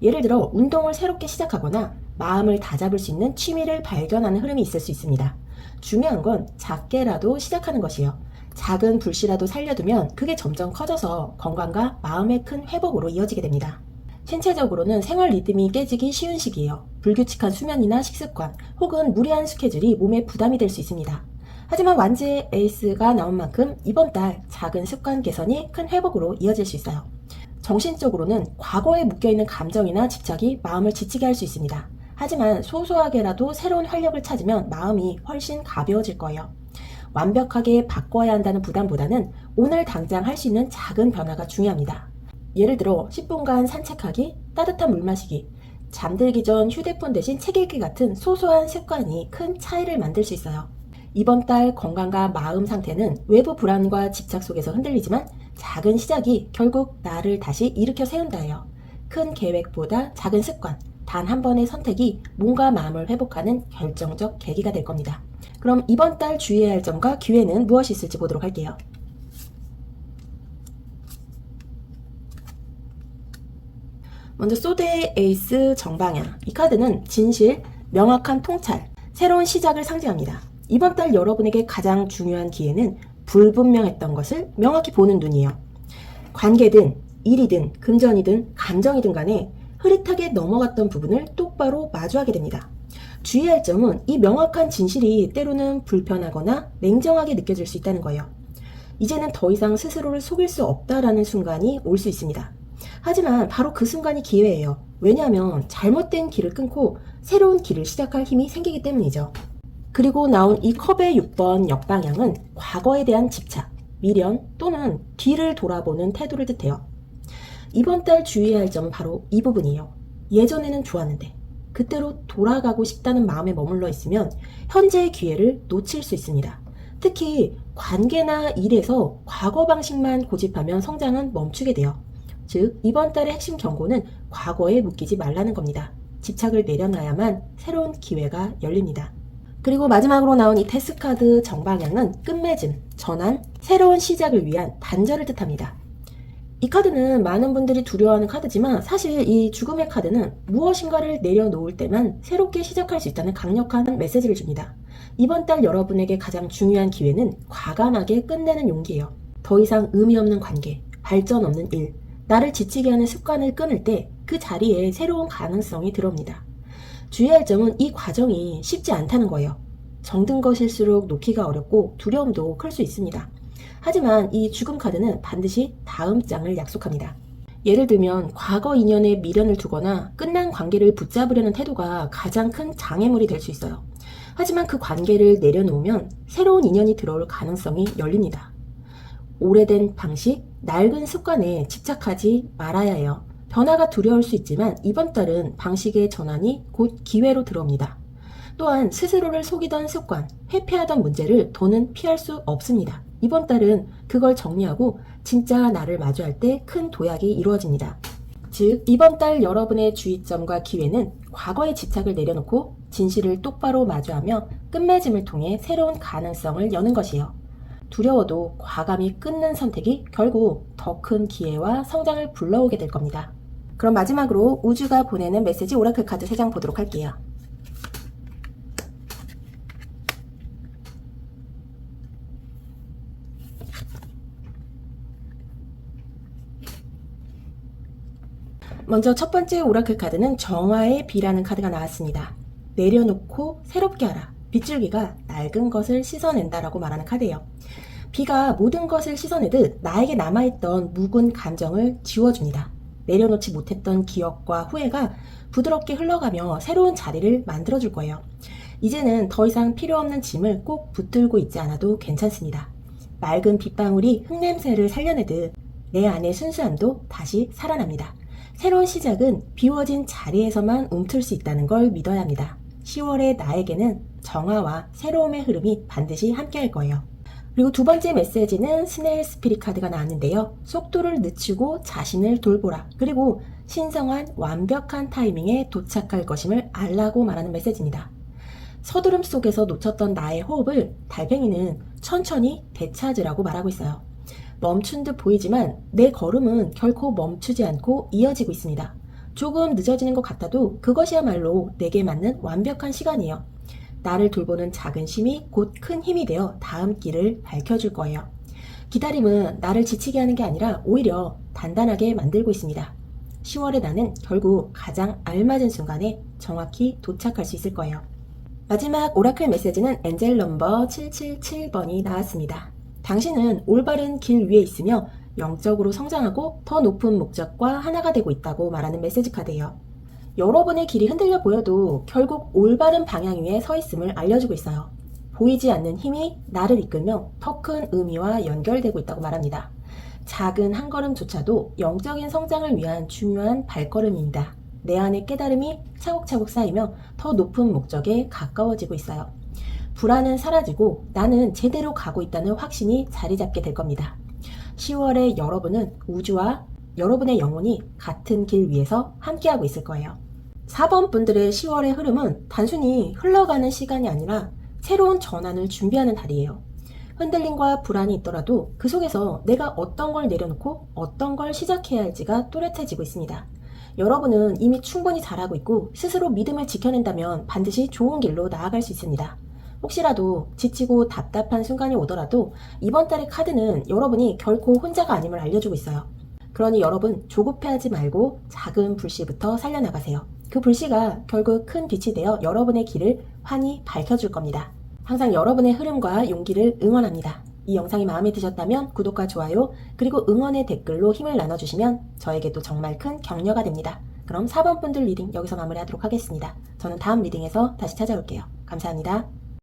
예를 들어 운동을 새롭게 시작하거나 마음을 다잡을 수 있는 취미를 발견하는 흐름이 있을 수 있습니다. 중요한 건 작게라도 시작하는 것이에요. 작은 불씨라도 살려두면 그게 점점 커져서 건강과 마음의 큰 회복으로 이어지게 됩니다. 신체적으로는 생활 리듬이 깨지기 쉬운 시기예요. 불규칙한 수면이나 식습관 혹은 무리한 스케줄이 몸에 부담이 될 수 있습니다. 하지만 완지의 에이스가 나온 만큼 이번 달 작은 습관 개선이 큰 회복으로 이어질 수 있어요. 정신적으로는 과거에 묶여있는 감정이나 집착이 마음을 지치게 할 수 있습니다. 하지만 소소하게라도 새로운 활력을 찾으면 마음이 훨씬 가벼워질 거예요. 완벽하게 바꿔야 한다는 부담보다는 오늘 당장 할 수 있는 작은 변화가 중요합니다. 예를 들어 10분간 산책하기, 따뜻한 물 마시기, 잠들기 전 휴대폰 대신 책 읽기 같은 소소한 습관이 큰 차이를 만들 수 있어요. 이번 달 건강과 마음 상태는 외부 불안과 집착 속에서 흔들리지만 작은 시작이 결국 나를 다시 일으켜 세운다예요. 큰 계획보다 작은 습관, 단 한 번의 선택이 몸과 마음을 회복하는 결정적 계기가 될 겁니다. 그럼 이번 달 주의해야 할 점과 기회는 무엇이 있을지 보도록 할게요. 먼저 소드의 에이스 정방향. 이 카드는 진실, 명확한 통찰, 새로운 시작을 상징합니다. 이번 달 여러분에게 가장 중요한 기회는 불분명했던 것을 명확히 보는 눈이에요. 관계든 일이든 금전이든 감정이든 간에 흐릿하게 넘어갔던 부분을 똑바로 마주하게 됩니다. 주의할 점은 이 명확한 진실이 때로는 불편하거나 냉정하게 느껴질 수 있다는 거예요. 이제는 더 이상 스스로를 속일 수 없다라는 순간이 올 수 있습니다. 하지만 바로 그 순간이 기회예요. 왜냐하면 잘못된 길을 끊고 새로운 길을 시작할 힘이 생기기 때문이죠. 그리고 나온 이 컵의 6번 역방향은 과거에 대한 집착, 미련 또는 뒤를 돌아보는 태도를 뜻해요. 이번 달 주의해야 할 점은 바로 이 부분이에요. 예전에는 좋았는데 그때로 돌아가고 싶다는 마음에 머물러 있으면 현재의 기회를 놓칠 수 있습니다. 특히 관계나 일에서 과거 방식만 고집하면 성장은 멈추게 돼요. 즉, 이번 달의 핵심 경고는 과거에 묶이지 말라는 겁니다. 집착을 내려놔야만 새로운 기회가 열립니다. 그리고 마지막으로 나온 이 데스카드 정방향은 끝맺음, 전환, 새로운 시작을 위한 단절을 뜻합니다. 이 카드는 많은 분들이 두려워하는 카드지만 사실 이 죽음의 카드는 무엇인가를 내려놓을 때만 새롭게 시작할 수 있다는 강력한 메시지를 줍니다. 이번 달 여러분에게 가장 중요한 기회는 과감하게 끝내는 용기예요. 더 이상 의미 없는 관계, 발전 없는 일, 나를 지치게 하는 습관을 끊을 때 그 자리에 새로운 가능성이 들어옵니다. 주의할 점은 이 과정이 쉽지 않다는 거예요. 정든 것일수록 놓기가 어렵고 두려움도 클 수 있습니다. 하지만 이 죽음 카드는 반드시 다음 장을 약속합니다. 예를 들면 과거 인연에 미련을 두거나 끝난 관계를 붙잡으려는 태도가 가장 큰 장애물이 될 수 있어요. 하지만 그 관계를 내려놓으면 새로운 인연이 들어올 가능성이 열립니다. 오래된 방식, 낡은 습관에 집착하지 말아야 해요. 변화가 두려울 수 있지만 이번 달은 방식의 전환이 곧 기회로 들어옵니다. 또한 스스로를 속이던 습관, 회피하던 문제를 더는 피할 수 없습니다. 이번 달은 그걸 정리하고 진짜 나를 마주할 때 큰 도약이 이루어집니다. 즉, 이번 달 여러분의 주의점과 기회는 과거의 집착을 내려놓고 진실을 똑바로 마주하며 끝맺음을 통해 새로운 가능성을 여는 것이에요. 두려워도 과감히 끊는 선택이 결국 더 큰 기회와 성장을 불러오게 될 겁니다. 그럼 마지막으로 우주가 보내는 메시지 오라클 카드 3장 보도록 할게요. 먼저 첫 번째 오라클 카드는 정화의 비라는 카드가 나왔습니다. 내려놓고 새롭게 하라. 빗줄기가 낡은 것을 씻어낸다라고 말하는 카드예요. 비가 모든 것을 씻어내듯 나에게 남아있던 묵은 감정을 지워줍니다. 내려놓지 못했던 기억과 후회가 부드럽게 흘러가며 새로운 자리를 만들어줄 거예요. 이제는 더 이상 필요 없는 짐을 꼭 붙들고 있지 않아도 괜찮습니다. 맑은 빗방울이 흙냄새를 살려내듯 내 안의 순수함도 다시 살아납니다. 새로운 시작은 비워진 자리에서만 움틀 수 있다는 걸 믿어야 합니다. 10월의 나에게는 정화와 새로움의 흐름이 반드시 함께할 거예요. 그리고 두 번째 메시지는 스네일 스피릿 카드가 나왔는데요. 속도를 늦추고 자신을 돌보라. 그리고 신성한 완벽한 타이밍에 도착할 것임을 알라고 말하는 메시지입니다. 서두름 속에서 놓쳤던 나의 호흡을 달팽이는 천천히 되찾으라고 말하고 있어요. 멈춘 듯 보이지만 내 걸음은 결코 멈추지 않고 이어지고 있습니다. 조금 늦어지는 것 같아도 그것이야말로 내게 맞는 완벽한 시간이에요. 나를 돌보는 작은 쉼이 곧 큰 힘이 되어 다음 길을 밝혀줄 거예요. 기다림은 나를 지치게 하는 게 아니라 오히려 단단하게 만들고 있습니다. 10월의 나는 결국 가장 알맞은 순간에 정확히 도착할 수 있을 거예요. 마지막 오라클 메시지는 엔젤 넘버 777번이 나왔습니다. 당신은 올바른 길 위에 있으며 영적으로 성장하고 더 높은 목적과 하나가 되고 있다고 말하는 메시지 카드예요. 여러분의 길이 흔들려 보여도 결국 올바른 방향 위에 서 있음을 알려주고 있어요. 보이지 않는 힘이 나를 이끌며 더 큰 의미와 연결되고 있다고 말합니다. 작은 한 걸음조차도 영적인 성장을 위한 중요한 발걸음입니다. 내 안의 깨달음이 차곡차곡 쌓이며 더 높은 목적에 가까워지고 있어요. 불안은 사라지고 나는 제대로 가고 있다는 확신이 자리 잡게 될 겁니다. 10월에 여러분은 우주와 여러분의 영혼이 같은 길 위에서 함께하고 있을 거예요. 4번 분들의 10월의 흐름은 단순히 흘러가는 시간이 아니라 새로운 전환을 준비하는 달이에요. 흔들림과 불안이 있더라도 그 속에서 내가 어떤 걸 내려놓고 어떤 걸 시작해야 할지가 또렷해지고 있습니다. 여러분은 이미 충분히 잘하고 있고 스스로 믿음을 지켜낸다면 반드시 좋은 길로 나아갈 수 있습니다. 혹시라도 지치고 답답한 순간이 오더라도 이번 달의 카드는 여러분이 결코 혼자가 아님을 알려주고 있어요. 그러니 여러분 조급해하지 말고 작은 불씨부터 살려나가세요. 그 불씨가 결국 큰 빛이 되어 여러분의 길을 환히 밝혀줄 겁니다. 항상 여러분의 흐름과 용기를 응원합니다. 이 영상이 마음에 드셨다면 구독과 좋아요 그리고 응원의 댓글로 힘을 나눠주시면 저에게도 정말 큰 격려가 됩니다. 그럼 4번 분들 리딩 여기서 마무리하도록 하겠습니다. 저는 다음 리딩에서 다시 찾아올게요. 감사합니다.